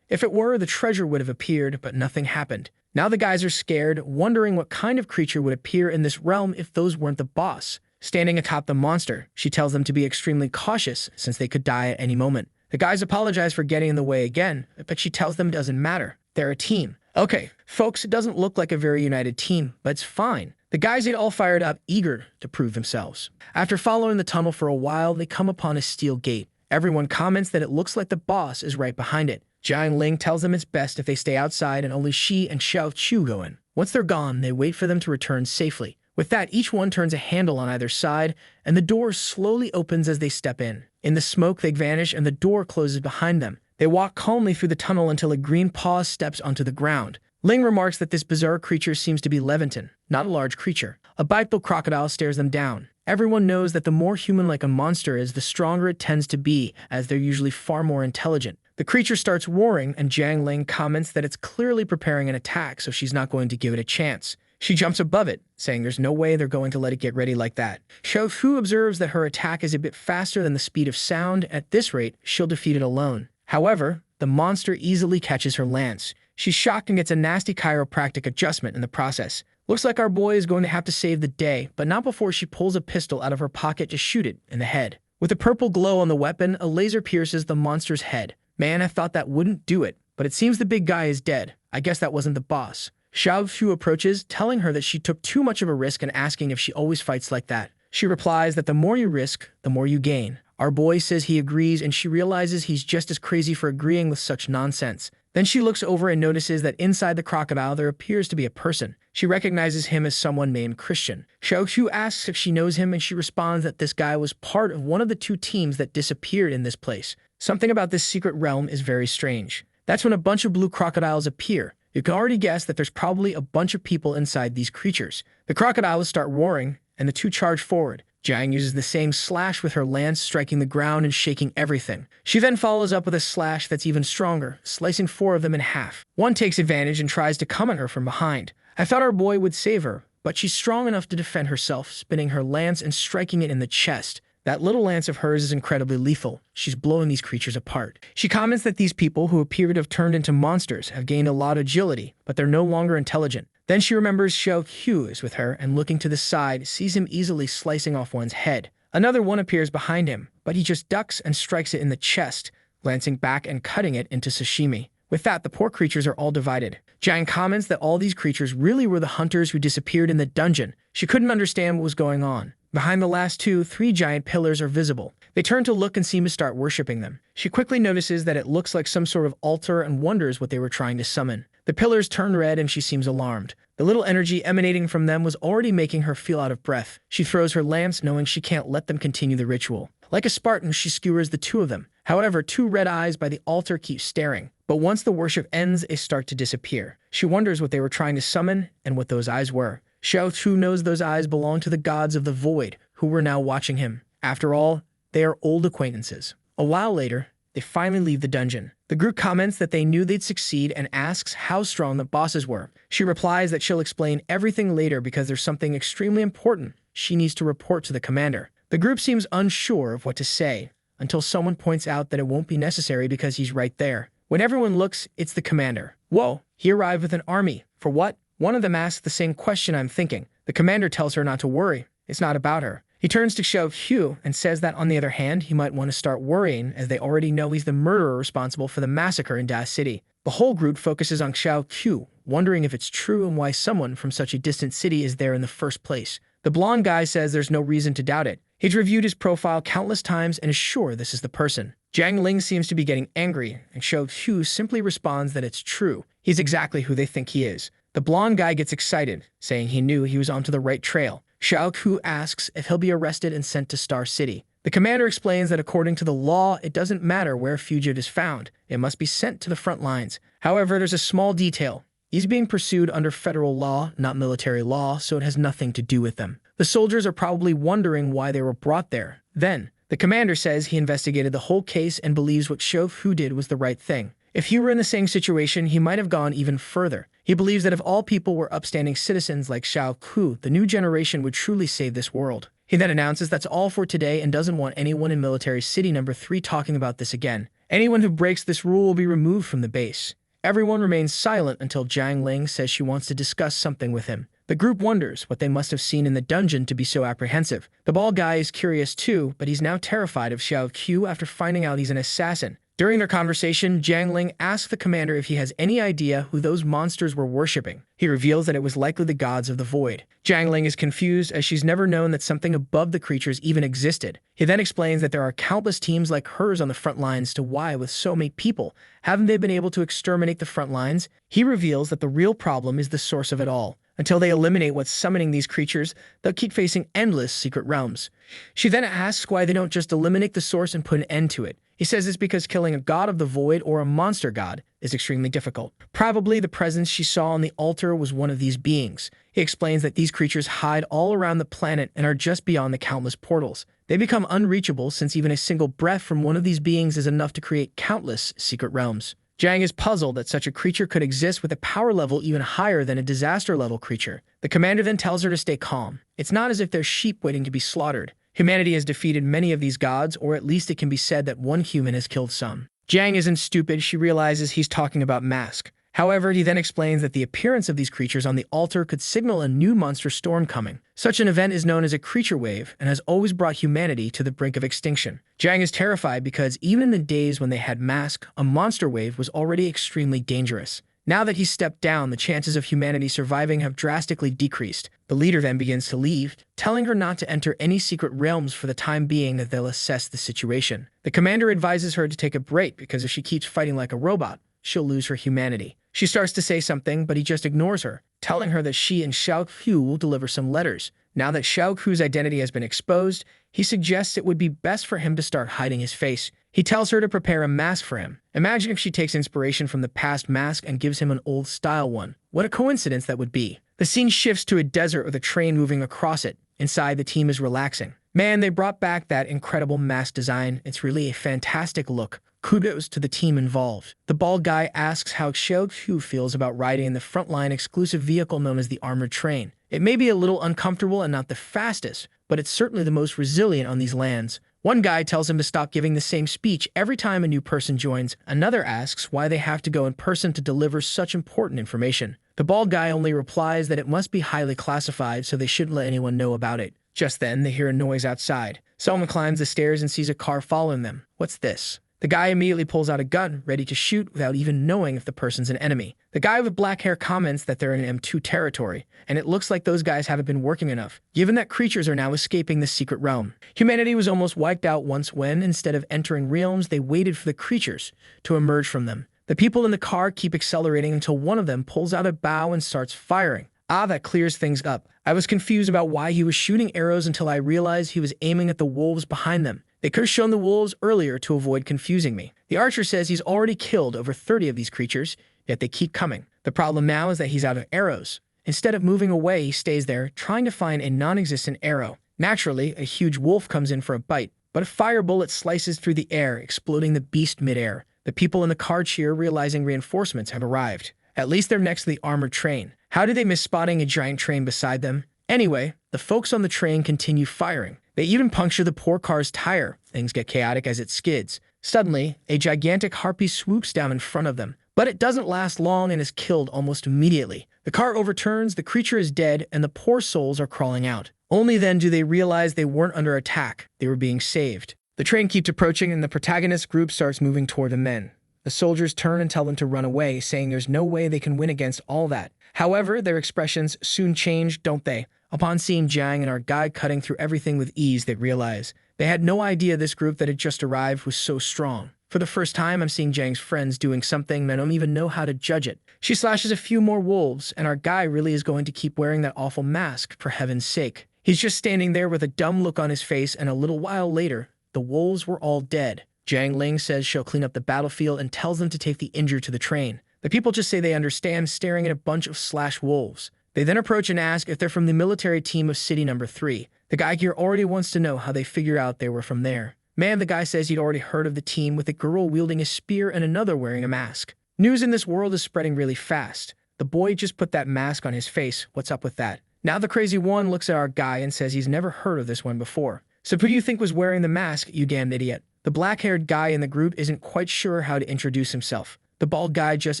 If it were, the treasure would have appeared, but nothing happened. Now the guys are scared, wondering what kind of creature would appear in this realm if those weren't the boss. Standing atop the monster, she tells them to be extremely cautious since they could die at any moment. The guys apologize for getting in the way again, but she tells them it doesn't matter. They're a team. Okay, folks, it doesn't look like a very united team, but it's fine. The guys get all fired up, eager to prove themselves. After following the tunnel for a while, they come upon a steel gate. Everyone comments that it looks like the boss is right behind it. Jiang Ling tells them it's best if they stay outside and only she and Xiao Qu go in. Once they're gone, they wait for them to return safely. With that, each one turns a handle on either side, and the door slowly opens as they step in. In the smoke, they vanish, and the door closes behind them. They walk calmly through the tunnel until a green paw steps onto the ground. Ling remarks that this bizarre creature seems to be Leviton, not a large creature. A bipedal crocodile stares them down. Everyone knows that the more human-like a monster is, the stronger it tends to be, as they're usually far more intelligent. The creature starts roaring, and Jiang Ling comments that it's clearly preparing an attack, so she's not going to give it a chance. She jumps above it, saying there's no way they're going to let it get ready like that. Xiao Qu observes that her attack is a bit faster than the speed of sound. At this rate, she'll defeat it alone. However, the monster easily catches her lance. She's shocked and gets a nasty chiropractic adjustment in the process. Looks like our boy is going to have to save the day, but not before she pulls a pistol out of her pocket to shoot it in the head. With a purple glow on the weapon, a laser pierces the monster's head. Man, I thought that wouldn't do it, but it seems the big guy is dead. I guess that wasn't the boss. Xiao Qu approaches, telling her that she took too much of a risk and asking if she always fights like that. She replies that the more you risk, the more you gain. Our boy says he agrees, and she realizes he's just as crazy for agreeing with such nonsense. Then she looks over and notices that inside the crocodile there appears to be a person. She recognizes him as someone named Christian. Xiao Qu asks if she knows him, and she responds that this guy was part of one of the two teams that disappeared in this place. Something about this secret realm is very strange. That's when a bunch of blue crocodiles appear. You can already guess that there's probably a bunch of people inside these creatures. The crocodiles start roaring, and the two charge forward. Jiang uses the same slash with her lance, striking the ground and shaking everything. She then follows up with a slash that's even stronger, slicing 4 of them in half. One takes advantage and tries to come at her from behind. I thought our boy would save her, but she's strong enough to defend herself, spinning her lance and striking it in the chest. That little lance of hers is incredibly lethal. She's blowing these creatures apart. She comments that these people who appear to have turned into monsters have gained a lot of agility, but they're no longer intelligent. Then she remembers Xiao Qu is with her, and looking to the side, sees him easily slicing off one's head. Another one appears behind him, but he just ducks and strikes it in the chest, glancing back and cutting it into sashimi. With that, the poor creatures are all divided. Jiang comments that all these creatures really were the hunters who disappeared in the dungeon. She couldn't understand what was going on. Behind the last 3 giant pillars are visible. They turn to look and seem to start worshipping them. She quickly notices that it looks like some sort of altar and wonders what they were trying to summon. The pillars turn red and she seems alarmed. The little energy emanating from them was already making her feel out of breath. She throws her lance, knowing she can't let them continue the ritual. Like a Spartan, she skewers the 2 of them. However, 2 red eyes by the altar keep staring. But once the worship ends, they start to disappear. She wonders what they were trying to summon and what those eyes were. Xiao Qu knows those eyes belong to the gods of the void, who were now watching him. After all, they are old acquaintances. A while later, they finally leave the dungeon. The group comments that they knew they'd succeed and asks how strong the bosses were. She replies that she'll explain everything later because there's something extremely important she needs to report to the commander. The group seems unsure of what to say, until someone points out that it won't be necessary because he's right there. When everyone looks, it's the commander. Whoa, he arrived with an army. For what? One of them asks the same question I'm thinking. The commander tells her not to worry. It's not about her. He turns to Xiao Qu and says that on the other hand, he might want to start worrying as they already know he's the murderer responsible for the massacre in Da City. The whole group focuses on Xiao Qu, wondering if it's true and why someone from such a distant city is there in the first place. The blonde guy says there's no reason to doubt it. He's reviewed his profile countless times and is sure this is the person. Jiang Ling seems to be getting angry, and Xiao Qu simply responds that it's true. He's exactly who they think he is. The blonde guy gets excited, saying he knew he was onto the right trail. Xiao Qu asks if he'll be arrested and sent to Star City. The commander explains that according to the law, it doesn't matter where a fugitive is found. It must be sent to the front lines. However, there's a small detail. He's being pursued under federal law, not military law, so it has nothing to do with them. The soldiers are probably wondering why they were brought there. Then, the commander says he investigated the whole case and believes what Xiao Qu did was the right thing. If he were in the same situation, he might have gone even further. He believes that if all people were upstanding citizens like Xiao Qu, the new generation would truly save this world. He then announces that's all for today and doesn't want anyone in Military City number 3 talking about this again. Anyone who breaks this rule will be removed from the base. Everyone remains silent until Jiang Ling says she wants to discuss something with him. The group wonders what they must have seen in the dungeon to be so apprehensive. The bald guy is curious too, but he's now terrified of Xiao Qu after finding out he's an assassin. During their conversation, Jiang Ling asks the commander if he has any idea who those monsters were worshipping. He reveals that it was likely the gods of the void. Jiang Ling is confused as she's never known that something above the creatures even existed. He then explains that there are countless teams like hers on the front lines to why, with so many people, haven't they been able to exterminate the front lines? He reveals that the real problem is the source of it all. Until they eliminate what's summoning these creatures, they'll keep facing endless secret realms. She then asks why they don't just eliminate the source and put an end to it. He says it's because killing a god of the void or a monster god is extremely difficult. Probably the presence she saw on the altar was one of these beings. He explains that these creatures hide all around the planet and are just beyond the countless portals. They become unreachable since even a single breath from one of these beings is enough to create countless secret realms. Jiang is puzzled that such a creature could exist with a power level even higher than a disaster-level creature. The commander then tells her to stay calm. It's not as if they're sheep waiting to be slaughtered. Humanity has defeated many of these gods, or at least it can be said that one human has killed some. Jiang isn't stupid. She realizes he's talking about Mask. However, he then explains that the appearance of these creatures on the altar could signal a new monster storm coming. Such an event is known as a creature wave and has always brought humanity to the brink of extinction. Jiang is terrified because even in the days when they had Mask, a monster wave was already extremely dangerous. Now that he's stepped down, the chances of humanity surviving have drastically decreased. The leader then begins to leave, telling her not to enter any secret realms for the time being, that they'll assess the situation. The commander advises her to take a break because if she keeps fighting like a robot, she'll lose her humanity. She starts to say something, but he just ignores her, telling her that she and Xiao Qu will deliver some letters. Now that Xiao Qu's identity has been exposed, he suggests it would be best for him to start hiding his face. He tells her to prepare a mask for him. Imagine if she takes inspiration from the past mask and gives him an old-style one. What a coincidence that would be. The scene shifts to a desert with a train moving across it. Inside, the team is relaxing. Man, they brought back that incredible mask design. It's really a fantastic look. Kudos to the team involved. The bald guy asks how Xiao Qu feels about riding in the frontline exclusive vehicle known as the armored train. It may be a little uncomfortable and not the fastest, but it's certainly the most resilient on these lands. One guy tells him to stop giving the same speech every time a new person joins. Another asks why they have to go in person to deliver such important information. The bald guy only replies that it must be highly classified, so they shouldn't let anyone know about it. Just then, they hear a noise outside. Someone climbs the stairs and sees a car following them. What's this? The guy immediately pulls out a gun, ready to shoot without even knowing if the person's an enemy. The guy with black hair comments that they're in M2 territory, and it looks like those guys haven't been working enough, given that creatures are now escaping the secret realm. Humanity was almost wiped out once when, instead of entering realms, they waited for the creatures to emerge from them. The people in the car keep accelerating until one of them pulls out a bow and starts firing. That clears things up. I was confused about why he was shooting arrows until I realized he was aiming at the wolves behind them. They could have shown the wolves earlier to avoid confusing me. The archer says he's already killed over 30 of these creatures, yet they keep coming. The problem now is that he's out of arrows. Instead of moving away, he stays there, trying to find a non-existent arrow. Naturally, a huge wolf comes in for a bite, but a fire bullet slices through the air, exploding the beast midair. The people in the car cheer, realizing reinforcements have arrived. At least they're next to the armored train. How did they miss spotting a giant train beside them? Anyway, the folks on the train continue firing. They even puncture the poor car's tire. Things get chaotic as it skids. Suddenly, a gigantic harpy swoops down in front of them, but it doesn't last long and is killed almost immediately. The car overturns, the creature is dead, and the poor souls are crawling out. Only then do they realize they weren't under attack. They were being saved. The train keeps approaching, and the protagonist group starts moving toward the men. The soldiers turn and tell them to run away, saying there's no way they can win against all that. However, their expressions soon change, don't they? Upon seeing Jiang and our guide cutting through everything with ease, they realize they had no idea this group that had just arrived was so strong. For the first time, I'm seeing Jiang's friends doing something and I don't even know how to judge it. She slashes a few more wolves, and our guy really is going to keep wearing that awful mask, for heaven's sake. He's just standing there with a dumb look on his face, and a little while later, the wolves were all dead. Jiang Ling says she'll clean up the battlefield and tells them to take the injured to the train. The people just say they understand, staring at a bunch of slash wolves. They then approach and ask if they're from the military team of City Number 3. The guy here already wants to know how they figure out they were from there. Man, the guy says he'd already heard of the team, with a girl wielding a spear and another wearing a mask. News in this world is spreading really fast. The boy just put that mask on his face. What's up with that? Now the crazy one looks at our guy and says he's never heard of this one before. So who do you think was wearing the mask, you damned idiot? The black-haired guy in the group isn't quite sure how to introduce himself. The bald guy just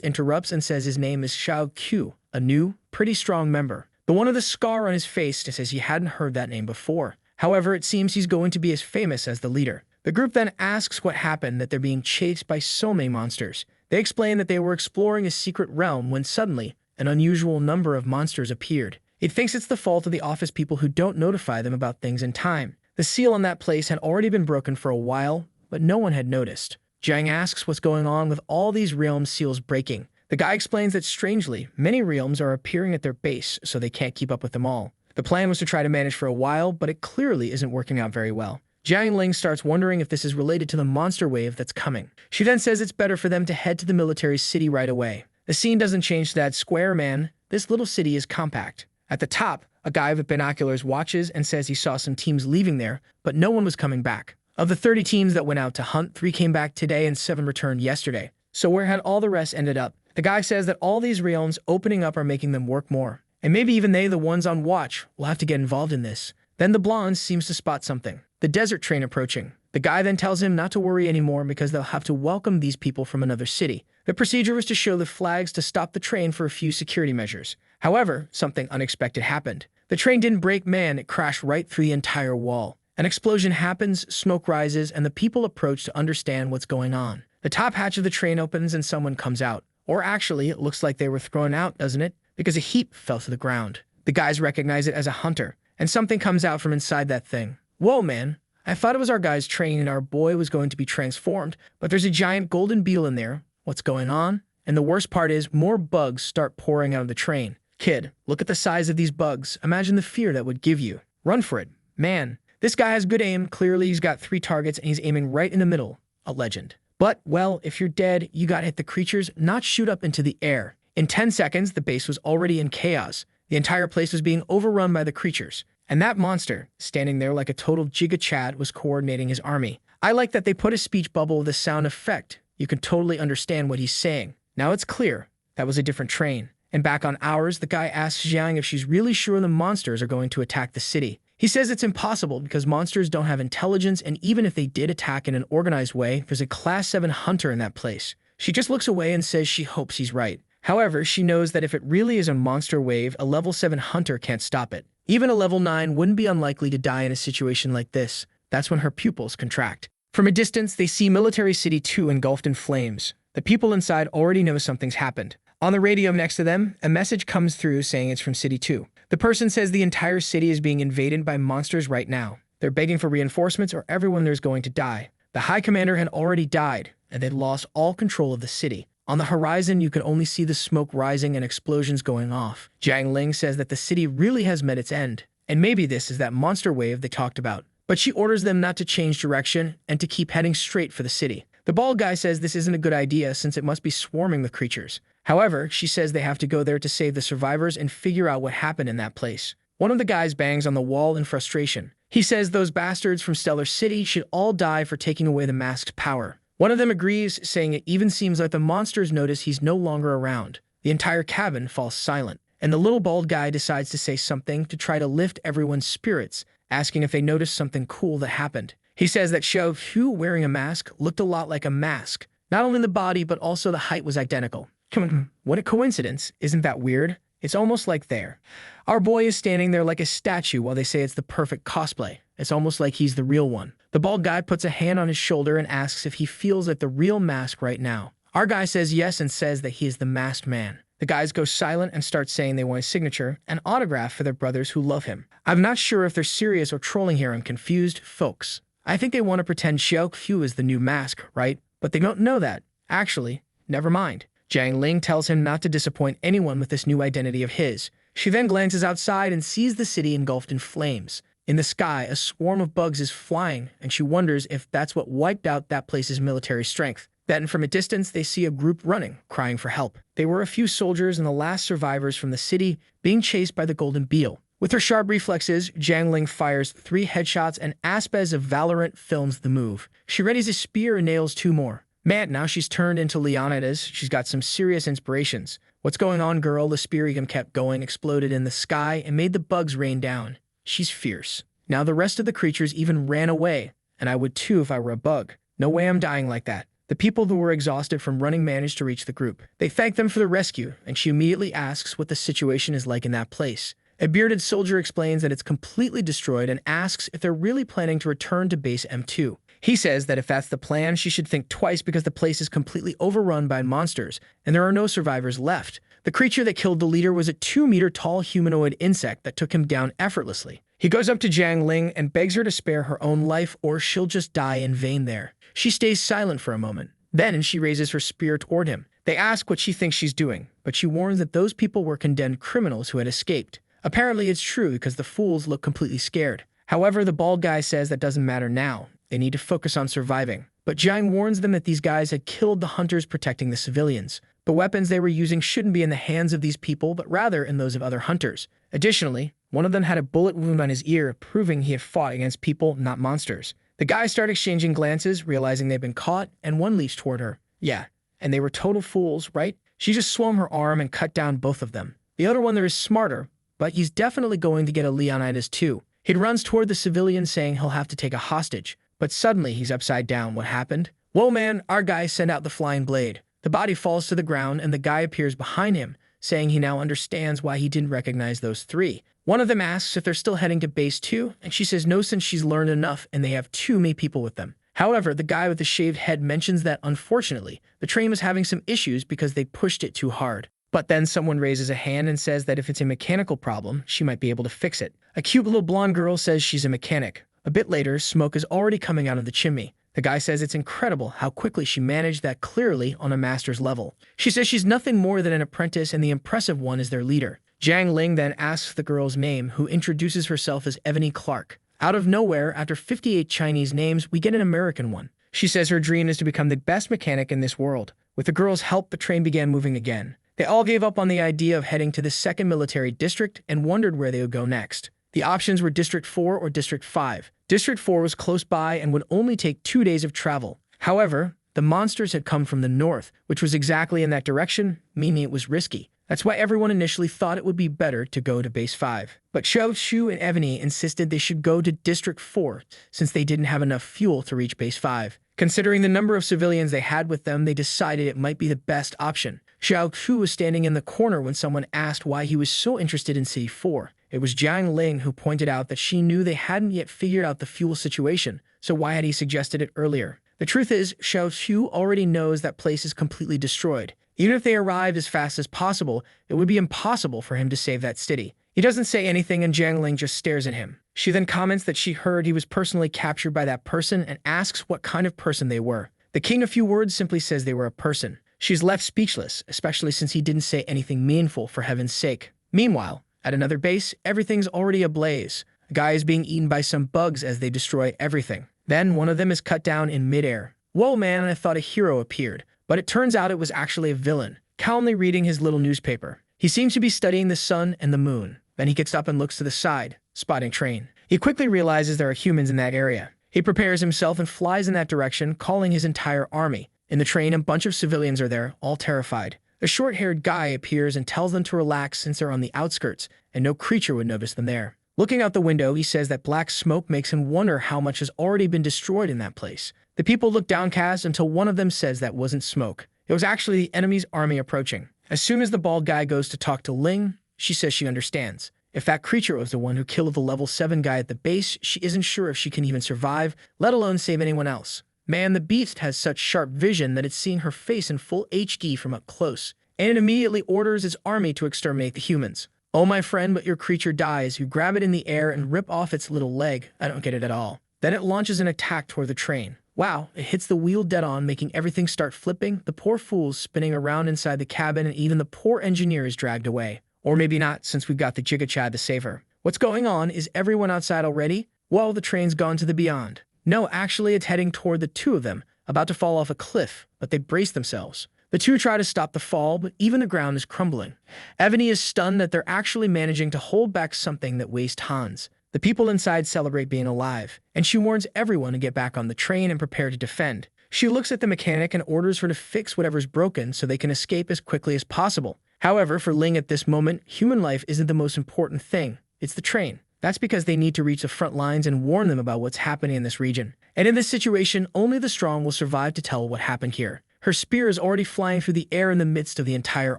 interrupts and says his name is Xiao Qu, a new, pretty strong member. The one with a scar on his face says he hadn't heard that name before. However, it seems he's going to be as famous as the leader. The group then asks what happened, that they're being chased by so many monsters. They explain that they were exploring a secret realm when suddenly an unusual number of monsters appeared. It thinks it's the fault of the office people who don't notify them about things in time. The seal on that place had already been broken for a while, but no one had noticed. Jiang asks what's going on with all these realm seals breaking. The guy explains that strangely, many realms are appearing at their base, so they can't keep up with them all. The plan was to try to manage for a while, but it clearly isn't working out very well. Jiang Ling starts wondering if this is related to the monster wave that's coming. She then says it's better for them to head to the military city right away. The scene doesn't change to that square, man. This little city is compact. At the top, a guy with binoculars watches and says he saw some teams leaving there, but no one was coming back. Of the 30 teams that went out to hunt, 3 came back today and 7 returned yesterday. So where had all the rest ended up? The guy says that all these realms opening up are making them work more. And maybe even they, the ones on watch, will have to get involved in this. Then the blonde seems to spot something. The desert train approaching. The guy then tells him not to worry anymore because they'll have to welcome these people from another city. The procedure was to show the flags to stop the train for a few security measures. However, something unexpected happened. The train didn't break, man, it crashed right through the entire wall. An explosion happens, smoke rises, and the people approach to understand what's going on. The top hatch of the train opens and someone comes out. Or actually, it looks like they were thrown out, doesn't it? Because a heap fell to the ground. The guys recognize it as a hunter, and something comes out from inside that thing. Whoa, man. I thought it was our guy's train and our boy was going to be transformed, but there's a giant golden beetle in there. What's going on? And the worst part is, more bugs start pouring out of the train. Kid, look at the size of these bugs. Imagine the fear that would give you. Run for it. Man, this guy has good aim. Clearly, he's got 3 targets and he's aiming right in the middle. A legend. But, well, if you're dead, you gotta hit the creatures, not shoot up into the air. In 10 seconds, the base was already in chaos. The entire place was being overrun by the creatures. And that monster, standing there like a total Giga Chad, was coordinating his army. I like that they put a speech bubble with a sound effect. You can totally understand what he's saying. Now it's clear. That was a different train. And back on ours, the guy asks Jiang if she's really sure the monsters are going to attack the city. He says it's impossible because monsters don't have intelligence, and even if they did attack in an organized way, there's a Class 7 hunter in that place. She just looks away and says she hopes he's right. However, she knows that if it really is a monster wave, a level 7 hunter can't stop it. Even a level 9 wouldn't be unlikely to die in a situation like this. That's when her pupils contract. From a distance, they see Military City 2 engulfed in flames. The people inside already know something's happened. On the radio next to them, a message comes through saying it's from City 2. The person says the entire city is being invaded by monsters right now. They're begging for reinforcements or everyone there's going to die. The High Commander had already died, and they'd lost all control of the city. On the horizon, you could only see the smoke rising and explosions going off. Jiang Ling says that the city really has met its end, and maybe this is that monster wave they talked about. But she orders them not to change direction and to keep heading straight for the city. The bald guy says this isn't a good idea since it must be swarming with creatures. However, she says they have to go there to save the survivors and figure out what happened in that place. One of the guys bangs on the wall in frustration. He says those bastards from Stellar City should all die for taking away the masked power. One of them agrees, saying it even seems like the monsters notice he's no longer around. The entire cabin falls silent, and the little bald guy decides to say something to try to lift everyone's spirits, asking if they noticed something cool that happened. He says that Xiao Qu wearing a mask looked a lot like a mask. Not only the body, but also the height was identical. Come on, what a coincidence. Isn't that weird? It's almost like there. Our boy is standing there like a statue while they say it's the perfect cosplay. It's almost like he's the real one. The bald guy puts a hand on his shoulder and asks if he feels like the real mask right now. Our guy says yes and says that he is the masked man. The guys go silent and start saying they want a signature, an autograph for their brothers who love him. I'm not sure if they're serious or trolling here. I'm confused, folks. I think they want to pretend Xiao Qu is the new mask, right? But they don't know that. Actually, never mind. Jiang Ling tells him not to disappoint anyone with this new identity of his. She then glances outside and sees the city engulfed in flames. In the sky, a swarm of bugs is flying, and she wonders if that's what wiped out that place's military strength. Then, from a distance, they see a group running, crying for help. They were a few soldiers and the last survivors from the city being chased by the golden beetle. With her sharp reflexes, Jiang Ling fires 3 headshots and Aspes of Valorant films the move. She readies a spear and nails 2 more. Man, now she's turned into Leonidas. She's got some serious inspirations. What's going on, girl? The spear kept going, exploded in the sky, and made the bugs rain down. She's fierce. Now the rest of the creatures even ran away, and I would too if I were a bug. No way I'm dying like that. The people who were exhausted from running managed to reach the group. They thank them for the rescue, and she immediately asks what the situation is like in that place. A bearded soldier explains that it's completely destroyed and asks if they're really planning to return to base M2. He says that if that's the plan, she should think twice because the place is completely overrun by monsters, and there are no survivors left. The creature that killed the leader was a 2-meter-tall humanoid insect that took him down effortlessly. He goes up to Jiang Ling and begs her to spare her own life or she'll just die in vain there. She stays silent for a moment. Then she raises her spear toward him. They ask what she thinks she's doing, but she warns that those people were condemned criminals who had escaped. Apparently it's true because the fools look completely scared. However, the bald guy says that doesn't matter now. They need to focus on surviving. But Jiang warns them that these guys had killed the hunters protecting the civilians. The weapons they were using shouldn't be in the hands of these people, but rather in those of other hunters. Additionally, one of them had a bullet wound on his ear, proving he had fought against people, not monsters. The guys start exchanging glances, realizing they've been caught, and one leaps toward her. Yeah, and they were total fools, right? She just swung her arm and cut down both of them. The other one there is smarter, but he's definitely going to get a Leonidas too. He runs toward the civilian saying he'll have to take a hostage, but suddenly he's upside down. What happened? Whoa man, our guy sent out the flying blade. The body falls to the ground and the guy appears behind him, saying he now understands why he didn't recognize those three. One of them asks if they're still heading to base 2, and she says no since she's learned enough and they have too many people with them. However, the guy with the shaved head mentions that, unfortunately, the train was having some issues because they pushed it too hard. But then someone raises a hand and says that if it's a mechanical problem, she might be able to fix it. A cute little blonde girl says she's a mechanic. A bit later, smoke is already coming out of the chimney. The guy says it's incredible how quickly she managed that clearly on a master's level. She says she's nothing more than an apprentice and the impressive one is their leader. Jiang Ling then asks the girl's name, who introduces herself as Ebony Clark. Out of nowhere, after 58 Chinese names, we get an American one. She says her dream is to become the best mechanic in this world. With the girl's help, the train began moving again. They all gave up on the idea of heading to the 2nd Military District and wondered where they would go next. The options were District 4 or District 5. District 4 was close by and would only take 2 days of travel. However, the monsters had come from the north, which was exactly in that direction, meaning it was risky. That's why everyone initially thought it would be better to go to Base 5. But Xiao Qu and Ebony insisted they should go to District 4 since they didn't have enough fuel to reach Base 5. Considering the number of civilians they had with them, they decided it might be the best option. Xiao Qu was standing in the corner when someone asked why he was so interested in City 4. It was Jiang Ling who pointed out that she knew they hadn't yet figured out the fuel situation, so why had he suggested it earlier? The truth is, Xiao Qu already knows that place is completely destroyed. Even if they arrived as fast as possible, it would be impossible for him to save that city. He doesn't say anything and Jiang Ling just stares at him. She then comments that she heard he was personally captured by that person and asks what kind of person they were. The king, a few words, simply says they were a person. She's left speechless, especially since he didn't say anything meaningful for heaven's sake. Meanwhile, at another base, everything's already ablaze. A guy is being eaten by some bugs as they destroy everything. Then one of them is cut down in midair. Whoa man, I thought a hero appeared. But it turns out it was actually a villain, calmly reading his little newspaper. He seems to be studying the sun and the moon. Then he gets up and looks to the side, spotting train. He quickly realizes there are humans in that area. He prepares himself and flies in that direction, calling his entire army. In the train, a bunch of civilians are there, all terrified. A short-haired guy appears and tells them to relax since they're on the outskirts, and no creature would notice them there. Looking out the window, he says that black smoke makes him wonder how much has already been destroyed in that place. The people look downcast until one of them says that wasn't smoke. It was actually the enemy's army approaching. As soon as the bald guy goes to talk to Ling, she says she understands. If that creature was the one who killed the level 7 guy at the base, she isn't sure if she can even survive, let alone save anyone else. Man, the beast has such sharp vision that it's seeing her face in full HD from up close, and it immediately orders its army to exterminate the humans. Oh my friend, but your creature dies. You grab it in the air and rip off its little leg. I don't get it at all. Then it launches an attack toward the train. Wow, it hits the wheel dead on, making everything start flipping, the poor fool's spinning around inside the cabin, and even the poor engineer is dragged away. Or maybe not, since we've got the Giga Chad to save her. What's going on? Is everyone outside already? Well, the train's gone to the beyond. No, actually, it's heading toward the two of them, about to fall off a cliff, but they brace themselves. The two try to stop the fall, but even the ground is crumbling. Ebony is stunned that they're actually managing to hold back something that weighs tons. The people inside celebrate being alive, and she warns everyone to get back on the train and prepare to defend. She looks at the mechanic and orders her to fix whatever's broken so they can escape as quickly as possible. However, for Ling at this moment, human life isn't the most important thing. It's the train. That's because they need to reach the front lines and warn them about what's happening in this region. And in this situation, only the strong will survive to tell what happened here. Her spear is already flying through the air in the midst of the entire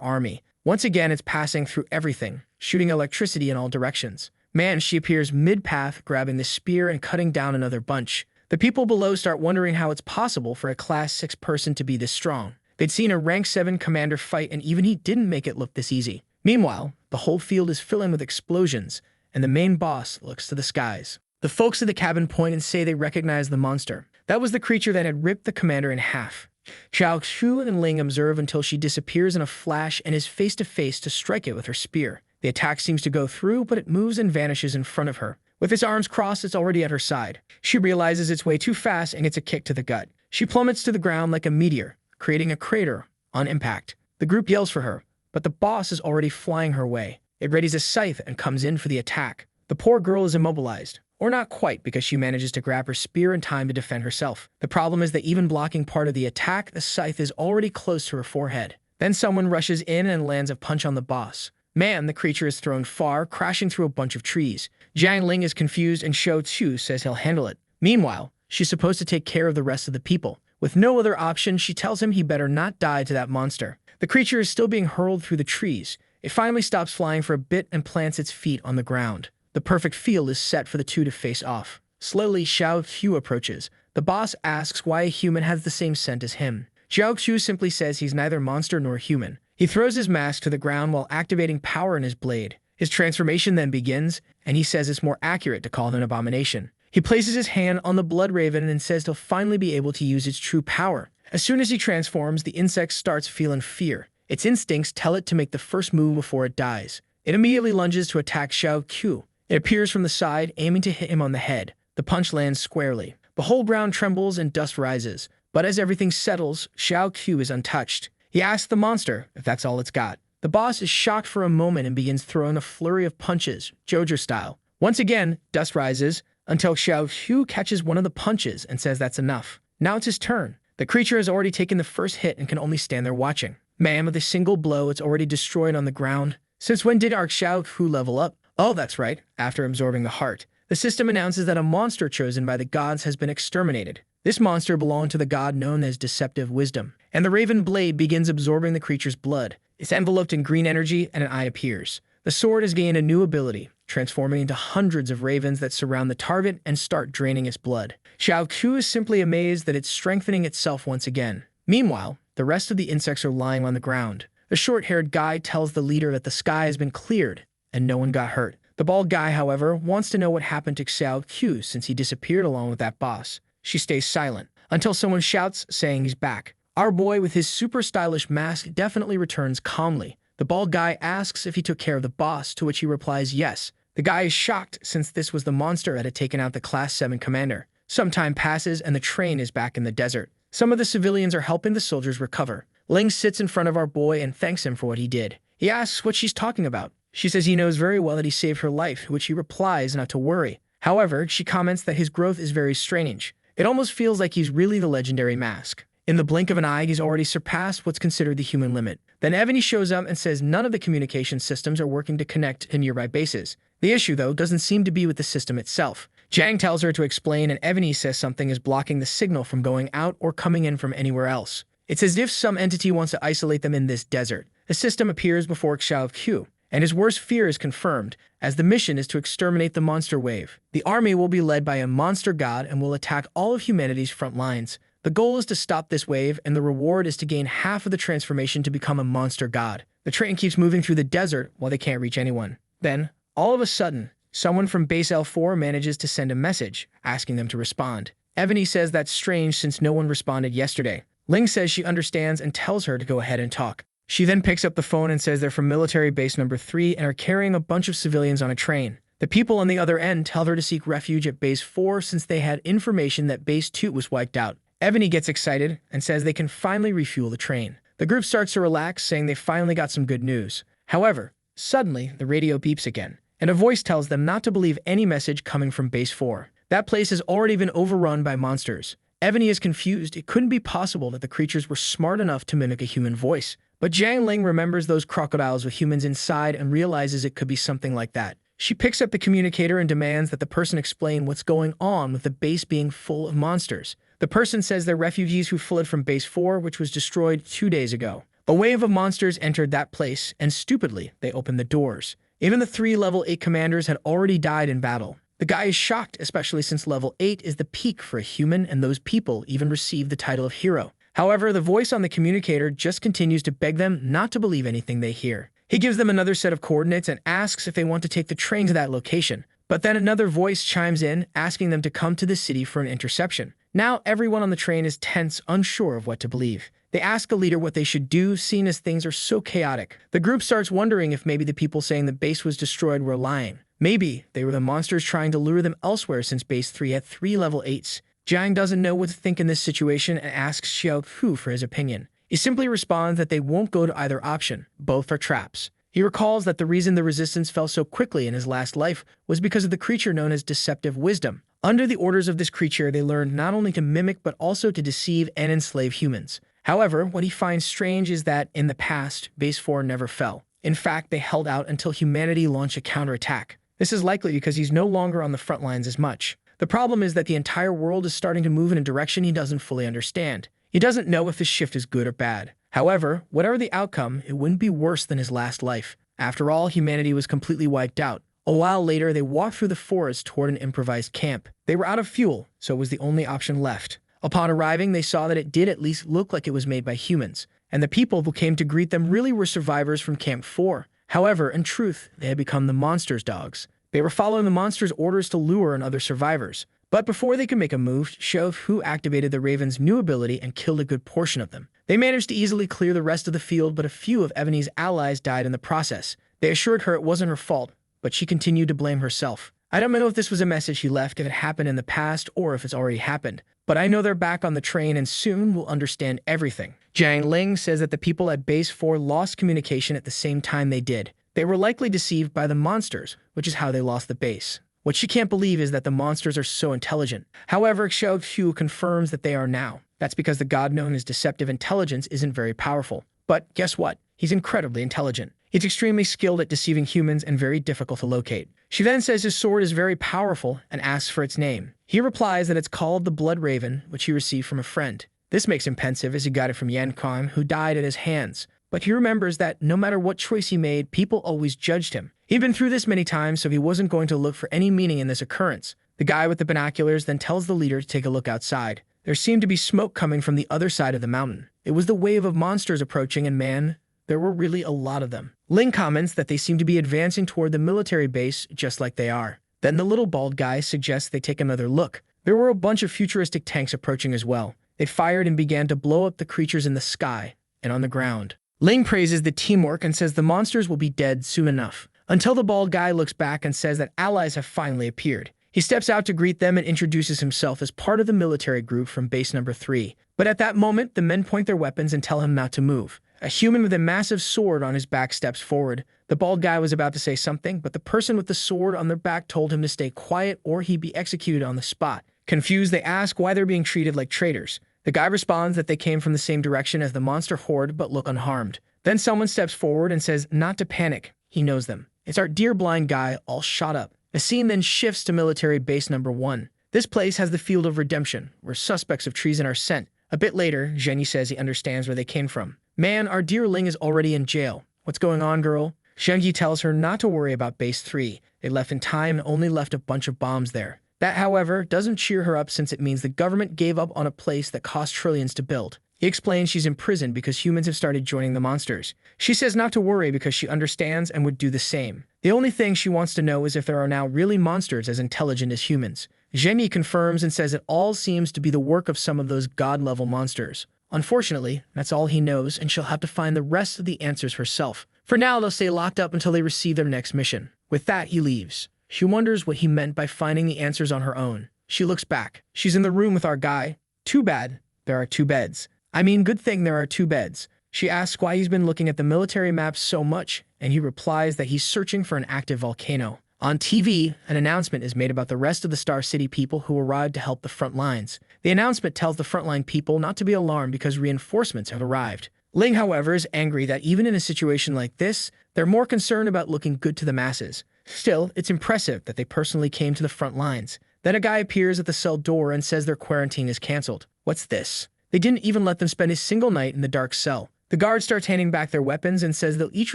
army. Once again, it's passing through everything, shooting electricity in all directions. Man, she appears mid-path, grabbing the spear and cutting down another bunch. The people below start wondering how it's possible for a Class 6 person to be this strong. They'd seen a Rank 7 commander fight, and even he didn't make it look this easy. Meanwhile, the whole field is filling with explosions, and the main boss looks to the skies. The folks at the cabin point and say they recognize the monster. That was the creature that had ripped the commander in half. Xiao Qu and Ling observe until she disappears in a flash and is face to face to strike it with her spear. The attack seems to go through, but it moves and vanishes in front of her. With its arms crossed, it's already at her side. She realizes it's way too fast and gets a kick to the gut. She plummets to the ground like a meteor, creating a crater on impact. The group yells for her, but the boss is already flying her way. It readies a scythe and comes in for the attack. The poor girl is immobilized. Or not quite, because she manages to grab her spear in time to defend herself. The problem is that even blocking part of the attack, the scythe is already close to her forehead. Then someone rushes in and lands a punch on the boss. Man, the creature is thrown far, crashing through a bunch of trees. Jiang Ling is confused and Xiao Qu says he'll handle it. Meanwhile, she's supposed to take care of the rest of the people. With no other option, she tells him he better not die to that monster. The creature is still being hurled through the trees. It finally stops flying for a bit and plants its feet on the ground. The perfect field is set for the two to face off. Slowly, Xiao Qu approaches. The boss asks why a human has the same scent as him. Xiao Qu simply says he's neither monster nor human. He throws his mask to the ground while activating power in his blade. His transformation then begins, and he says it's more accurate to call it an abomination. He places his hand on the blood raven and says he'll finally be able to use its true power. As soon as he transforms, the insect starts feeling fear. Its instincts tell it to make the first move before it dies. It immediately lunges to attack Xiao Qu. It appears from the side, aiming to hit him on the head. The punch lands squarely. The whole ground trembles and dust rises. But as everything settles, Xiao Qu is untouched. He asks the monster if that's all it's got. The boss is shocked for a moment and begins throwing a flurry of punches, Jojo style. Once again, dust rises, until Xiao Qu catches one of the punches and says that's enough. Now it's his turn. The creature has already taken the first hit and can only stand there watching. Man, with a single blow, it's already destroyed on the ground. Since when did our Xiao Qu level up? Oh, that's right, after absorbing the heart. The system announces that a monster chosen by the gods has been exterminated. This monster belonged to the god known as Deceptive Wisdom, and the raven blade begins absorbing the creature's blood. It's enveloped in green energy, and an eye appears. The sword has gained a new ability, transforming into hundreds of ravens that surround the target and start draining its blood. Xiao Qu is simply amazed that it's strengthening itself once again. Meanwhile, the rest of the insects are lying on the ground. The short-haired guy tells the leader that the sky has been cleared, and no one got hurt. The bald guy, however, wants to know what happened to Xiao Qu since he disappeared along with that boss. She stays silent, until someone shouts, saying he's back. Our boy with his super stylish mask definitely returns calmly. The bald guy asks if he took care of the boss, to which he replies yes. The guy is shocked since this was the monster that had taken out the Class 7 commander. Some time passes and the train is back in the desert. Some of the civilians are helping the soldiers recover. Ling sits in front of our boy and thanks him for what he did. He asks what she's talking about. She says he knows very well that he saved her life, to which he replies not to worry. However, she comments that his growth is very strange. It almost feels like he's really the legendary mask. In the blink of an eye, he's already surpassed what's considered the human limit. Then Ebony shows up and says none of the communication systems are working to connect to nearby bases. The issue, though, doesn't seem to be with the system itself. Jiang tells her to explain, and Ebony says something is blocking the signal from going out or coming in from anywhere else. It's as if some entity wants to isolate them in this desert. The system appears before Xiao Qu, and his worst fear is confirmed, as the mission is to exterminate the monster wave. The army will be led by a monster god and will attack all of humanity's front lines. The goal is to stop this wave, and the reward is to gain half of the transformation to become a monster god. The train keeps moving through the desert while they can't reach anyone. Then, all of a sudden, someone from Base L4 manages to send a message, asking them to respond. Ebony says that's strange since no one responded yesterday. Ling says she understands and tells her to go ahead and talk. She then picks up the phone and says they're from military base number 3 and are carrying a bunch of civilians on a train. The people on the other end tell her to seek refuge at base 4 since they had information that base 2 was wiped out. Ebony gets excited and says they can finally refuel the train. The group starts to relax, saying they finally got some good news. However, suddenly the radio beeps again, and a voice tells them not to believe any message coming from base 4. That place has already been overrun by monsters. Ebony is confused. It couldn't be possible that the creatures were smart enough to mimic a human voice. But Jiang Ling remembers those crocodiles with humans inside and realizes it could be something like that. She picks up the communicator and demands that the person explain what's going on with the base being full of monsters. The person says they're refugees who fled from base 4, which was destroyed 2 days ago. A wave of monsters entered that place, and stupidly, they opened the doors. Even the 3 level 8 commanders had already died in battle. The guy is shocked, especially since level 8 is the peak for a human, and those people even received the title of hero. However, the voice on the communicator just continues to beg them not to believe anything they hear. He gives them another set of coordinates and asks if they want to take the train to that location. But then another voice chimes in, asking them to come to the city for an interception. Now everyone on the train is tense, unsure of what to believe. They ask a leader what they should do, seeing as things are so chaotic. The group starts wondering if maybe the people saying the base was destroyed were lying. Maybe they were the monsters trying to lure them elsewhere since Base 3 had 3 level 8s. Jiang doesn't know what to think in this situation and asks Xiao Qu for his opinion. He simply responds that they won't go to either option. Both are traps. He recalls that the reason the resistance fell so quickly in his last life was because of the creature known as deceptive wisdom. Under the orders of this creature, they learned not only to mimic but also to deceive and enslave humans. However, what he finds strange is that, in the past, Base 4 never fell. In fact, they held out until humanity launched a counterattack. This is likely because he's no longer on the front lines as much. The problem is that the entire world is starting to move in a direction he doesn't fully understand. He doesn't know if this shift is good or bad. However, whatever the outcome, it wouldn't be worse than his last life. After all, humanity was completely wiped out. A while later, they walked through the forest toward an improvised camp. They were out of fuel, so it was the only option left. Upon arriving, they saw that it did at least look like it was made by humans, and the people who came to greet them really were survivors from Camp 4. However, in truth, they had become the monsters' dogs. They were following the monsters' orders to lure in other survivors. But before they could make a move, Xiao Qu activated the Raven's new ability and killed a good portion of them. They managed to easily clear the rest of the field, but a few of Ebony's allies died in the process. They assured her it wasn't her fault, but she continued to blame herself. I don't know if this was a message he left, if it happened in the past, or if it's already happened. But I know they're back on the train and soon we'll understand everything. Jiang Ling says that the people at Base 4 lost communication at the same time they did. They were likely deceived by the monsters, which is how they lost the base. What she can't believe is that the monsters are so intelligent. However, Xiao Qu confirms that they are now. That's because the god known as deceptive intelligence isn't very powerful. But guess what? He's incredibly intelligent. He's extremely skilled at deceiving humans and very difficult to locate. She then says his sword is very powerful and asks for its name. He replies that it's called the Blood Raven, which he received from a friend. This makes him pensive as he got it from Yan Kong, who died at his hands. But he remembers that no matter what choice he made, people always judged him. He'd been through this many times, so he wasn't going to look for any meaning in this occurrence. The guy with the binoculars then tells the leader to take a look outside. There seemed to be smoke coming from the other side of the mountain. It was the wave of monsters approaching, and man, there were really a lot of them. Ling comments that they seem to be advancing toward the military base just like they are. Then the little bald guy suggests they take another look. There were a bunch of futuristic tanks approaching as well. They fired and began to blow up the creatures in the sky and on the ground. Ling praises the teamwork and says the monsters will be dead soon enough. Until the bald guy looks back and says that allies have finally appeared. He steps out to greet them and introduces himself as part of the military group from base number 3. But at that moment, the men point their weapons and tell him not to move. A human with a massive sword on his back steps forward. The bald guy was about to say something, but the person with the sword on their back told him to stay quiet or he'd be executed on the spot. Confused, they ask why they're being treated like traitors. The guy responds that they came from the same direction as the monster horde but look unharmed. Then someone steps forward and says not to panic. He knows them. It's our dear blind guy, all shot up. The scene then shifts to military base number 1. This place has the field of redemption, where suspects of treason are sent. A bit later, Zhenyi says he understands where they came from. Man, our dear Ling is already in jail. What's going on, girl? Zhenyi tells her not to worry about base 3. They left in time and only left a bunch of bombs there. That, however, doesn't cheer her up since it means the government gave up on a place that cost trillions to build. He explains she's in prison because humans have started joining the monsters. She says not to worry because she understands and would do the same. The only thing she wants to know is if there are now really monsters as intelligent as humans. Zhenyi confirms and says it all seems to be the work of some of those god-level monsters. Unfortunately, that's all he knows, and she'll have to find the rest of the answers herself. For now, they'll stay locked up until they receive their next mission. With that, he leaves. She wonders what he meant by finding the answers on her own. She looks back. She's in the room with our guy. Too bad. There are 2 beds. I mean, good thing there are 2 beds. She asks why he's been looking at the military maps so much, and he replies that he's searching for an active volcano. On TV, an announcement is made about the rest of the Star City people who arrived to help the front lines. The announcement tells the frontline people not to be alarmed because reinforcements have arrived. Ling, however, is angry that even in a situation like this, they're more concerned about looking good to the masses. Still, it's impressive that they personally came to the front lines. Then a guy appears at the cell door and says their quarantine is canceled. What's this? They didn't even let them spend a single night in the dark cell. The guard starts handing back their weapons and says they'll each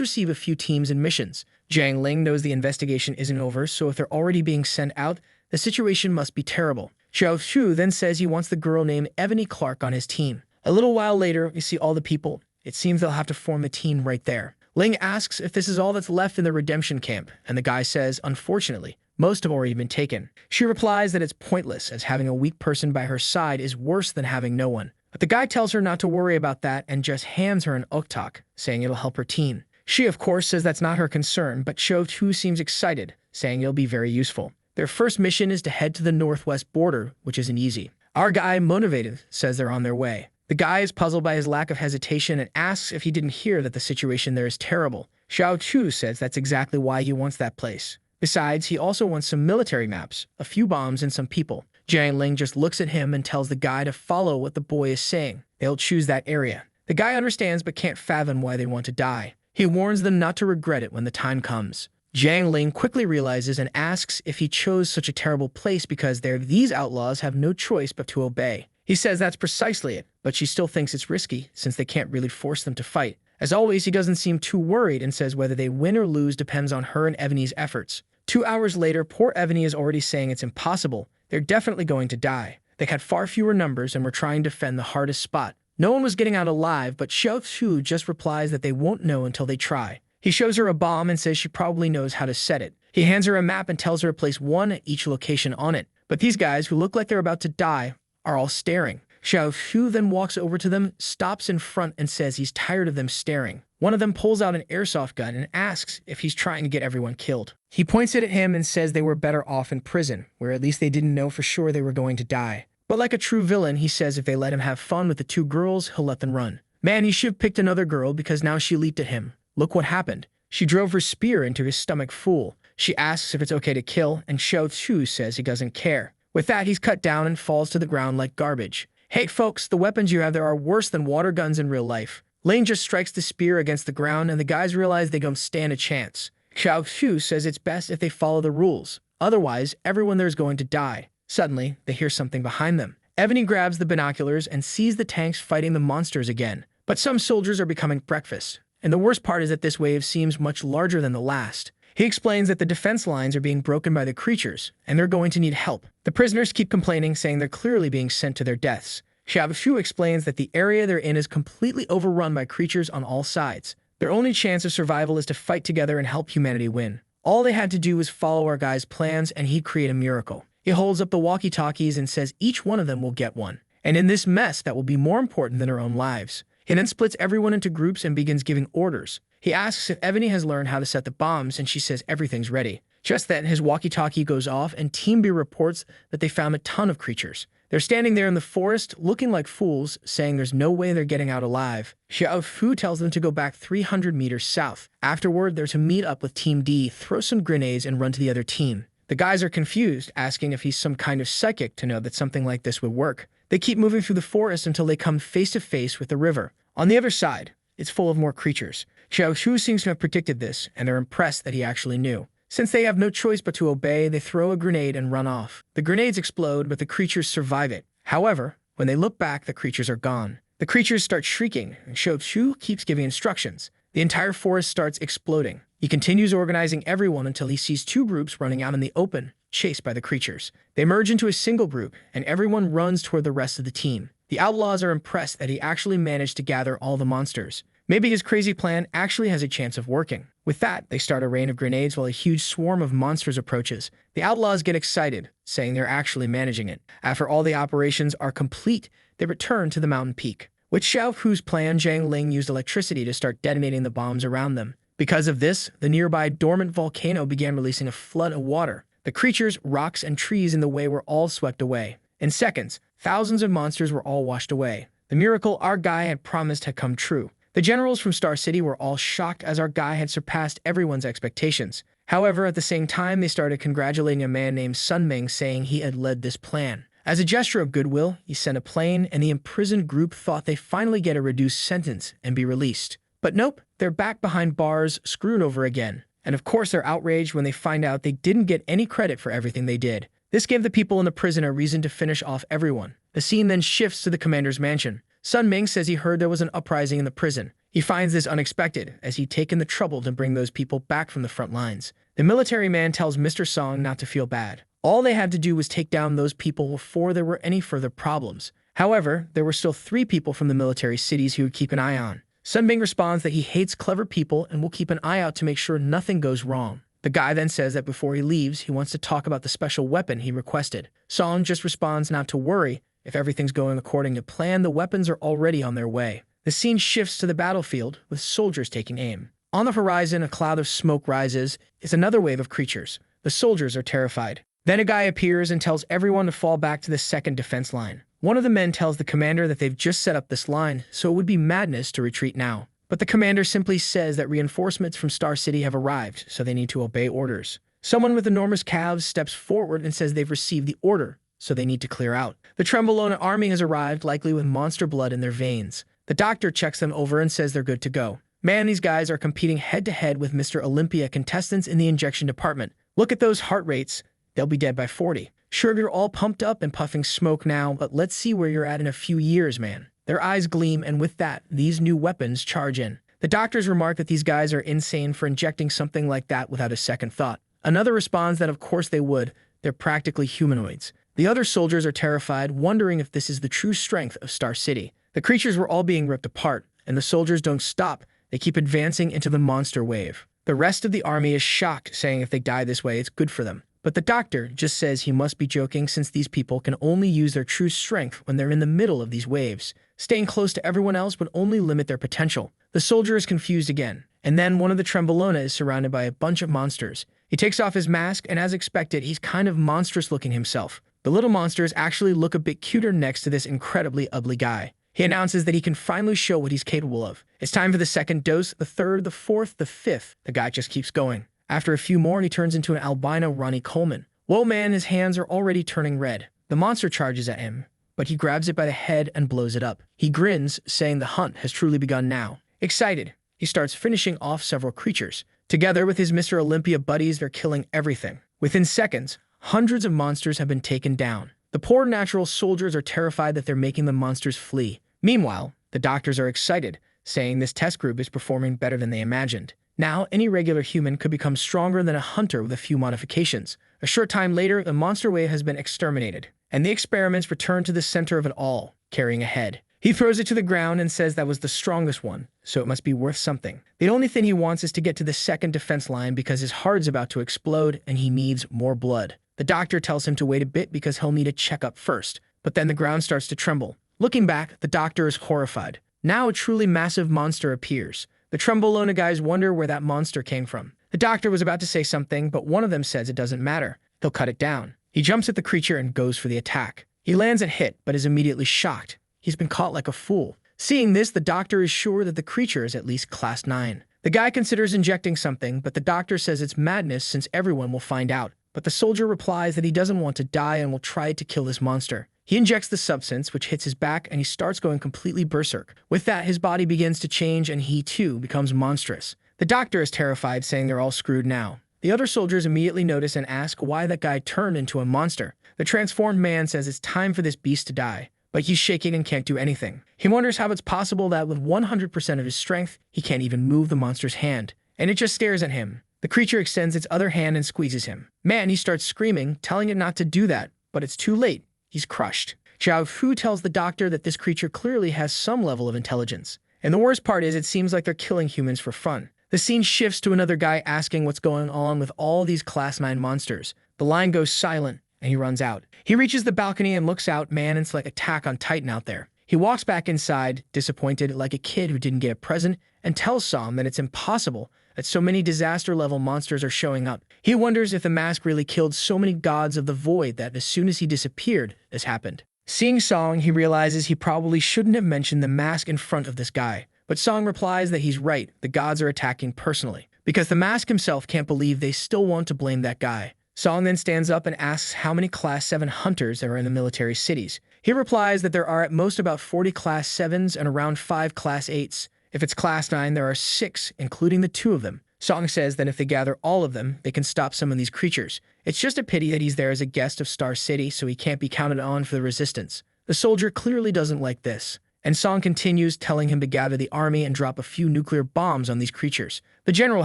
receive a few teams and missions. Jiang Ling knows the investigation isn't over, so if they're already being sent out, the situation must be terrible. Xiao Qu then says he wants the girl named Ebony Clark on his team. A little while later, we see all the people. It seems they'll have to form a team right there. Ling asks if this is all that's left in the redemption camp, and the guy says, unfortunately, most have already been taken. She replies that it's pointless, as having a weak person by her side is worse than having no one. But the guy tells her not to worry about that and just hands her an uktak, saying it'll help her team. She, of course, says that's not her concern, but Xiao Qu seems excited, saying it'll be very useful. Their first mission is to head to the northwest border, which isn't easy. Our guy, motivated, says they're on their way. The guy is puzzled by his lack of hesitation and asks if he didn't hear that the situation there is terrible. Xiao Qu says that's exactly why he wants that place. Besides, he also wants some military maps, a few bombs, and some people. Jiang Ling just looks at him and tells the guy to follow what the boy is saying. They'll choose that area. The guy understands but can't fathom why they want to die. He warns them not to regret it when the time comes. Jiang Ling quickly realizes and asks if he chose such a terrible place because these outlaws have no choice but to obey. He says that's precisely it, but she still thinks it's risky since they can't really force them to fight. As always, he doesn't seem too worried and says whether they win or lose depends on her and Ebony's efforts. 2 hours later, poor Ebony is already saying it's impossible. They're definitely going to die. They had far fewer numbers and were trying to defend the hardest spot. No one was getting out alive, but Xiao Qu just replies that they won't know until they try. He shows her a bomb and says she probably knows how to set it. He hands her a map and tells her to place one at each location on it. But these guys, who look like they're about to die, are all staring. Xiao Qu then walks over to them, stops in front, and says he's tired of them staring. One of them pulls out an airsoft gun and asks if he's trying to get everyone killed. He points it at him and says they were better off in prison, where at least they didn't know for sure they were going to die. But like a true villain, he says if they let him have fun with the 2 girls, he'll let them run. Man, he should have picked another girl because now she leaped at him. Look what happened. She drove her spear into his stomach full. She asks if it's okay to kill, and Xiao Qu says he doesn't care. With that, he's cut down and falls to the ground like garbage. Hey folks, the weapons you have there are worse than water guns in real life. Lane just strikes the spear against the ground, and the guys realize they don't stand a chance. Xiao Qu says it's best if they follow the rules. Otherwise, everyone there is going to die. Suddenly, they hear something behind them. Ebony grabs the binoculars and sees the tanks fighting the monsters again. But some soldiers are becoming breakfast. And the worst part is that this wave seems much larger than the last. He explains that the defense lines are being broken by the creatures, and they're going to need help. The prisoners keep complaining, saying they're clearly being sent to their deaths. Xiao Qu explains that the area they're in is completely overrun by creatures on all sides. Their only chance of survival is to fight together and help humanity win. All they had to do was follow our guy's plans, and he'd create a miracle. He holds up the walkie-talkies and says each one of them will get one. And in this mess, that will be more important than our own lives. He then splits everyone into groups and begins giving orders. He asks if Ebony has learned how to set the bombs, and she says everything's ready. Just then, his walkie-talkie goes off, and Team B reports that they found a ton of creatures. They're standing there in the forest, looking like fools, saying there's no way they're getting out alive. Xiao Qu tells them to go back 300 meters south. Afterward, they're to meet up with Team D, throw some grenades, and run to the other team. The guys are confused, asking if he's some kind of psychic to know that something like this would work. They keep moving through the forest until they come face to face with the river. On the other side, it's full of more creatures. Xiao Qu seems to have predicted this, and they're impressed that he actually knew. Since they have no choice but to obey, they throw a grenade and run off. The grenades explode, but the creatures survive it. However, when they look back, the creatures are gone. The creatures start shrieking, and Xiao Qu keeps giving instructions. The entire forest starts exploding. He continues organizing everyone until he sees 2 groups running out in the open, chased by the creatures. They merge into a single group, and everyone runs toward the rest of the team. The outlaws are impressed that he actually managed to gather all the monsters. Maybe his crazy plan actually has a chance of working. With that, they start a rain of grenades while a huge swarm of monsters approaches. The outlaws get excited, saying they're actually managing it. After all the operations are complete, they return to the mountain peak. With Xiao Qu's plan, Jiang Ling used electricity to start detonating the bombs around them. Because of this, the nearby dormant volcano began releasing a flood of water. The creatures, rocks, and trees in the way were all swept away. In seconds, thousands of monsters were all washed away. The miracle our guy had promised had come true. The generals from Star City were all shocked as our guy had surpassed everyone's expectations. However, at the same time, they started congratulating a man named Sun Ming, saying he had led this plan. As a gesture of goodwill, he sent a plane, and the imprisoned group thought they finally get a reduced sentence and be released. But nope, they're back behind bars, screwed over again. And of course they're outraged when they find out they didn't get any credit for everything they did. This gave the people in the prison a reason to finish off everyone. The scene then shifts to the commander's mansion. Sun Ming says he heard there was an uprising in the prison. He finds this unexpected, as he'd taken the trouble to bring those people back from the front lines. The military man tells Mr. Song not to feel bad. All they had to do was take down those people before there were any further problems. However, there were still 3 people from the military cities he would keep an eye on. Sun Ming responds that he hates clever people and will keep an eye out to make sure nothing goes wrong. The guy then says that before he leaves, he wants to talk about the special weapon he requested. Song just responds not to worry. If everything's going according to plan, the weapons are already on their way. The scene shifts to the battlefield, with soldiers taking aim. On the horizon, a cloud of smoke rises. It's another wave of creatures. The soldiers are terrified. Then a guy appears and tells everyone to fall back to the second defense line. One of the men tells the commander that they've just set up this line, so it would be madness to retreat now. But the commander simply says that reinforcements from Star City have arrived, so they need to obey orders. Someone with enormous calves steps forward and says they've received the order, so they need to clear out. The Trembolona army has arrived, likely with monster blood in their veins. The doctor checks them over and says they're good to go. Man, these guys are competing head-to-head with Mr. Olympia contestants in the injection department. Look at those heart rates. They'll be dead by 40. Sure, you're all pumped up and puffing smoke now, but let's see where you're at in a few years, man. Their eyes gleam, and with that, these new weapons charge in. The doctors remark that these guys are insane for injecting something like that without a second thought. Another responds that of course they would. They're practically humanoids. The other soldiers are terrified, wondering if this is the true strength of Star City. The creatures were all being ripped apart, and the soldiers don't stop. They keep advancing into the monster wave. The rest of the army is shocked, saying if they die this way, it's good for them. But the doctor just says he must be joking since these people can only use their true strength when they're in the middle of these waves. Staying close to everyone else would only limit their potential. The soldier is confused again, and then one of the Trembolona is surrounded by a bunch of monsters. He takes off his mask, and as expected, he's kind of monstrous looking himself. The little monsters actually look a bit cuter next to this incredibly ugly guy. He announces that he can finally show what he's capable of. It's time for the second dose, the third, the fourth, the fifth. The guy just keeps going. After a few more, he turns into an albino Ronnie Coleman. Whoa, man, his hands are already turning red. The monster charges at him, but he grabs it by the head and blows it up. He grins, saying the hunt has truly begun now. Excited, he starts finishing off several creatures. Together with his Mr. Olympia buddies, they're killing everything. Within seconds, hundreds of monsters have been taken down. The poor natural soldiers are terrified that they're making the monsters flee. Meanwhile, the doctors are excited, saying this test group is performing better than they imagined. Now, any regular human could become stronger than a hunter with a few modifications. A short time later, the monster wave has been exterminated, and the experiments return to the center of it all, carrying a head. He throws it to the ground and says that was the strongest one, so it must be worth something. The only thing he wants is to get to the second defense line because his heart's about to explode and he needs more blood. The doctor tells him to wait a bit because he'll need a checkup first, but then the ground starts to tremble. Looking back, the doctor is horrified. Now a truly massive monster appears. The Trembolona guys wonder where that monster came from. The doctor was about to say something, but one of them says it doesn't matter. He'll cut it down. He jumps at the creature and goes for the attack. He lands a hit, but is immediately shocked. He's been caught like a fool. Seeing this, the doctor is sure that the creature is at least Class 9. The guy considers injecting something, but the doctor says it's madness since everyone will find out. But the soldier replies that he doesn't want to die and will try to kill this monster. He injects the substance, which hits his back, and he starts going completely berserk. With that, his body begins to change, and he, too, becomes monstrous. The doctor is terrified, saying they're all screwed now. The other soldiers immediately notice and ask why that guy turned into a monster. The transformed man says it's time for this beast to die, but he's shaking and can't do anything. He wonders how it's possible that with 100% of his strength, he can't even move the monster's hand, and it just stares at him. The creature extends its other hand and squeezes him. Man, he starts screaming, telling it not to do that, but it's too late. He's crushed. Xiao Qu tells the doctor that this creature clearly has some level of intelligence. And the worst part is it seems like they're killing humans for fun. The scene shifts to another guy asking what's going on with all these Class 9 monsters. The line goes silent, and he runs out. He reaches the balcony and looks out. Man, it's like Attack on Titan out there. He walks back inside, disappointed like a kid who didn't get a present, and tells Sam that it's impossible that so many disaster-level monsters are showing up. He wonders if the mask really killed so many gods of the void that as soon as he disappeared, this happened. Seeing Song, he realizes he probably shouldn't have mentioned the mask in front of this guy. But Song replies that he's right, the gods are attacking personally, because the mask himself can't believe they still want to blame that guy. Song then stands up and asks how many Class 7 hunters there are in the military cities. He replies that there are at most about 40 Class 7s and around 5 Class 8s. If it's Class 9, there are 6, including the 2 of them. Song says that if they gather all of them, they can stop some of these creatures. It's just a pity that he's there as a guest of Star City, so he can't be counted on for the resistance. The soldier clearly doesn't like this, and Song continues, telling him to gather the army and drop a few nuclear bombs on these creatures. The general,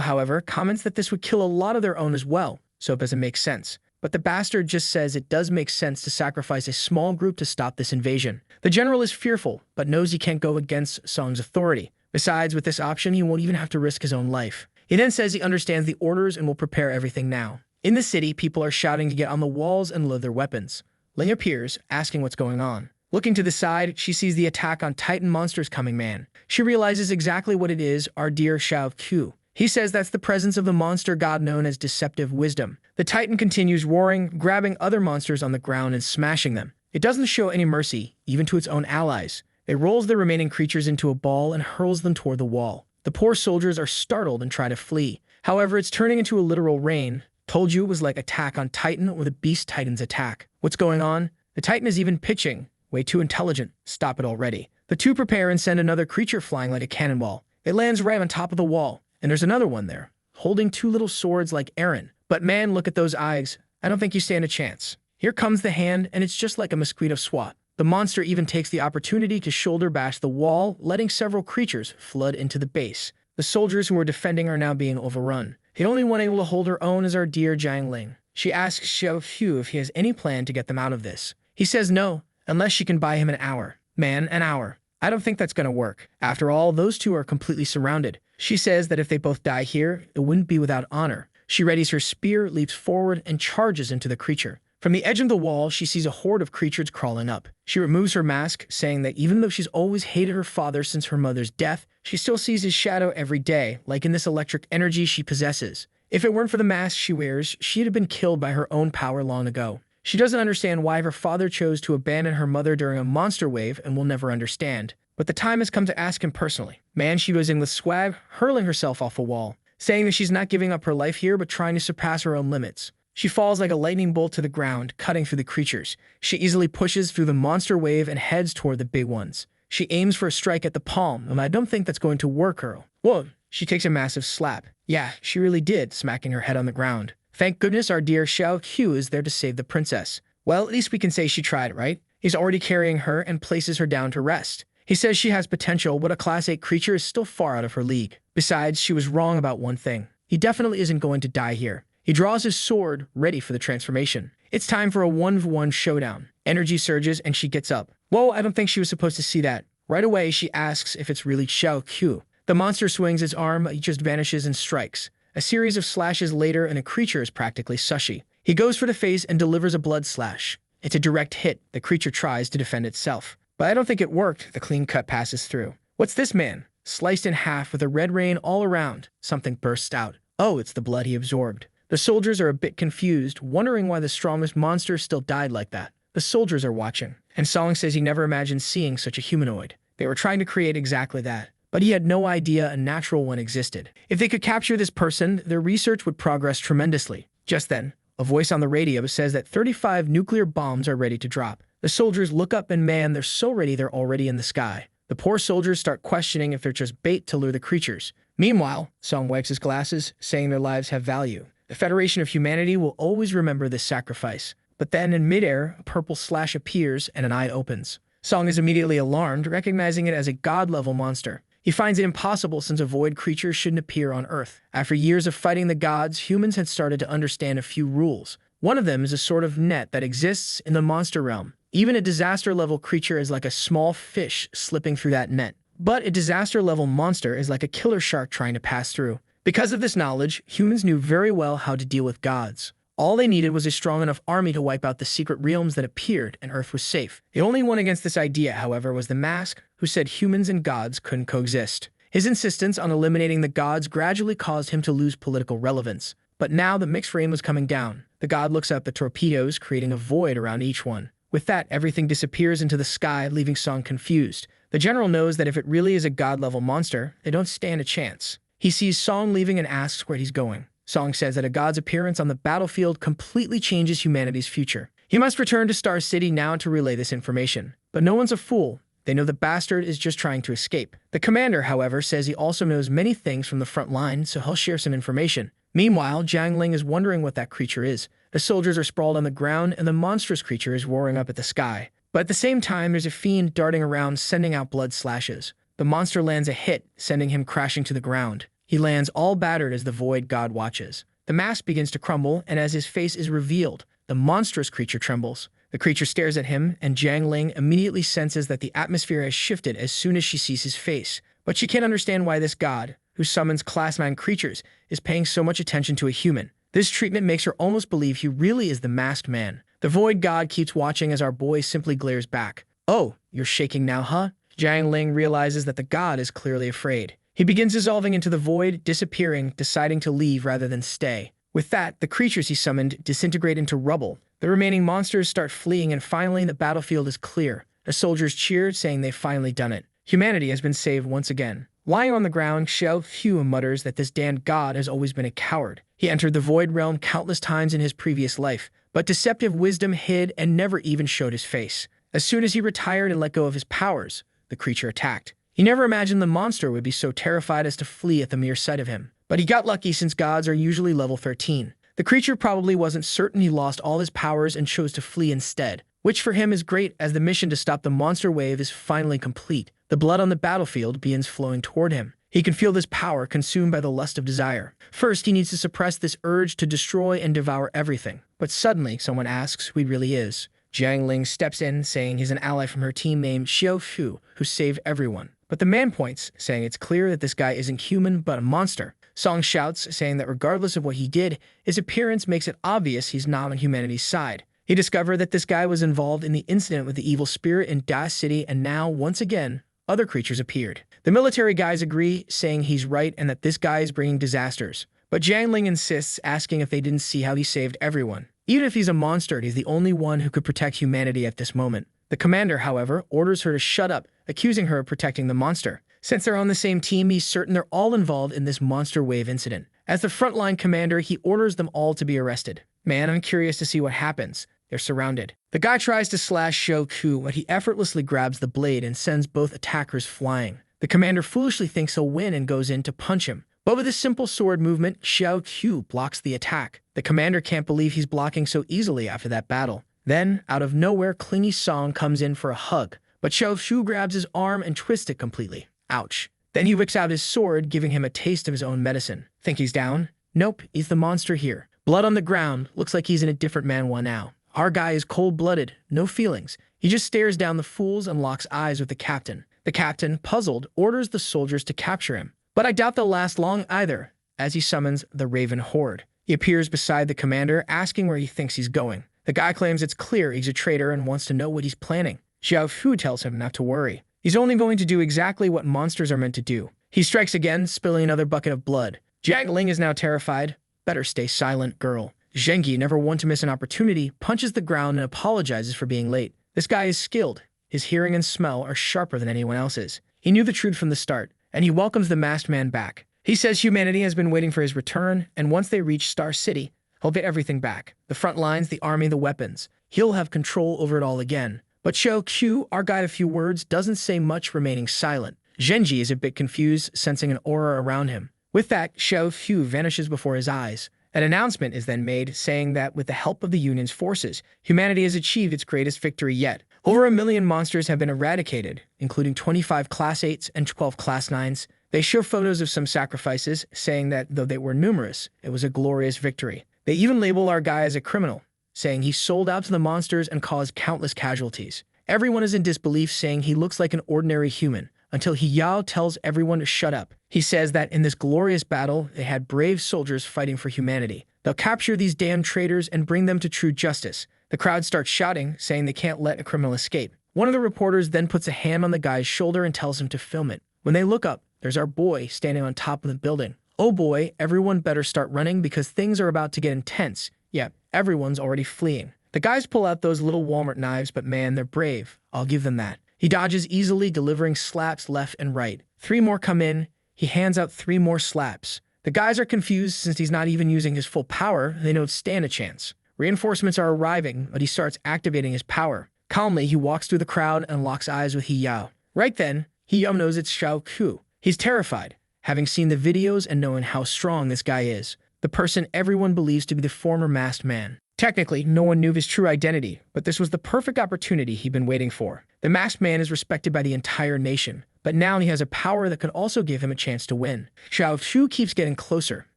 however, comments that this would kill a lot of their own as well, so it doesn't make sense. But the bastard just says it does make sense to sacrifice a small group to stop this invasion. The general is fearful, but knows he can't go against Song's authority. Besides, with this option, he won't even have to risk his own life. He then says he understands the orders and will prepare everything now. In the city, people are shouting to get on the walls and load their weapons. Ling appears, asking what's going on. Looking to the side, she sees the Attack on Titan monsters coming man. She realizes exactly what it is, our dear Xiao Qu. He says that's the presence of the monster god known as Deceptive Wisdom. The Titan continues roaring, grabbing other monsters on the ground and smashing them. It doesn't show any mercy, even to its own allies. It rolls the remaining creatures into a ball and hurls them toward the wall. The poor soldiers are startled and try to flee. However, it's turning into a literal rain. Told you it was like Attack on Titan or the Beast Titan's attack. What's going on? The Titan is even pitching. Way too intelligent. Stop it already. The two prepare and send another creature flying like a cannonball. It lands right on top of the wall. And there's another one there, holding two little swords like Aaron. But man, look at those eyes. I don't think you stand a chance. Here comes the hand, and it's just like a mosquito swat. The monster even takes the opportunity to shoulder bash the wall, letting several creatures flood into the base. The soldiers who are defending are now being overrun. The only one able to hold her own is our dear Jiang Ling. She asks Xiao Qu if he has any plan to get them out of this. He says no, unless she can buy him an hour. Man, an hour. I don't think that's gonna work. After all, those two are completely surrounded. She says that if they both die here, it wouldn't be without honor. She readies her spear, leaps forward, and charges into the creature. From the edge of the wall, she sees a horde of creatures crawling up. She removes her mask, saying that even though she's always hated her father since her mother's death, she still sees his shadow every day, like in this electric energy she possesses. If it weren't for the mask she wears, she'd have been killed by her own power long ago. She doesn't understand why her father chose to abandon her mother during a monster wave and will never understand. But the time has come to ask him personally. Man, she goes in with swag, hurling herself off a wall, saying that she's not giving up her life here but trying to surpass her own limits. She falls like a lightning bolt to the ground, cutting through the creatures. She easily pushes through the monster wave and heads toward the big ones. She aims for a strike at the palm, and I don't think that's going to work, girl. Whoa, she takes a massive slap. Yeah, she really did, smacking her head on the ground. Thank goodness our dear Xiao Qu is there to save the princess. Well, at least we can say she tried, right? He's already carrying her and places her down to rest. He says she has potential, but a Class 8 creature is still far out of her league. Besides, she was wrong about one thing. He definitely isn't going to die here. He draws his sword, ready for the transformation. It's time for a 1v1 showdown. Energy surges and she gets up. Whoa, I don't think she was supposed to see that. Right away, she asks if it's really Xiao Qu. The monster swings its arm, he just vanishes and strikes. A series of slashes later and a creature is practically sushi. He goes for the face and delivers a blood slash. It's a direct hit. The creature tries to defend itself. But I don't think it worked. The clean cut passes through. What's this man? Sliced in half with a red rain all around. Something bursts out. Oh, it's the blood he absorbed. The soldiers are a bit confused, wondering why the strongest monster still died like that. The soldiers are watching, and Song says he never imagined seeing such a humanoid. They were trying to create exactly that, but he had no idea a natural one existed. If they could capture this person, their research would progress tremendously. Just then, a voice on the radio says that 35 nuclear bombs are ready to drop. The soldiers look up and man, they're so ready they're already in the sky. The poor soldiers start questioning if they're just bait to lure the creatures. Meanwhile, Song wipes his glasses, saying their lives have value. The Federation of Humanity will always remember this sacrifice. But then in midair, a purple slash appears and an eye opens. Song is immediately alarmed, recognizing it as a god-level monster. He finds it impossible since a void creature shouldn't appear on Earth. After years of fighting the gods, humans had started to understand a few rules. One of them is a sort of net that exists in the monster realm. Even a disaster-level creature is like a small fish slipping through that net. But a disaster-level monster is like a killer shark trying to pass through. Because of this knowledge, humans knew very well how to deal with gods. All they needed was a strong enough army to wipe out the secret realms that appeared, and Earth was safe. The only one against this idea, however, was the Mask, who said humans and gods couldn't coexist. His insistence on eliminating the gods gradually caused him to lose political relevance. But now the mixed rain was coming down. The god looks at the torpedoes, creating a void around each one. With that, everything disappears into the sky, leaving Song confused. The general knows that if it really is a god-level monster, they don't stand a chance. He sees Song leaving and asks where he's going. Song says that a god's appearance on the battlefield completely changes humanity's future. He must return to Star City now to relay this information. But no one's a fool. They know the bastard is just trying to escape. The commander, however, says he also knows many things from the front line, so he'll share some information. Meanwhile, Jiang Ling is wondering what that creature is. The soldiers are sprawled on the ground, and the monstrous creature is roaring up at the sky. But at the same time, there's a fiend darting around, sending out blood slashes. The monster lands a hit, sending him crashing to the ground. He lands all battered as the void god watches. The mask begins to crumble, and as his face is revealed, the monstrous creature trembles. The creature stares at him, and Jiang Ling immediately senses that the atmosphere has shifted as soon as she sees his face. But she can't understand why this god, who summons Class 9 creatures, is paying so much attention to a human. This treatment makes her almost believe he really is the masked man. The void god keeps watching as our boy simply glares back. Oh, you're shaking now, huh? Jiang Ling realizes that the god is clearly afraid. He begins dissolving into the void, disappearing, deciding to leave rather than stay. With that, the creatures he summoned disintegrate into rubble. The remaining monsters start fleeing, and finally the battlefield is clear. The soldiers cheer, saying they've finally done it. Humanity has been saved once again. Lying on the ground, Xiao Qu mutters that this damned god has always been a coward. He entered the Void Realm countless times in his previous life, but deceptive wisdom hid and never even showed his face. As soon as he retired and let go of his powers, the creature attacked. He never imagined the monster would be so terrified as to flee at the mere sight of him. But he got lucky, since gods are usually level 13. The creature probably wasn't certain he lost all his powers and chose to flee instead, which for him is great, as the mission to stop the monster wave is finally complete. The blood on the battlefield begins flowing toward him. He can feel this power consumed by the lust of desire. First, he needs to suppress this urge to destroy and devour everything. But suddenly, someone asks who he really is. Jiang Ling steps in, saying he's an ally from her team named Xiao Qu, who saved everyone. But the man points, saying it's clear that this guy isn't human but a monster. Song shouts, saying that regardless of what he did, his appearance makes it obvious he's not on humanity's side. He discovered that this guy was involved in the incident with the evil spirit in Da City, and now, once again, other creatures appeared. The military guys agree, saying he's right and that this guy is bringing disasters. But Jiang Ling insists, asking if they didn't see how he saved everyone. Even if he's a monster, he's the only one who could protect humanity at this moment. The commander, however, orders her to shut up, accusing her of protecting the monster. Since they're on the same team, he's certain they're all involved in this monster wave incident. As the frontline commander, he orders them all to be arrested. Man, I'm curious to see what happens. They're surrounded. The guy tries to slash Xiao Qu, but he effortlessly grabs the blade and sends both attackers flying. The commander foolishly thinks he'll win and goes in to punch him. But with a simple sword movement, Xiao Qu blocks the attack. The commander can't believe he's blocking so easily after that battle. Then, out of nowhere, Clingy Song comes in for a hug, but Xiao Qu grabs his arm and twists it completely. Ouch. Then he whips out his sword, giving him a taste of his own medicine. Think he's down? Nope, he's the monster here. Blood on the ground, looks like he's in a different Manhwa now. Our guy is cold-blooded, no feelings. He just stares down the fools and locks eyes with the captain. The captain, puzzled, orders the soldiers to capture him. But I doubt they'll last long either, as he summons the Raven Horde. He appears beside the commander, asking where he thinks he's going. The guy claims it's clear he's a traitor and wants to know what he's planning. Xiao Qu tells him not to worry. He's only going to do exactly what monsters are meant to do. He strikes again, spilling another bucket of blood. Jiang Ling is now terrified. Better stay silent, girl. Zhengyi, never one to miss an opportunity, punches the ground and apologizes for being late. This guy is skilled. His hearing and smell are sharper than anyone else's. He knew the truth from the start, and he welcomes the masked man back. He says humanity has been waiting for his return, and once they reach Star City, he'll get everything back. The front lines, the army, the weapons. He'll have control over it all again. But Xiao Qu, our guy of few words, doesn't say much, remaining silent. Zhengyi is a bit confused, sensing an aura around him. With that, Xiao Qu vanishes before his eyes. An announcement is then made, saying that with the help of the Union's forces, humanity has achieved its greatest victory yet. Over 1 million monsters have been eradicated, including 25 Class 8s and 12 Class 9s. They show photos of some sacrifices, saying that though they were numerous, it was a glorious victory. They even label our guy as a criminal, saying he sold out to the monsters and caused countless casualties. Everyone is in disbelief, saying he looks like an ordinary human, until Yao tells everyone to shut up. He says that in this glorious battle, they had brave soldiers fighting for humanity. They'll capture these damn traitors and bring them to true justice. The crowd starts shouting, saying they can't let a criminal escape. One of the reporters then puts a hand on the guy's shoulder and tells him to film it. When they look up, there's our boy standing on top of the building. Oh boy, everyone better start running because things are about to get intense. Yep, everyone's already fleeing. The guys pull out those little Walmart knives, but man, they're brave. I'll give them that. He dodges easily, delivering slaps left and right. 3 more come in. He hands out 3 more slaps. The guys are confused since he's not even using his full power. They don't stand a chance. Reinforcements are arriving, but he starts activating his power. Calmly, he walks through the crowd and locks eyes with Yao. Right then, Yao knows it's Xiao Qu. He's terrified, having seen the videos and knowing how strong this guy is. The person everyone believes to be the former masked man. Technically, no one knew his true identity, but this was the perfect opportunity he'd been waiting for. The masked man is respected by the entire nation, but now he has a power that could also give him a chance to win. Xiao Qu keeps getting closer.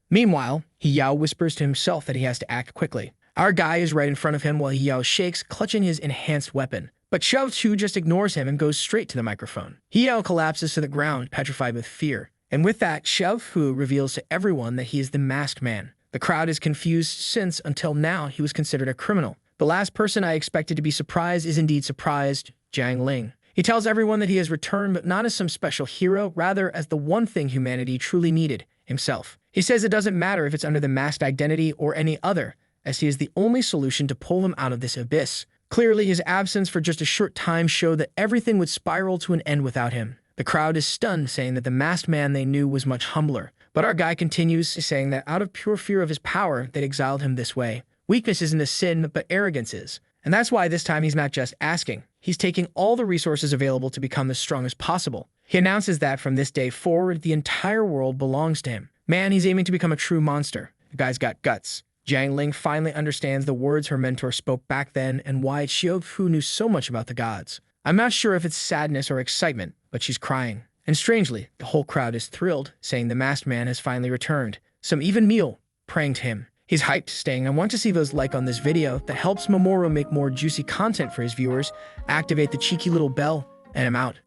Meanwhile, Yao whispers to himself that he has to act quickly. Our guy is right in front of him while Yao shakes, clutching his enhanced weapon. But Xiao Qu just ignores him and goes straight to the microphone. Yao collapses to the ground, petrified with fear. And with that, Xiao Qu reveals to everyone that he is the masked man. The crowd is confused since, until now, he was considered a criminal. The last person I expected to be surprised is indeed surprised, Jiang Ling. He tells everyone that he has returned, but not as some special hero, rather as the one thing humanity truly needed, himself. He says it doesn't matter if it's under the masked identity or any other, as he is the only solution to pull them out of this abyss. Clearly, his absence for just a short time showed that everything would spiral to an end without him. The crowd is stunned, saying that the masked man they knew was much humbler. But our guy continues, saying that out of pure fear of his power, they'd exiled him this way. Weakness isn't a sin, but arrogance is. And that's why this time he's not just asking. He's taking all the resources available to become as strong as possible. He announces that from this day forward, the entire world belongs to him. Man, he's aiming to become a true monster. The guy's got guts. Jiang Ling finally understands the words her mentor spoke back then and why Xiao Qu knew so much about the gods. I'm not sure if it's sadness or excitement, but she's crying. And strangely, the whole crowd is thrilled, saying the masked man has finally returned. Some even meal, praying to him. He's hyped, saying, I want to see those like on this video that helps Mamoru make more juicy content for his viewers, activate the cheeky little bell, and I'm out.